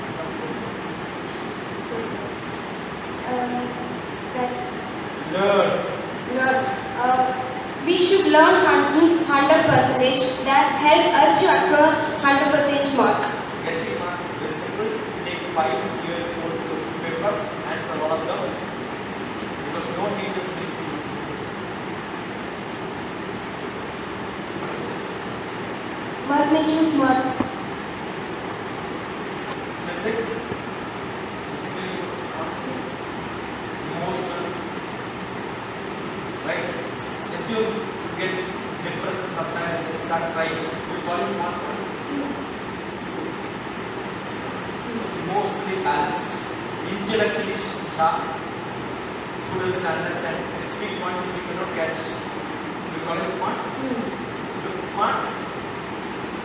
That's Learn. learn. We should learn 100%. percentage that help us to occur 100% mark. Getting marks is very simple. Take 5 years old question paper and answer all of them. Because no teacher thinks you will do this. Mark make you smart. Physics. Physically you must be smart. Yes. Emotional. Right? Assume you get depressed sometimes and start crying. We call it smart. Emotionally balanced, intellectually sharp, who doesn't understand, speak points we cannot catch. We call him smart. Look smart.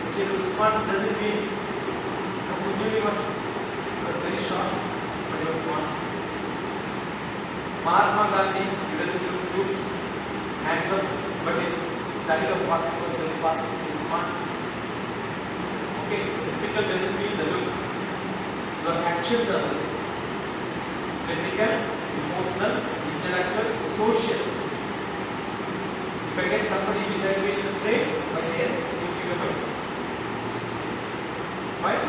Actually, look smart doesn't mean he was very short, but he was smart. Mahatma Gandhi, he doesn't look huge, handsome, but his style of walking was very fast. He is smart. Okay, so physical doesn't mean the look. Your actions are also physical, emotional, intellectual, social. If I get somebody beside me in the train, by the end, you give a money. Fine?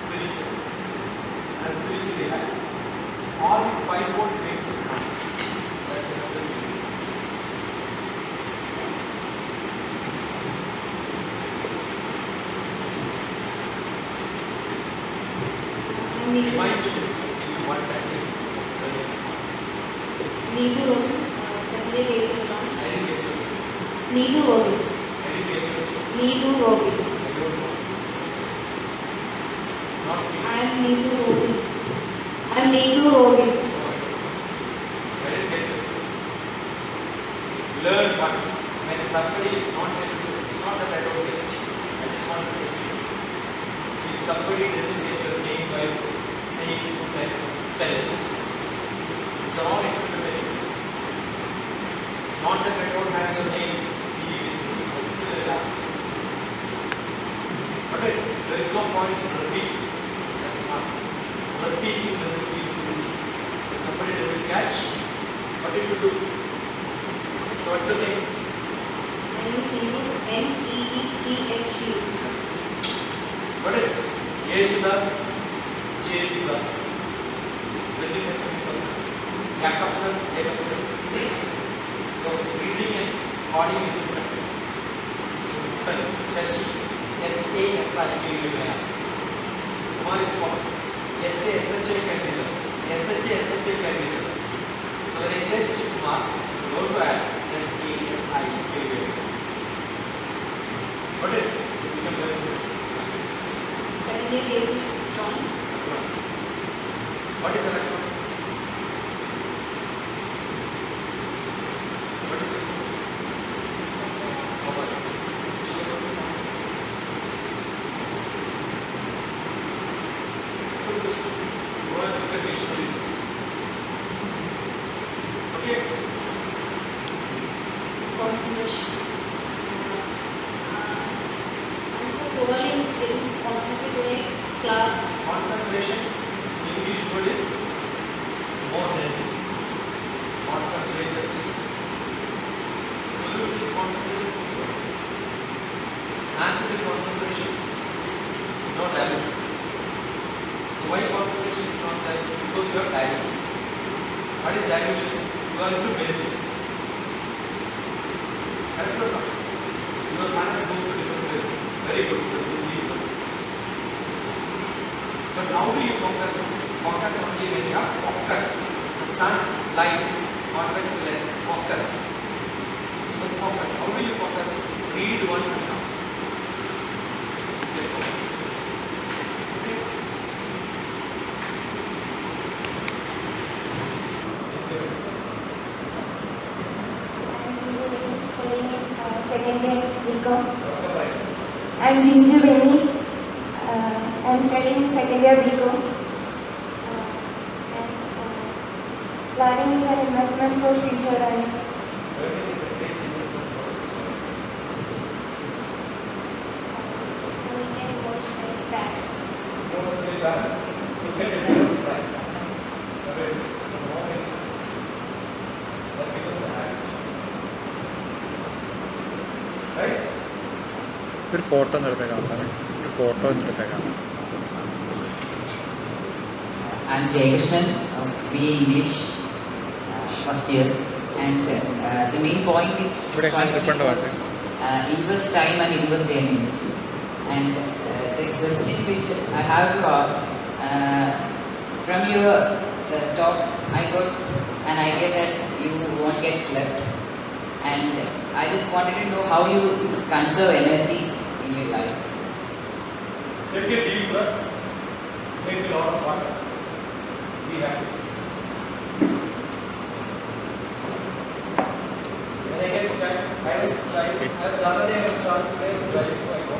Spiritual. And spiritually high. All these 5-fold makes you smart. That's another thing. Remind you in one time. Neither Robin, secondary basic rounds. I didn't get you. Neither Robin. I didn't get you. Neither Robin. I don't know. Not you. I am Neither Robin. I am Neither Robin. I didn't get you. Learn one. When somebody is not able to, it's not that I don't get it. I just want to test you. If somebody doesn't get your name by saying 2 times, spell it. It's the wrong interpretation. Not that I don't have your name, see it with me, but still I ask you. Okay, there is no point in repeating. That's not. Repeating doesn't give solutions. If somebody doesn't catch, what you should do? So what's your name? My name is Neethu, Neethu. Got it? Yesudas, Jesudas. Spelling has to be correct. Jacobson, Jacobson. So reading and calling is different. So spell Shashi, S-A-S-I-K-U-R. Kumar is common. S-A-S-H-A can be there. S-H-A-S-H-A can be there. So when I say Shashi Kumar, you also add S-A-S-I-K-U-R. Got it? So we can learn this. Secondary basic rounds. What is electronics? What is this? Commerce. Simple question. Go and look at dictionary. Okay. Concentration. I'm so poorly getting concentrated to a class. Concentration. English word is more density. Concentrated. Solution is concentrated. Acid concentration. No dilution. So why concentration is not there? Because you have dilution. What is dilution? You are into benefits. Correct or not? Your minus goes to different levels. Very good. But how do you focus? Focus only when you have focus. The sun, light, convex lens, focus. You must focus. How do you focus? Read once and now. Get focus. Okay. I'm Jinju Beni. I'm studying second year BCom. Learning is an investment for future learning. Learning is a great investment for Being emotionally balanced. emotionally balanced. You get a different right. That is, the more is that becomes a habit. Right? ഒരു photo ഒന്ന് എടുത്തേക്കാം സാറേ, ഒരു photo ഒന്ന് എടുത്തേക്കാം. I'm Jaykrishnan of BA English first year, and the main point which struck me was invest time and invest earnings. And the question which I have to ask, from your talk, I got an idea that you won't get slept, and I just wanted to know how you conserve energy in your life. Take a deep breath, drink a lot of water, be happy. When I get tired, I was trying, the other day I was starting to try to go.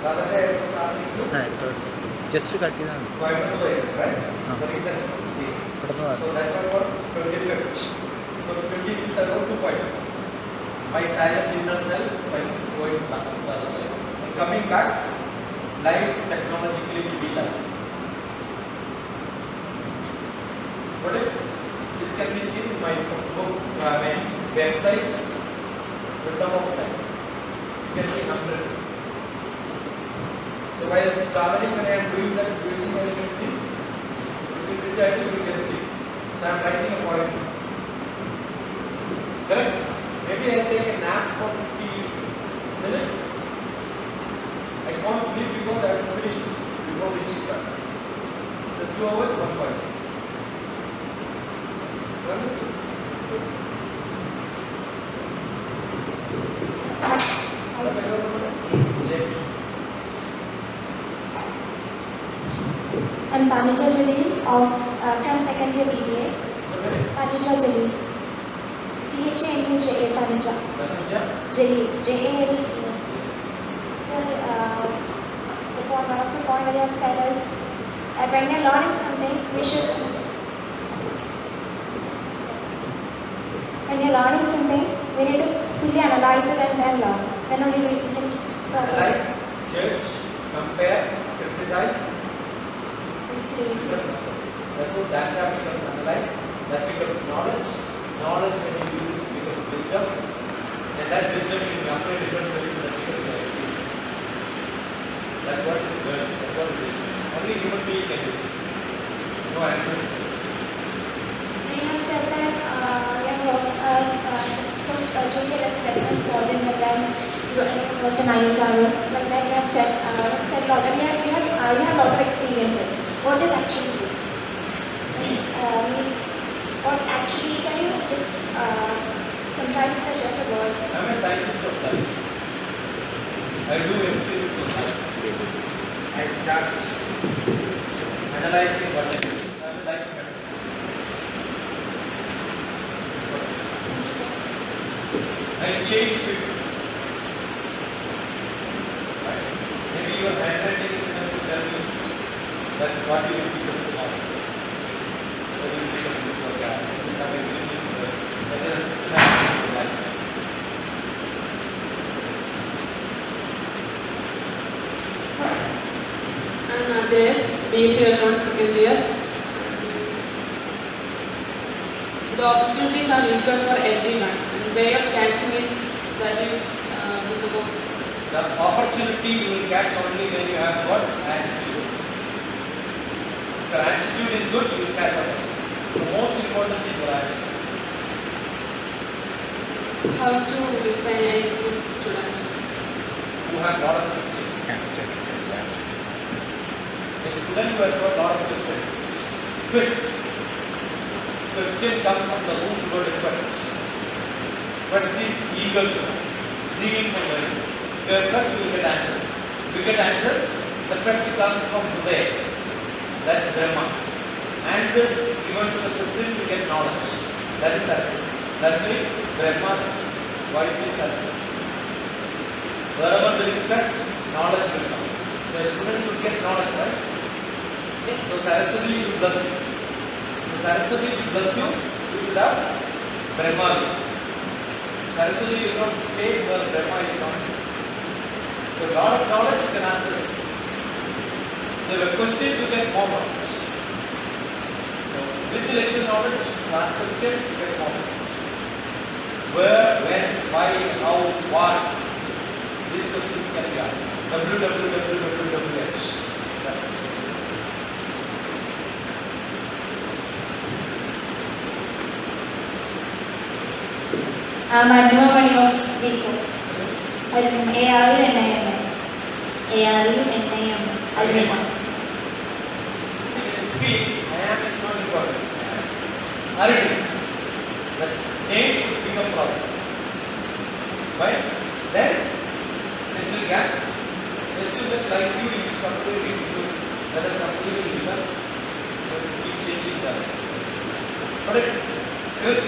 The other day I was starting to ആ എടുത്തോ, just cut ചെയ്താൽ മതി. go to the exit, right? Ah. The reason. പെട്ടെന്ന് വാ. So that was for 25th. So 25th I got 2 points. My silent inner self by going back to the other side. And coming back, life technologically will be life. Got it? This can be seen in my book, my website, Rhythm of Life. You can see hundreds. So while traveling, when I am doing that, you can see. If you sit idle, you can see. So I am writing a poetry. Correct? Maybe I take a nap for 50 minutes. I can't sleep because I have to finish this before reaching back. So 2 hours, 1 point. You understood? So, I'm Tanuja Jalil from second year BBA. Tanuja Jalil. THANUJA, Tanuja. Jalil, JALEL. Sir, one of the points that you have said is when you're learning something, we need to fully analyze it and then learn. Then only we can analyze, judge, compare, criticize. That's what data becomes analyzed, that becomes knowledge. Knowledge, when you use it, becomes wisdom. And that wisdom, you can apply different ways, that becomes your experience. That's what is learning. That's what is it. Only human being can do it. No animals. So you have said that you have worked as junior as president college, and then you worked in ISRO. Like that, you have said a lot, and you have a lot of experiences. What is actually you? What actually, can you just comprise it as just a word? I'm a scientist of life. I do experiments of life. I start analyzing what I do. I'm a life metaphor. I change people. Right? Maybe your handwriting is enough to tell you that what you will become tomorrow. What you will become tomorrow. You have a unique word. That is a systematic of life. I'm Agnes, BPC Electronics second year. The opportunities are equal for everyone, and way of catching it, that is the most. The opportunity you will catch only when you have got attitude. If your attitude is good, you will catch up. So most important is your attitude. How to define a good student? You have lot of questions. ആ, ശരി, ശരി, thank you. A student who has got lot of questions. Question comes from the root word quest. Quest is eager to know, zeal for learning. If you are quest, you will get answers. If you get answers, the quest comes from there. That's Brahma. Answers given to the questions, you get knowledge. That is Saraswati. That's why Brahma's wife is Saraswati. Wherever there is quest, knowledge will come. So a student should get knowledge, right? Yes. So Saraswati should bless you. So Saraswati should bless you, you should have Brahma. Saraswati will not stay where Brahma is not. So a lot of knowledge you can ask questions. So if you have questions, you get more knowledge. So with the little knowledge, you ask questions, you get more knowledge. Where, when, why, how, what, these questions can be asked. WWH. Manumani of BPC. ARUNIM. ARUNIM. Alumina. See, in speed, IAM is not important. Aridity. The name should become problem. Right? Then, little gap. Assume that like you, if somebody reads this, whether somebody will listen, keep changing that. But it, crisp,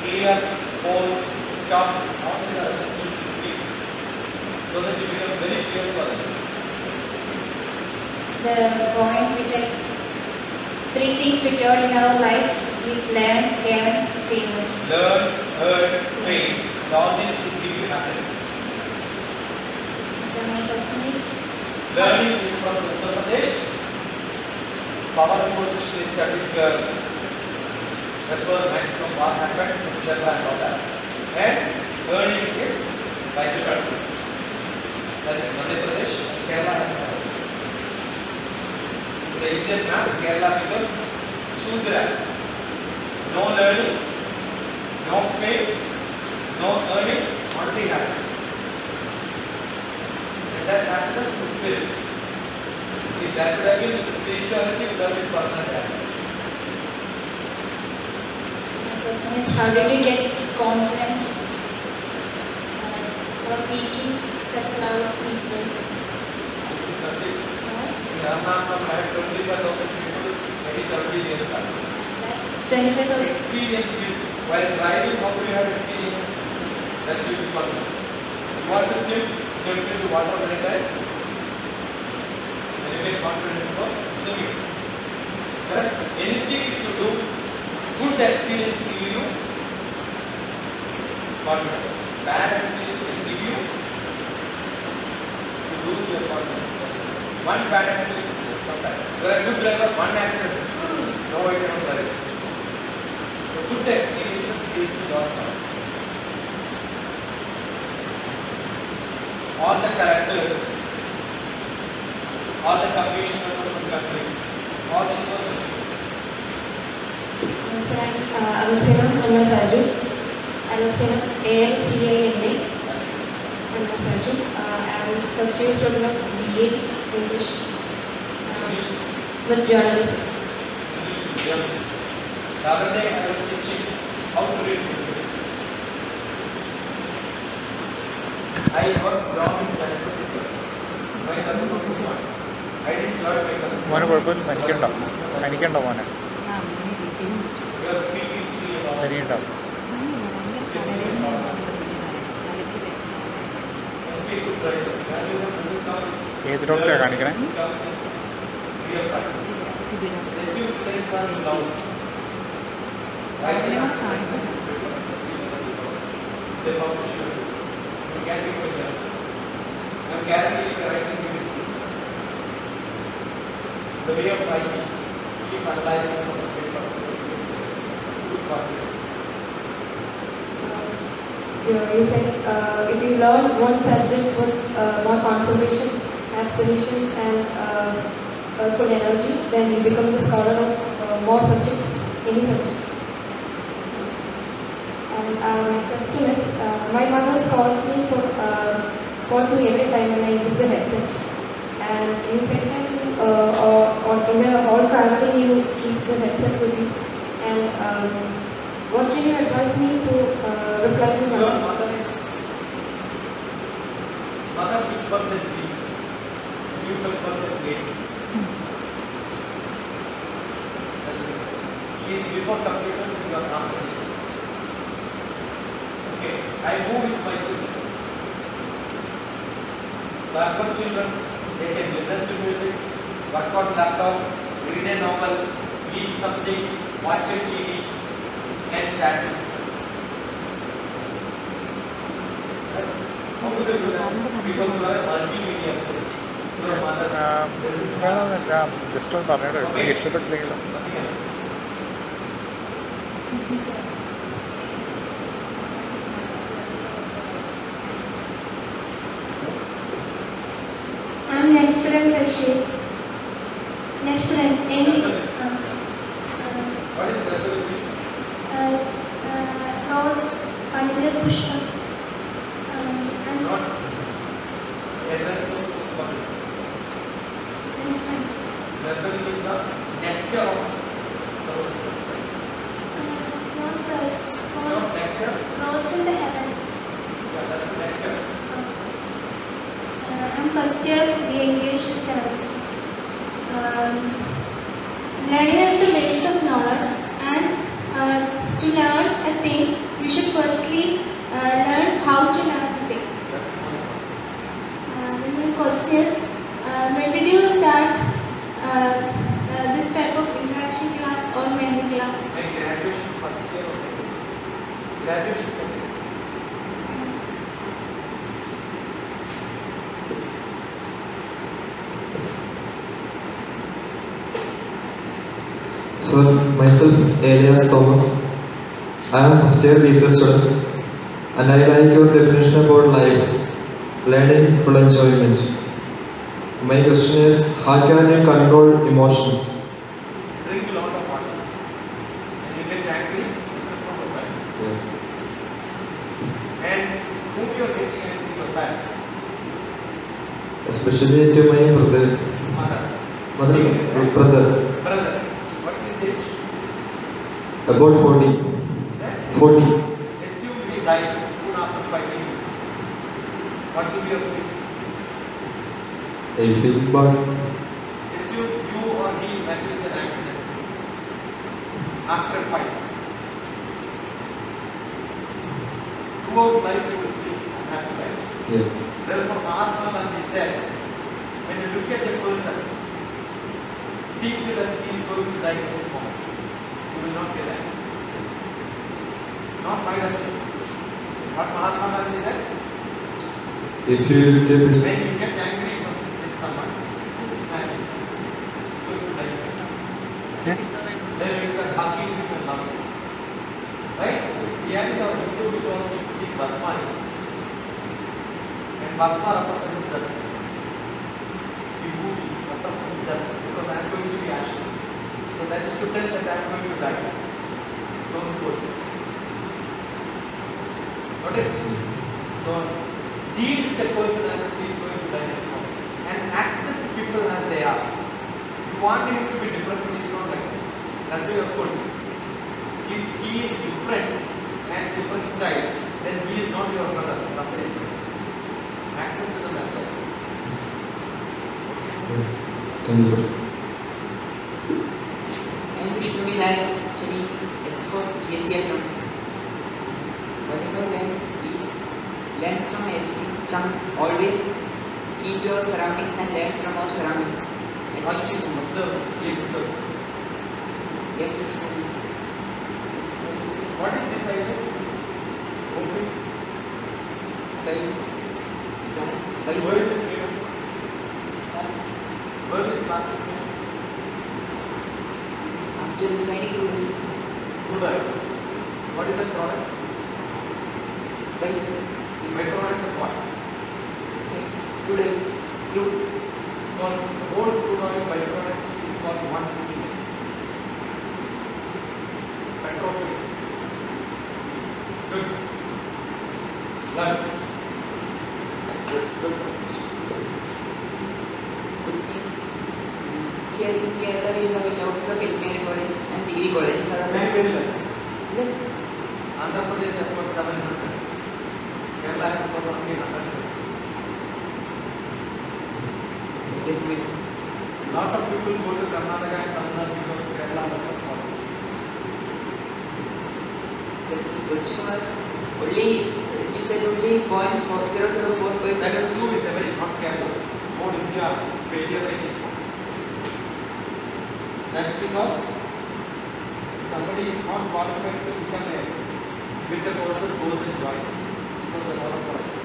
clear, pause, stop, all these are essential to speak. So that it become very clear for us. The point which three things secured in our life is learn, earn, famous. Learn, earn, face. All these should give you happiness. So my question is, Learning is from Uttar Pradesh. Power position is Chhattisgarh. That's where maximum what happened in Chhattisgarh and all that. And earning is Hyderabad. That is Madhya Pradesh. Kerala has power. The Indian map, Kerala becomes Shudras. No learning, no fame, no earning, only happiness. And that happiness is spirit. If that would have been spirituality, would have been permanent happiness. my question is, how did you get confidence for speaking such loud people? This is nothing. No? In Yarnam, I had 25,000 people, maybe 70 years back. 25,000. Experience gives you. While driving, how do you have experience? That gives you confidence. You want to swim, jump into water many times. Then you get confidence for swimming. Thus, anything which you do, good experience give you confidence. Bad experience will give you to lose your confidence. One bad experience sometimes. You are a good driver, one accident. No, I cannot drive. So good experiences gives you lot of confidence. All the characters, all the completion of some country, all these were mentioned. So I will say I'm Saju. I will say ALCINA. I'm Saju. I'm first year student of BA English with journalism. The other day I was teaching how to read this. I worked job in Kansas. My cousin also joined. I didn't join my cousin. മോനെ കുഴപ്പമില്ല പനിക്കണ്ടോ മോനെ We are speaking to you about പനിയുണ്ടാവും speak good driver. Journalism doesn't come ഏത് ഡോക്ടറെ കാണിക്കണേ it comes in real practice. Assume today's class is loud. Right now, they publish you. You can be for judge. I'm guaranteed if you're writing, you will this. The way of writing, keep analyzing from the paper. Good confidence. You said if you learn one subject with more concentration, aspiration, and full energy, then you become the scholar of more subjects, any subject. And my question is, my mother scolds me every time when I use the headset. And you said that or in the all traveling you keep the headset with you. And what can you advise me to reply to Your her? mother is mother gives birth and reason. You give birth and lady. She is before computers and you are after this. Okay, I move with my children. So I have got children, they can listen to music, work on laptop, read a novel, eat something, watch a TV, and chat with friends. Right? How do they do that? Because you are a multimedia student. Your mother. വേണമെന്നില്ല just ഒന്ന് പറഞ്ഞിട്ട് എനിക്ക് ഇഷ്ടപ്പെട്ടില്ലെങ്കിലോ Nothing else. Nesrin Rashid. Nesrin. What is Nesrin mean? Rose, Vanilla Pushpa. Not essence of bottle. Nesrin. Nesrin is the nectar of the rose. No, sir, it's Not called nectar. Rose in the Heaven. Yeah, that's nectar. I'm first year BA English Charles. Learning is the base of knowledge, and to learn a thing, you should firstly learn how to learn the thing. That's one. Then the question is, when did you start this type of interaction class or memory class? My graduation first year or second. Graduation second. Yes. Sir, myself alias Thomas. I am first year BPC student and I like your definition about life, learning, full enjoyment. My question is, how can you control emotions? Drink a lot of water. And you get angry, it's a problem, right? Yeah. And whom you are getting angry, your parents. Especially to my brothers. Mother. Brother. Brother. What's his age? About 40. 40. Assume he dies soon after fighting you. What will be your fate? I feel bad. Assume you or he met with an accident after a fight. Throughout life you will feel unhappy, right? Yeah. Therefore, Mahatma Gandhi said, when you look at a person, think that he is going to die next moment. You will not get angry. Not my opinion. What Mahatma Gandhi said? If you take When it, you get angry with someone, just imagine. It's going to die. Then you start hugging him and loving him. Right? We had in our Hindu mythology the Bhasma. And Bhasma represents death. Vibhuti represents death because I am going to be ashes. So that is to tell that I am going to die. Don't go. Got it? So deal with the person as if he is going to die next moment. And accept people as they are. You want him to be different, but he is not like that. That's why you are scolding. If he is different and different style, then he is not your brother, somebody else. Accept them as that. thank you, sir. And we should be like studying S for BSc economics. Whatever learn is learn from everything, from always keep to our surroundings and learn from our surroundings. And Watch each him, observe, please observe. let each What is this item? Open. five plus five Where is it made of? plus Where is plastic made of? after refining crude Crude oil. What is that product? by Byproduct of what? crude crude It's called whole crude oil byproduct is called 1 petrol. Good. Learn. Good. question is here in Kerala we have lots of engineering colleges and degree colleges. Very less. Yes. Andhra Pradesh has got 700. Kerala has got only 100. It is with Lot of people go to Karnataka and Tamil Nadu because Kerala has some colleges. so the question was only you said only 0.4004%. That is true with every not Kerala. Whole India failure rate is more. That's because somebody is not qualified to become a with the person goes and joins because a lot of colleges.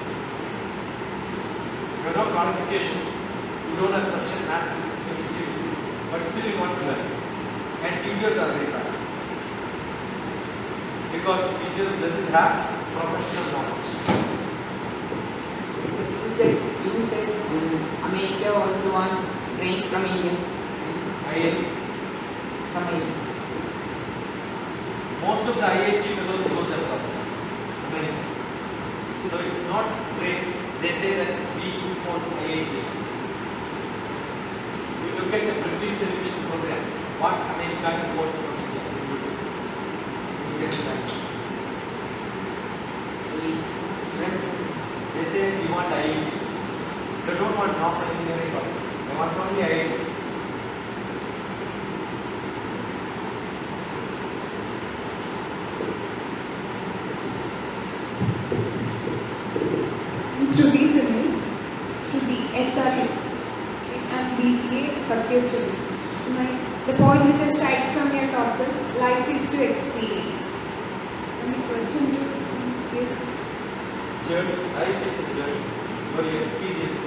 You have no qualification, you don't have sufficient maths, physics, chemistry, but still you want to learn. And teachers are very bad. Because teachers doesn't have professional knowledge. You said America also wants range from India. IITs. From India. Most of the IIT fellows goes abroad. America. So it's not great. They say that we import IITs. You look at the British television program. What America imports from India? Indian science. They say we want IITs. They don't want normal engineering. They want only IIT. Shruti Sunil, Shruti SRE, and BCA first year student. The point which strikes from your talk is life is to experience. And the question to is Journey. Life is a journey. For your experience.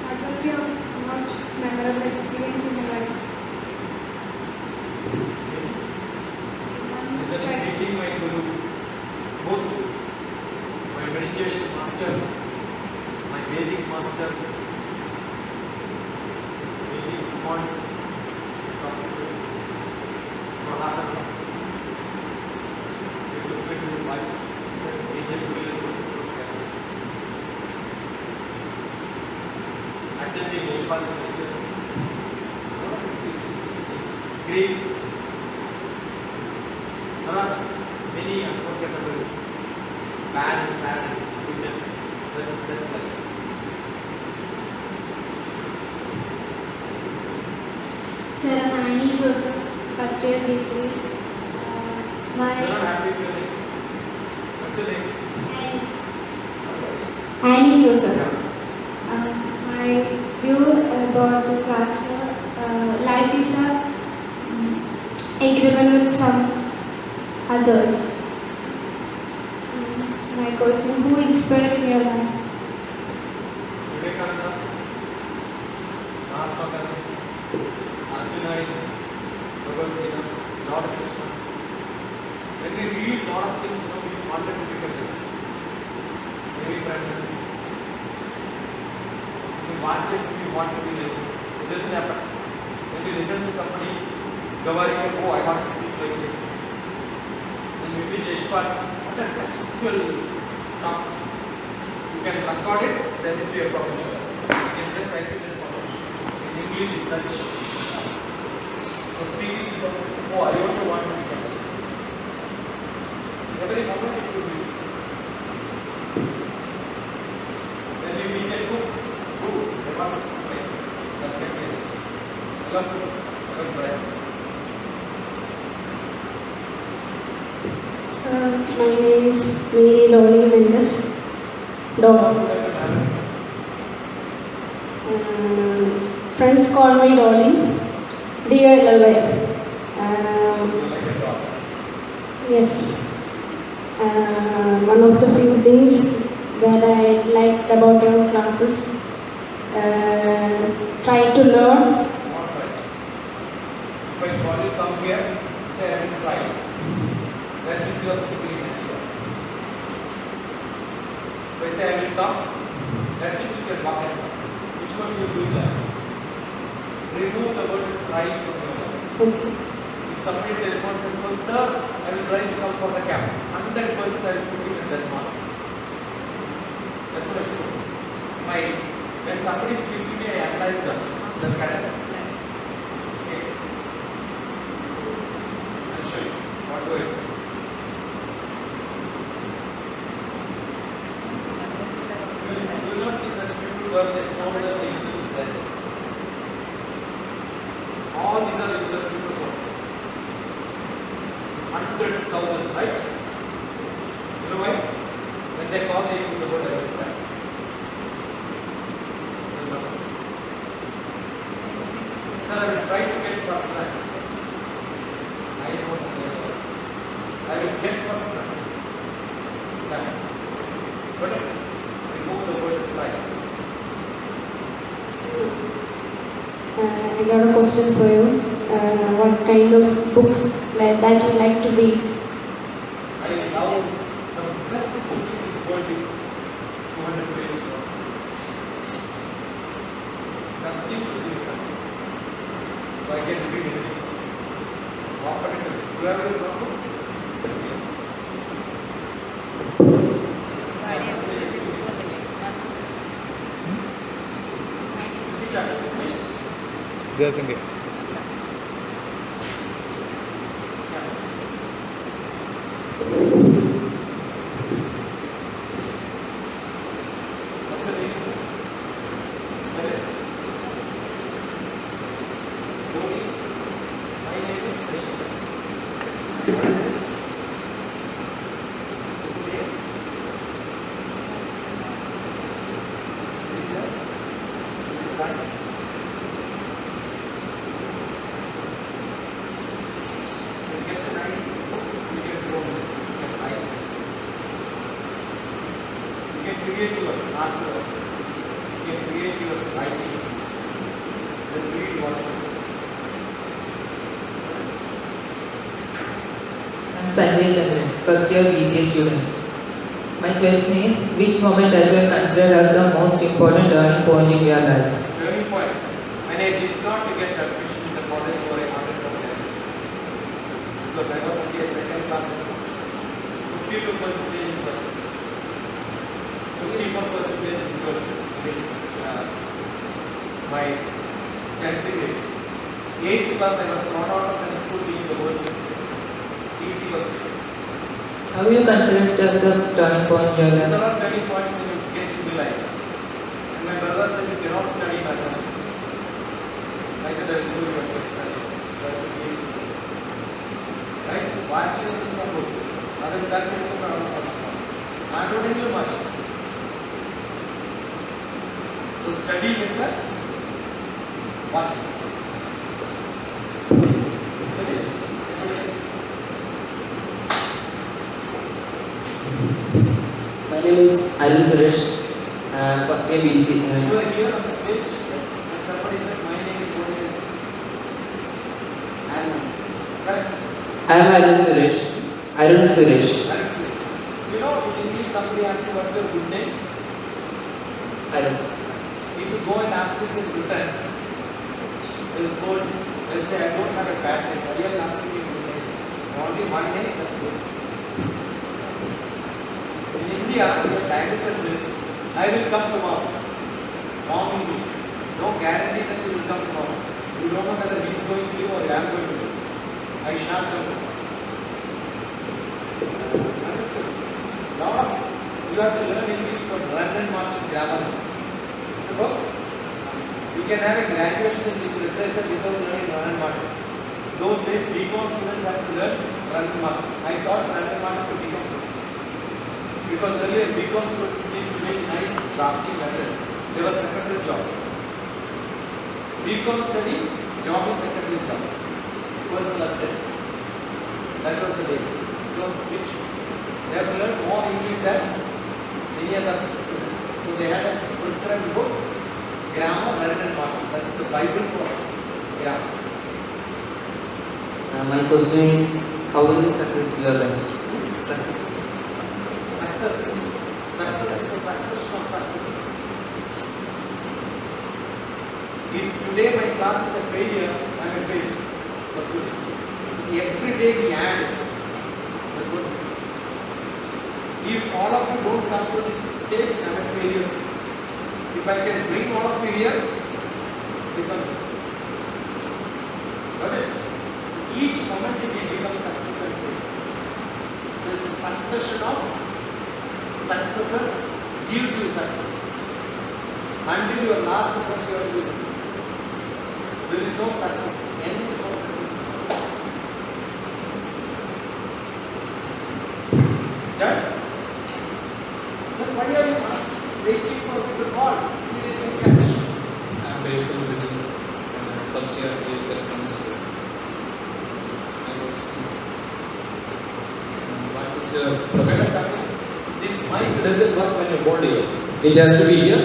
what was your most memorable experience in your life? One Is that strike. meeting my guru, both gurus, my meditation master, my Vedic master, meeting once, talking to him for half an hour. He took me to his wife, said, Angel Guru was attending Yashpal's lecture. What an experience. Great. There are many unforgettable, bad and sad, good and that's like. Sir, I'm Annie Joseph, first year BC. You're not happy with your name? What's your name? Annie Joseph. My view about the class life is agreement with some others. And my question, who inspired in your life? Vivekananda, Mahatma Gandhi, Arjuna, Bhagavad Gita, Lord Krishna. When we read a lot of things, we wanted to become them. Maybe Prime Minister. We watch it, we want to be like him. It doesn't happen. When you listen to somebody, Gavaria, oh, I want to speak like him. Then we meet Yashpal, what a textual talk. You can record it, send it to your publisher. You can just type it in publish. His English is such. So speaking is something, oh, I also want to become like him. Every moment it could be. When you meet a book, they want to play. That can be this. Hello, Brian. Sir, my name is Mary Dolly Mendes. Friends call me Dolly. DLLY. Yes. One of the few things that I liked about your classes, try to learn. If I call you come here, say I will try. That means you are physically handicapped. If I say I will come, that means you can walk and come. Which one you do that? Remove the word try from your life. Okay. If somebody telephones and goes, sir, I will try to come for the cab. 100% I will put it as that mark. That's what I should do. When somebody speaks to me, I analyze them. The character. Okay. I'll show you. What do I do? You will not see such people who are just known as the useless set. All these are useless people. Hundreds, thousands, right? You know why? When they call, they use the word I will try. Sir, I will try to get first rank. I don't know. I will get first rank. Done. Got it? Remove the word try. I got a question for you. What kind of books that you like to read? I love the best book in this world is 200 pages long. Nothing should be I can read anything. Competitive. You have your notebook? ഇദ്ദേഹത്തിൻ്റെ What's the name? Spell it. Dhoni. My name is Rishit. What is this? This is A. This is S. This is I. You get a nice book, you get Dhoni. You get I. You can create your artwork. You can create your writings. Then read what you I'm Sanjay Chandran, first year BPC student. My question is, which moment that you have considered as the most important turning point in your life? Turning point. When I did not get admission in the college for a 100% because I was only a second class, 52% in first, 54% in my 10th grade. 8th class I was thrown out of the school being the worst. Easy was. How do you consider it as the turning point in your These life? are all turning points when you get civilized. And my brother said you cannot study mathematics. I said I will show you what to study. Right? Washing is a book. Other than that, I don't know washing. So study with the washing. Finished? My name is Arun Suresh, first year BC. You are here on the stage. Yes. And somebody said my name is what is. Correct. I am Arun Suresh. Arun Suresh. You know, in English, somebody asks you what's your good name. Arun. If you go and ask this in return, it is good. Let's say I don't have a bad name. Why are you asking me good name? Only one name, that's good. In India, we have diluted with I will come tomorrow. Wrong English. No guarantee that you will come tomorrow. You don't know whether he is going to leave or I am going to leave. I shall come. Understood? Lot of you have to learn English from London Martin grammar. It's the book. You can have a graduation in literature without learning London Martin. Those days, BCom students have to learn London Martin. I taught London Martin to BCom students. Because earlier BCom students need to make nice drafting letters. They were secretary job. BCom study, job is secretary job. Personal assistant. That was the days. So which they have to learn more English than any other students. So they had a prescribed book, grammar, London Martin. That's the Bible for grammar. My question is, how will you success your life? Success. Success is a succession of successes. If today my class is a failure, I am a failure. For today. So every day we add the good. If all of you don't come to this stage, I am a failure. If I can bring all of you here, it becomes success. Got it? So each moment it will become success and failure. So it's a succession of successes gives you success. Until your last breath you are doing success. There is no success. End before success. Done? Then why are you waiting for me to call? You didn't make action. I am Piravam, first year BPC comes. What is your perspective? This mic doesn't work when you hold here. It has to be here.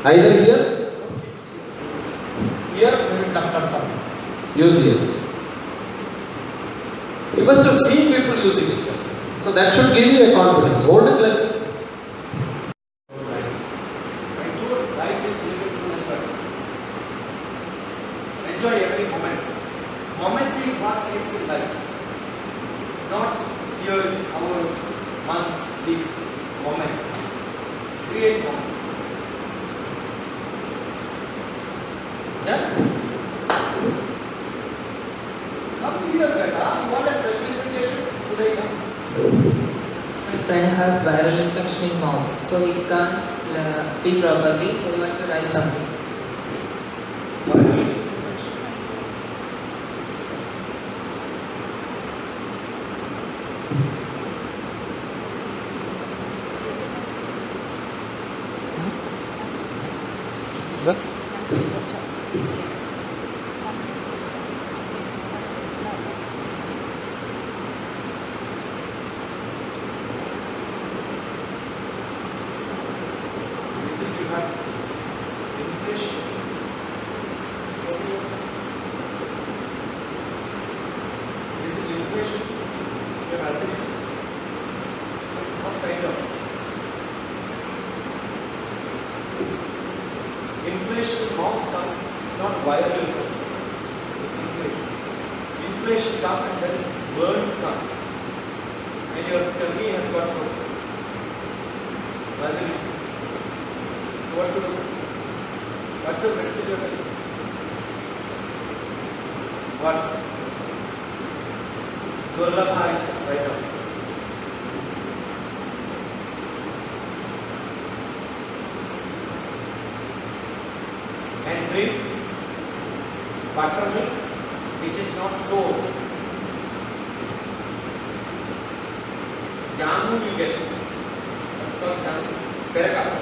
Either here, maybe tap. Use here. You must have seen people using it. So that should give you a confidence. Hold it like this. years, hours, months, weeks, moments. Create moments. Yeah? Come here, beta. You want a special invitation? Should I come? My friend has viral infection in mouth, so he can't speak properly, so he wants to write something. Inflation mouth comes, it's not viral infection, it's inflation. Inflation comes and then burns comes. And your tummy has got acidity. So what to do? What's the medicine you're taking? What? Durlabha right now. And drink buttermilk which is not sour. Jamu you get. What's called jamu? Peraka.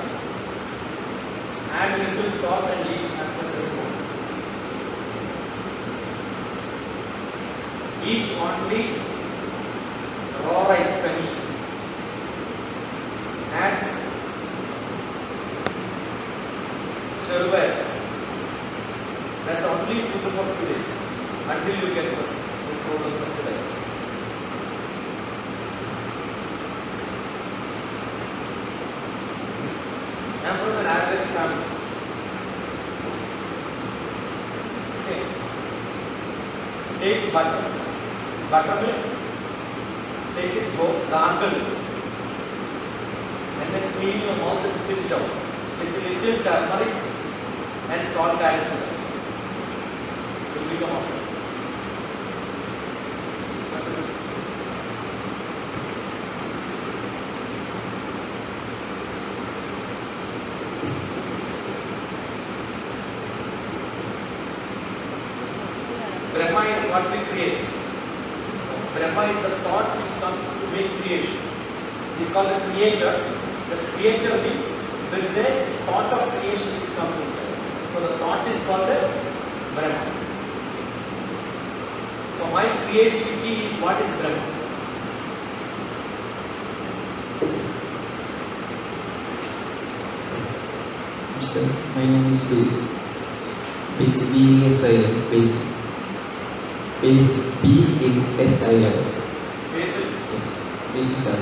Add little salt and leech as much as you want. Eat only raw rice kani. Add churwai. That's only food for few days until you get this program subsidized. I am from an Arabic family. Okay. Take buttermilk, take it, go gargle, and then clean your mouth and spit it out with a little turmeric and salt added to that. Will become up. That's a question. Brahma is what we create. Brahma is the thought which comes to make creation. He is called the creator. The creator means there is a thought of creation which comes inside. So the thought is called the Brahma. So my creativity is what is Brahma. Sir, my name is Luis. BSIL. Basic. BSIL. Basic. Yes. Basic sir.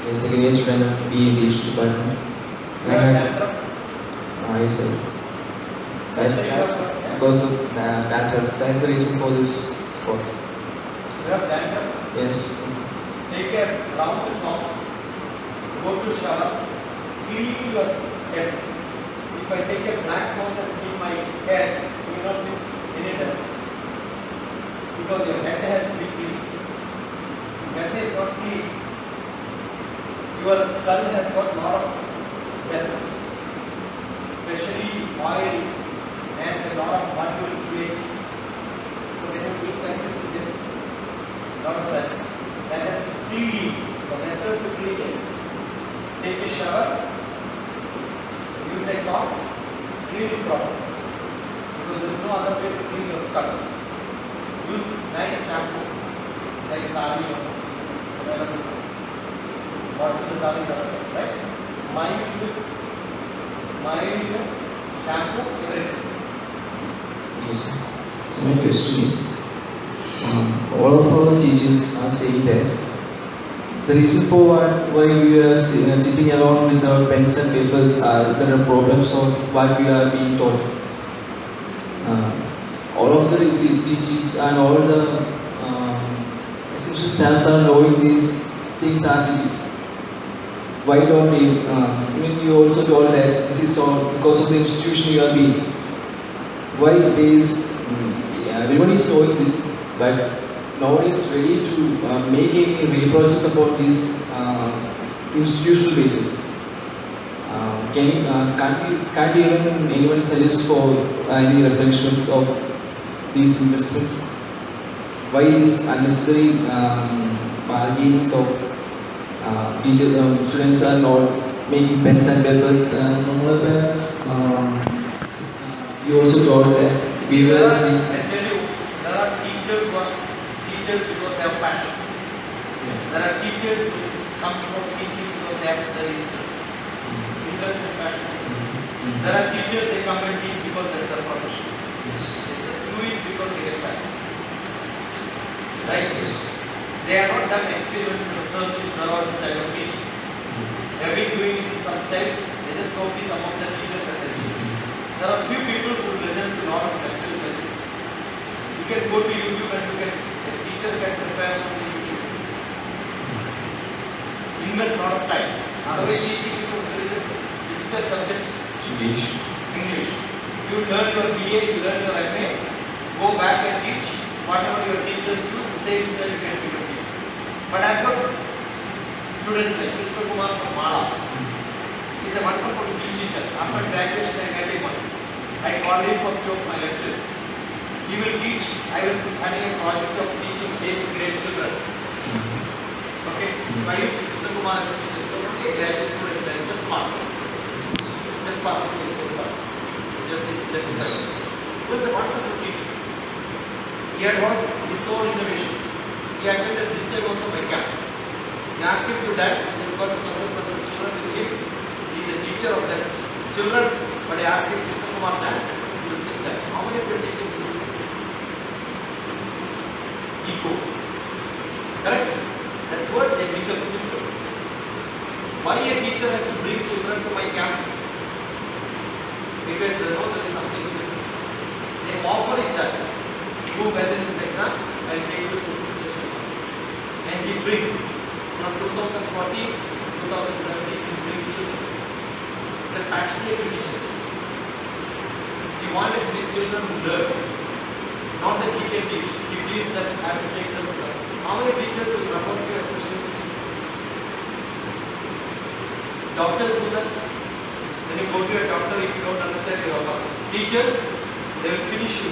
I'm a second year student of BE English department. Yes sir. That's because of that. That's the reason for this sport. You have dandruff. Yes. Take a round to come. Go to shower. Clean your head. So if I take a black cloth and clean my head, you will not see any dust. Because your head has to be clean. Your head is not clean. Your skull has got lot of dust, especially oil and a lot of mud will create. So when you do like this, you get lot of dust. That has to clean. The method to clean is take a shower, use a cloth, clean it properly. Because there is no other way to clean your skull. Use nice shampoo like Tali or available. Bottle Tali is available, right? Mild shampoo, everything. Yes. So my question is, all of our teachers are saying that the reason for why we are sitting alone with our pens and papers are there are problems of what we are being taught. All of the teachers and all the essential staffs are knowing these things as it is. Why don't we, you also told that this is all because of the institution you are being. Why is, everyone is knowing this, but no one is ready to make any reproaches about this institutional basis. Can't even anyone suggest for any replenishments of these investments? Why is unnecessary bargains of teachers, students are not making pens and papers? You also told that we were seeing. I tell you, there are teachers who are teachers because they have passion. There are teachers who come from teaching because they have the interest and passion. There are teachers they come and teach because that's their profession. They just do it because they get salary. Right? They are not done experiments, research in their own style of teaching. They have been doing it in some style. They just copy some of the teachers and their teachers. There are few people who listen to a lot of lectures like this. You can go to YouTube and a teacher can prepare from the YouTube. Invest a lot of time. Otherwise, teaching people listen. It's the subject. English. You learn your BA, you learn your MA. Go back and teach whatever your teachers use. The same style you can teach. But I've got students like Krishna Kumar from Mala. He's a wonderful English teacher. After graduation, I met him once. I called him for a few of my lectures. He will teach. I was having a project of teaching 8th grade children. Okay? So I used to Krishna Kumar as a teacher. It was only a graduate student then, just passed. Just passed. He was a wonderful teacher. He had his own innovation. He attended this time also my camp. He asked him to dance. He's got a concept of children with him. He's a teacher of that children. But I asked him, Krishna Kumar dance. He will just dance. How many of your teachers will do? Ego. Correct? That's what they become simple. Why a teacher has to bring children to my camp? Because they know there is something different. The offer is that you well in this exam, I will take you to session. And he brings from 2014 to 2017, he brings children. He's a passionate teacher. He wanted these children to learn. Not that he can teach. He feels that I will take them to something. How many teachers will refer to you as special session? Doctors do that. When you go to a doctor, if you don't understand your offer, teachers, they will finish you.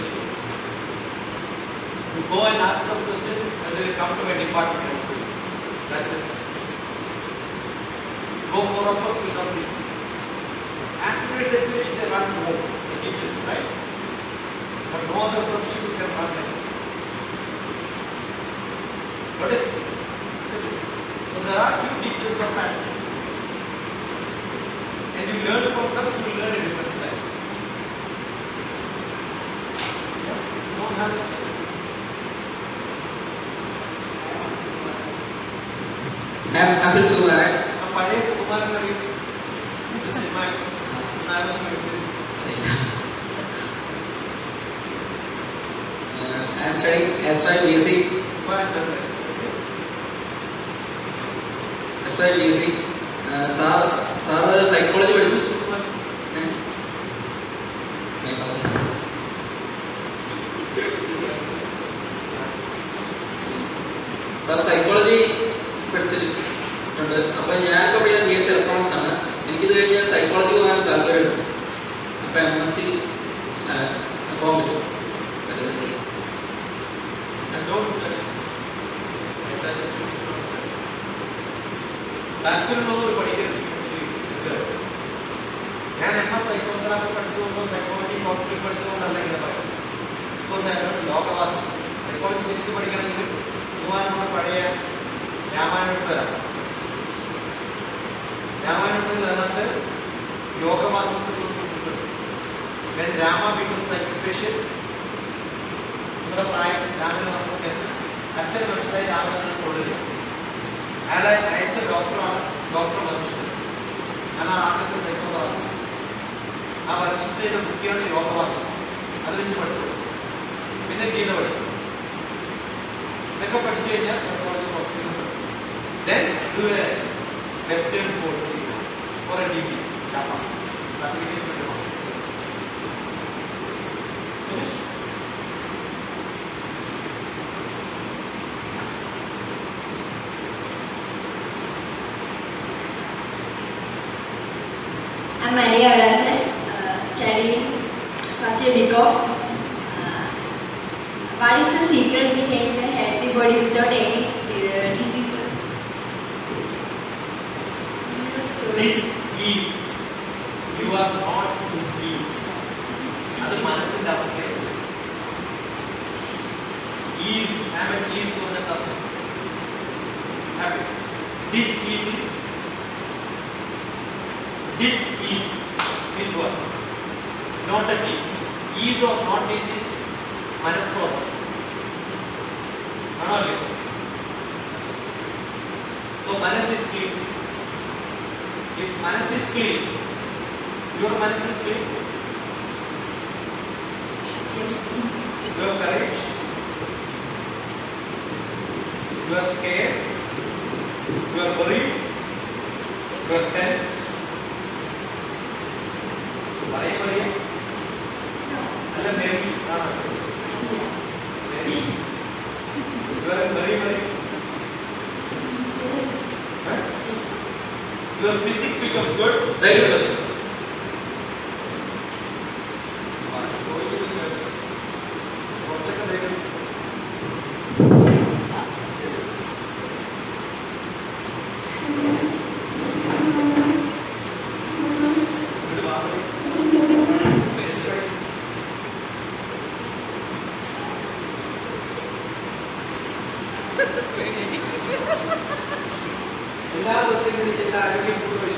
You go and ask some question, and they will come to my department and show you. That's it. Go for a work, you will not see. As soon as they finish, they run home. The teachers, right? But no other profession you can run like that. Got it? So there are few teachers who are passionate. And you learn from them, you will learn a different style. Yeah? If you don't have it. Ma'am, Abdul Sumar. Pade Sumar kari. This is my I'm studying SY BSc. SY BSc. Sir, psychology പഠിച്ചു. Sir, psychology പഠിച്ചിട്ടുണ്ട്. അപ്പോൾ ഞാനിപ്പോൾ പഠിക്കുന്ന BSc electronics ആണ്. എനിക്കിത് കഴിഞ്ഞാൽ psychology പോകാൻ താല്പര്യമുണ്ട്. അപ്പോൾ MSc പോകാൻ പറ്റും. don't study. I suggest you should not study. താല്പര്യമുള്ളവർ പഠിക്കരുത്. ഞാൻ MS സൈക്കോളജി പഠിച്ചുകൊണ്ടോ സൈക്കോളജി കൗൺസിലിംഗ് പഠിച്ചുകൊണ്ടല്ല ഇങ്ങനെ പറയും. ബിക്കോസ് ഐ ഡോണ്ട് ലോകവാസി. സൈക്കോളജി ശരിക്കും പഠിക്കണമെങ്കിൽ സുമാരനുള്ള പഴയ രാമായണം വരാം. രാമായണത്തിൽ അതിനകത്ത് Yogavasishtham. When Rama becomes psychic നമ്മുടെ പ്രായം രാമനെ മനസ്സിലാക്കി അച്ഛൻ മനസ്സിലായി രാമനെ കൊള്ളില്ല. അയാളെ അയച്ച ഡോക്ടറാണ് ഡോക്ടർ വസിഷ്ഠൻ. ഞാൻ ആ ആദ്യത്തെ സൈക്കോളജി ആ വസിഷ്ഠയുടെ കുട്ടിയാണ് യോഗവാസിഷ്ഠൻ. അത് വെച്ച് പഠിച്ചു. പിന്നെ ഗീത പഠിക്കും. ഇതൊക്കെ പഠിച്ചു കഴിഞ്ഞാൽ psychology Then do a Western course for a degree, Japa. Certificate will come. Finished? I'm Maria Arajan, studying first year BCom. What is the secret behind a healthy body without any diseases? This is, you are not in peace. അത് മനസ്സിന്റെ അവസ്ഥയാണ്. Ease, have a ease to the top. Have it. This is which one? Not a ease. Ease or not ease is minus 4. So minus is clean. If minus is clean, your minus is clean. You have courage. You are scared. You are worried. You are tensed. Worry. No. Maybe. Maybe. You are very. Right? Your physics become good. Very good. എല്ലാ ദിവസവും ഇങ്ങനെ ചെയ്ത ആരോഗ്യം കൂടുതൽ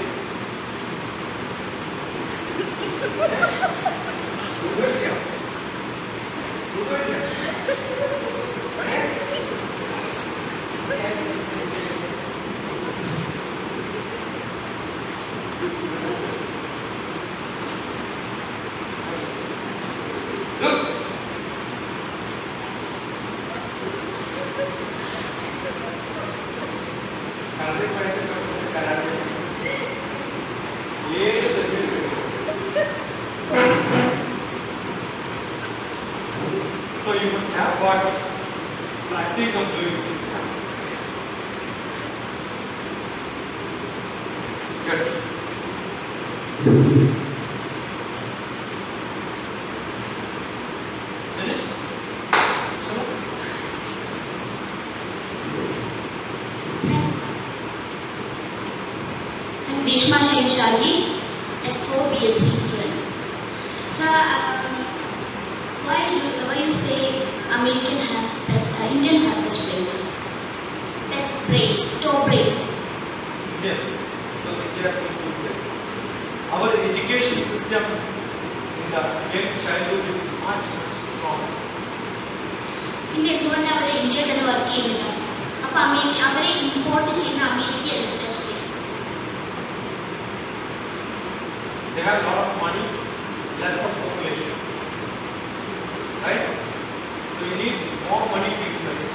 So you must have what practice of doing this. Good. Finished? I'm Rishma Shaji, S4 BSc student. So, why you say American has best, Indians has best brains? Best brains, top brains. Yeah, because India has been good. Our education system in the young childhood is much strong. പിന്നെ എന്തുകൊണ്ട് അവർ ഇന്ത്യയിൽ തന്നെ work ചെയ്യുന്നില്ല? അപ്പോൾ America അവരെ import ചെയ്യുന്ന അമേരിക്കയല്ല best brains. They have a lot of money, less of population. Right? So you need more money to invest.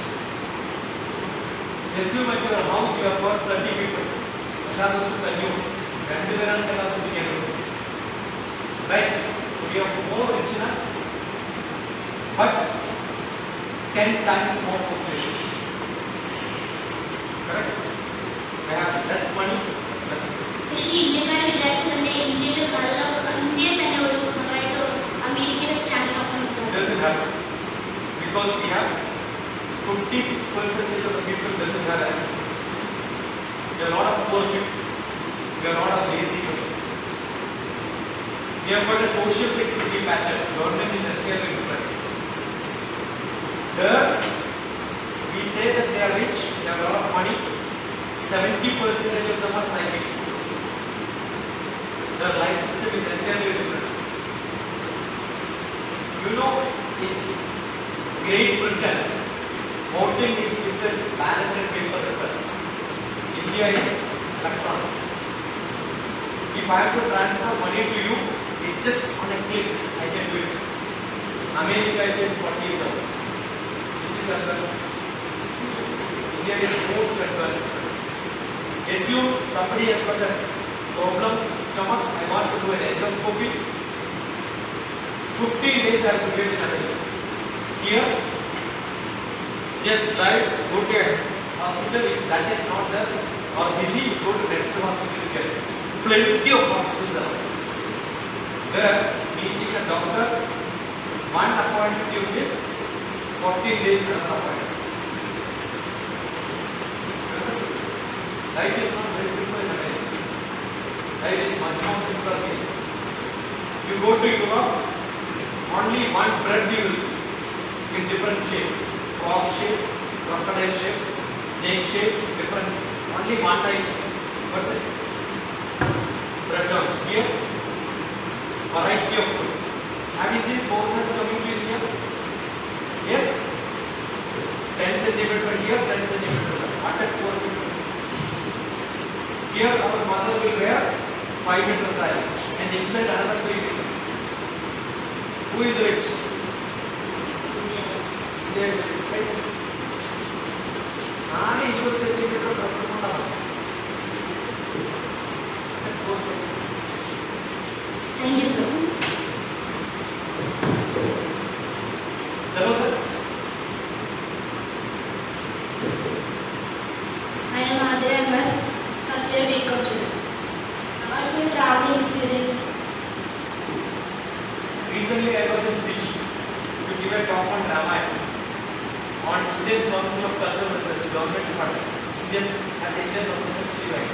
Assume at your house you have got 30 people. Right? So we have more richness, but 10 times more population. Correct? They have less money, less people. പക്ഷേ ഇന്ത്യക്കാരെ വിചാരിച്ചു തന്നെ ഇന്ത്യയിൽ തന്നെ ഒരു നന്നായിട്ട് അമേരിക്കയിലെ standard ഒക്കെ Doesn't happen. Because we have 56% of the people doesn't have access. We are not a poor people. We are not a lazy folks. We have got a social security pattern. Government is entirely different. There, we say that they are rich, they have a lot of money. 70% of them are psychic. Their life system is entirely different. You know, in Great Britain, voting is with the ballot and paper return. India is electronic. If I have to transfer money to you, it's just on a click, I can do it. America it takes 48 hours, which is advanced. India is most advanced. Assume somebody has got a problem stomach, I want to do an endoscopy. 15 days I have to get in America. Here, just drive, go to a hospital. If that is not there or busy, go to next hospital to get it. Plenty of hospitals are there. There, meeting a doctor, one appointment you miss, 14 days another appointment. Understood? Life is not very simple in America. Life is much more simpler here. You go to Europe, only one bread you will see in different shape. Frog shape, crocodile shape, snake shape, different. Only one type. What's it? Bread down. Here, variety of food. Have you seen foreigners coming to India? Yes? 10 centimeter here, 10 centimeter there. What a poor people. Here our mother will wear 5 meter sari and inside another 3 meter. Who is rich? India is rich, right? Nani 20 centimeter dress Thank you, sir. Chalo sir. I am Adira MS, first year BPC student. What's your traveling experience? Recently I was in Fiji to give a talk on Ramayana on Indian Council of Cultural Research, government funded. Indian Council right.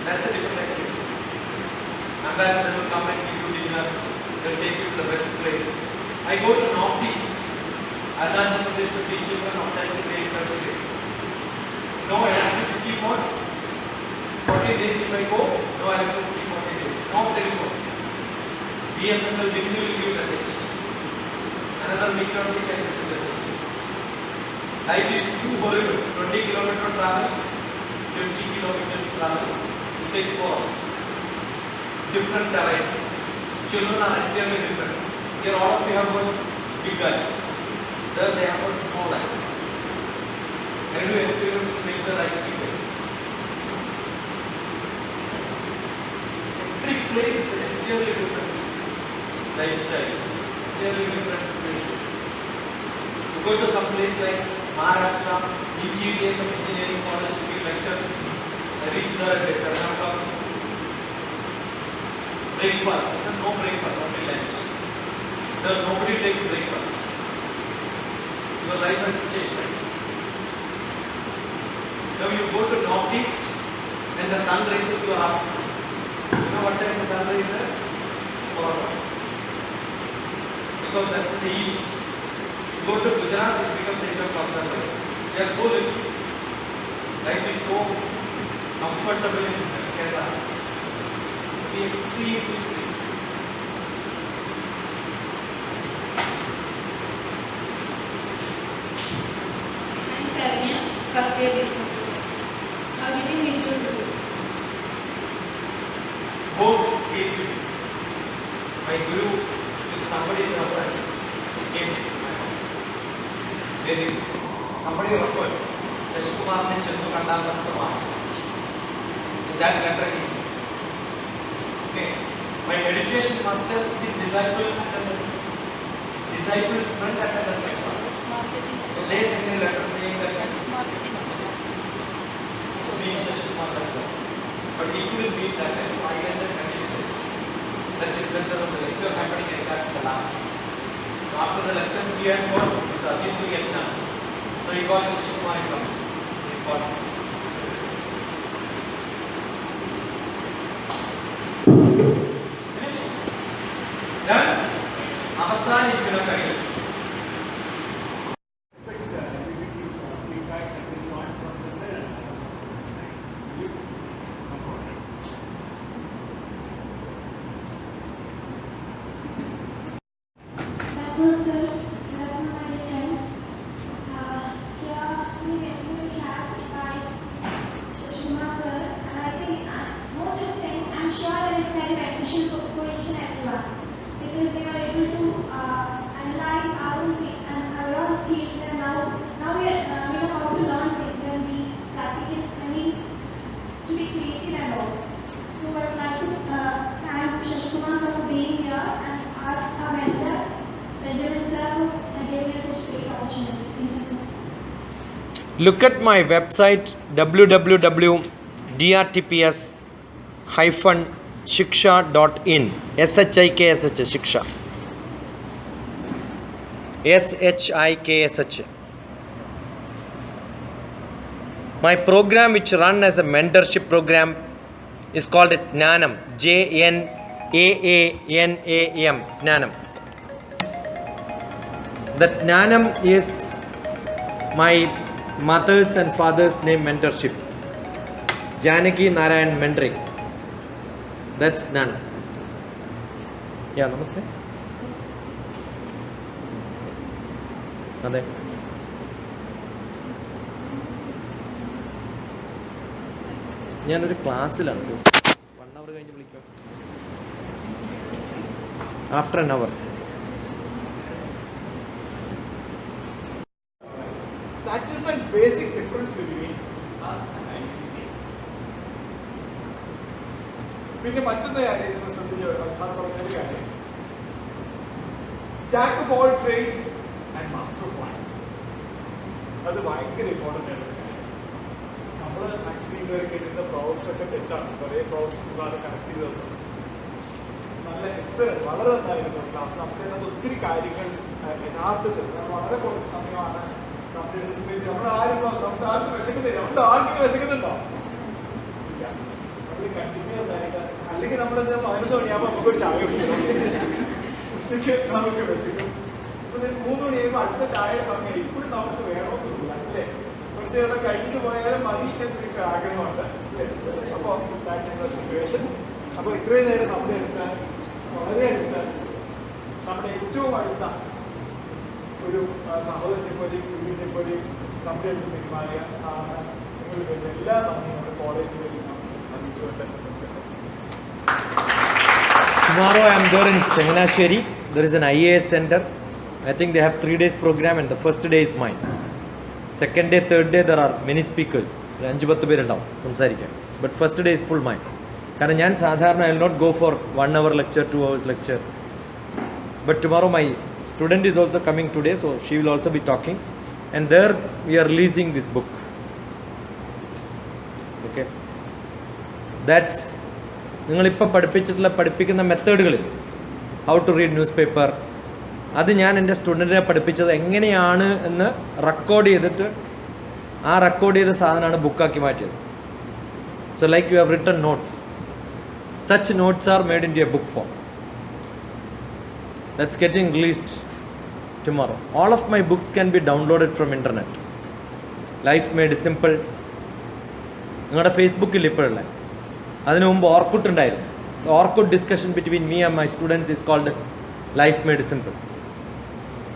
That's a different experience. Ambassador will come and give you dinner, they'll take you to the best place. I go to Northeast, Arunachal Pradesh to teach children of 10th grade, 12th grade. No, I have to city for 40 days if I go, no, I have to city 40 days. No telephone. BSNL will give message. Another week or week I send message. Life is too horrible. 20 kilometer travel, 20 kilometers travel. It takes 4 hours. Different terrain. Children are entirely different. Here all of you have got big guys. There they have got small guys. And you experience to make the life bigger. Every place is entirely different lifestyle, entirely different situation. You go to some place like Maharashtra, interiors of engineering college, we lecture. I reach there at 7 o'clock. Breakfast. There's no breakfast, only lunch. There nobody takes breakfast. Your life has to change, right? Now you go to Northeast and the sun rises you up. You know what time the sun rises there? 4 o'clock. Because that's in the east. You go to Gujarat, it becomes 8 o'clock sunrise. They are so little. Life is so comfortable in Kerala. The extreme things. I'm Sharanya, first year BPC student. How did you meet your guru? Both came to me. My guru, with somebody's reference, came to my house. Very good. Somebody referred. Yashkumar ne Chandu Kandal Kumar. That letter he. Okay. My meditation master, his disciple's friend attended my class. So they sent me a letter saying that meet Yashkumar that class. But he couldn't meet that time, so I went and continued. That is when there was a lecture happening exactly the last. So after the lecture, he had got his Aditya Yajna. So he got Yashkumar to come. He got me. Done? അവസാനിക്കുന്ന കഴിവ്. Good, sir. Good afternoon, my dear friends. Here, we went to class by Look at my website www.drTPS-shiksha.in. SHIKSH Shiksha. SHIKSH. My program, which run as a mentorship program, is called Jnanam. JNAANAM. Jnanam. That Jnanam is my mother's and father's name mentorship. Janaki Narayan mentoring. That's Jnanam. Yeah, namaste. Nade. ഞാനൊരു ക്ലാസ്സിലാണ് 1 hour കഴിഞ്ഞ് വിളിക്കാം. After an hour. That is the basic difference between us and IITs. പിന്നെ മറ്റൊരു കാര്യം നിങ്ങൾ ശ്രദ്ധിച്ചു sir പറഞ്ഞൊരു കാര്യം, jack of all trades and master of one. അത് ഭയങ്കര ഇമ്പോർട്ടൻ്റ് ആണ്. നമ്മൾ ആക്ച്വലി ഇതുവരെ കേട്ടിരുന്ന പ്രോബ്ലംസ് ഒക്കെ തെറ്റാണ്. കുറേ പ്രോബ്ലംസ് സാറ് കണക്ട് ചെയ്തത് നല്ല എക്സലന്റ്, വളരെ നന്നായിരുന്നു ക്ലാസ്. നമുക്ക് അതിനകത്ത് ഒത്തിരി കാര്യങ്ങൾ യഥാർത്ഥത്തിൽ വളരെ കുറച്ച് സമയമാണ് നമ്മുടെ നമുക്ക് ആർക്കും വിശക്കുന്നില്ല. നമുക്ക് ആർക്കും വിശക്കുന്നുണ്ടോ? ഇല്ല. നമ്മൾ കണ്ടിന്യൂസ് ആയിട്ട്, അല്ലെങ്കിൽ നമ്മൾ 11 മണിയാകുമ്പോൾ നമുക്കൊരു ചായ കുടിക്കണം, ഉച്ചയ്ക്ക് നമുക്ക് വിശക്കും, 3 മണിയാകുമ്പോൾ അടുത്ത ചായയുടെ സമയം ഇപ്പോഴും നമുക്ക് വേണമെന്നില്ല അല്ലേ? കുറച്ച് നേരം കഴിഞ്ഞിട്ട് പോയാലും മതി എന്നൊക്കെ ആഗ്രഹമുണ്ട് അല്ലേ? അപ്പോൾ ദാറ്റ് ഈസ് ദ സിറ്റുവേഷൻ. അപ്പോൾ ഇത്രയും നേരം നമ്മുടെ അടുത്ത് വളരെ അടുത്ത് നമ്മുടെ ഏറ്റവും അടുത്ത ഒരു സഹോദരനെ പോലെ കുഞ്ഞിനെ പോലെ നമ്മുടെ അടുത്ത് പെരുമാറിയ സാധാരണ നിങ്ങൾക്ക് എല്ലാ നന്ദിയും നമ്മുടെ കോളേജിൽ അറിയിച്ചുകൊണ്ട്. Tomorrow I am there in Changanasheri. There is an IAS center. I think they have 3 days program and the first day is mine. Second day, third day there are many speakers. 5-10 പേരുണ്ടാവും സംസാരിക്കാൻ. But first day is full mine. കാരണം ഞാൻ സാധാരണ I will not go for 1 hour lecture, 2 hours lecture. But tomorrow my student is also coming today, so she will also be talking. And there we are releasing this book. Okay. That's നിങ്ങളിപ്പോൾ പഠിപ്പിക്കുന്ന മെത്തേഡുകൾ, how to read newspaper, അത് ഞാൻ എൻ്റെ സ്റ്റുഡൻറ്റിനെ പഠിപ്പിച്ചത് എങ്ങനെയാണ് എന്ന് record ചെയ്തിട്ട് ആ റെക്കോർഡ് ചെയ്ത സാധനമാണ് ബുക്കാക്കി മാറ്റിയത്. So like you have written notes, such notes are made into a book form. That's getting released tomorrow. All of my books can be downloaded from internet. Life Made Simple. നിങ്ങളുടെ ഫേസ്ബുക്കിൽ ഇപ്പോഴല്ലേ, അതിനു മുമ്പ് Orkut ഉണ്ടായിരുന്നു. Orkut discussion between me and my students is called life made simple.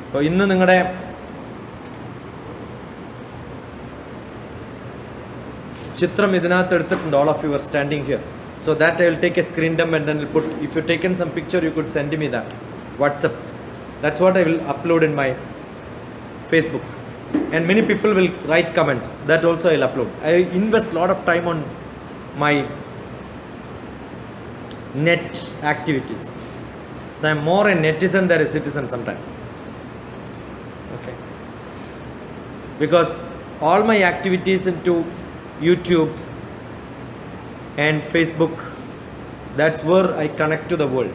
അപ്പോൾ ഇന്ന് നിങ്ങളുടെ ചിത്രം ഇതിനകത്ത് എടുത്തിട്ടുണ്ട്. All of you are standing here. So that I will take a screen dump and then I'll put, if you taken some picture you could send me that. WhatsApp. That's what I will upload in my Facebook. And many people will write comments. That also I'll upload. I invest a lot of time on my net activities. So I'm more a netizen than a citizen sometimes. Okay. Because all my activities into YouTube and Facebook, that's where I connect to the world.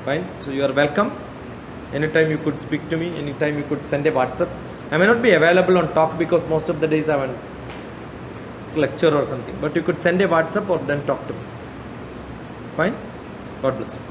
Fine. So you are welcome. Anytime you could speak to me, anytime you could send a WhatsApp. I may not be available on talk because most of the days I have a lecture or something, but you could send a WhatsApp or then talk to me. Fine. God bless you.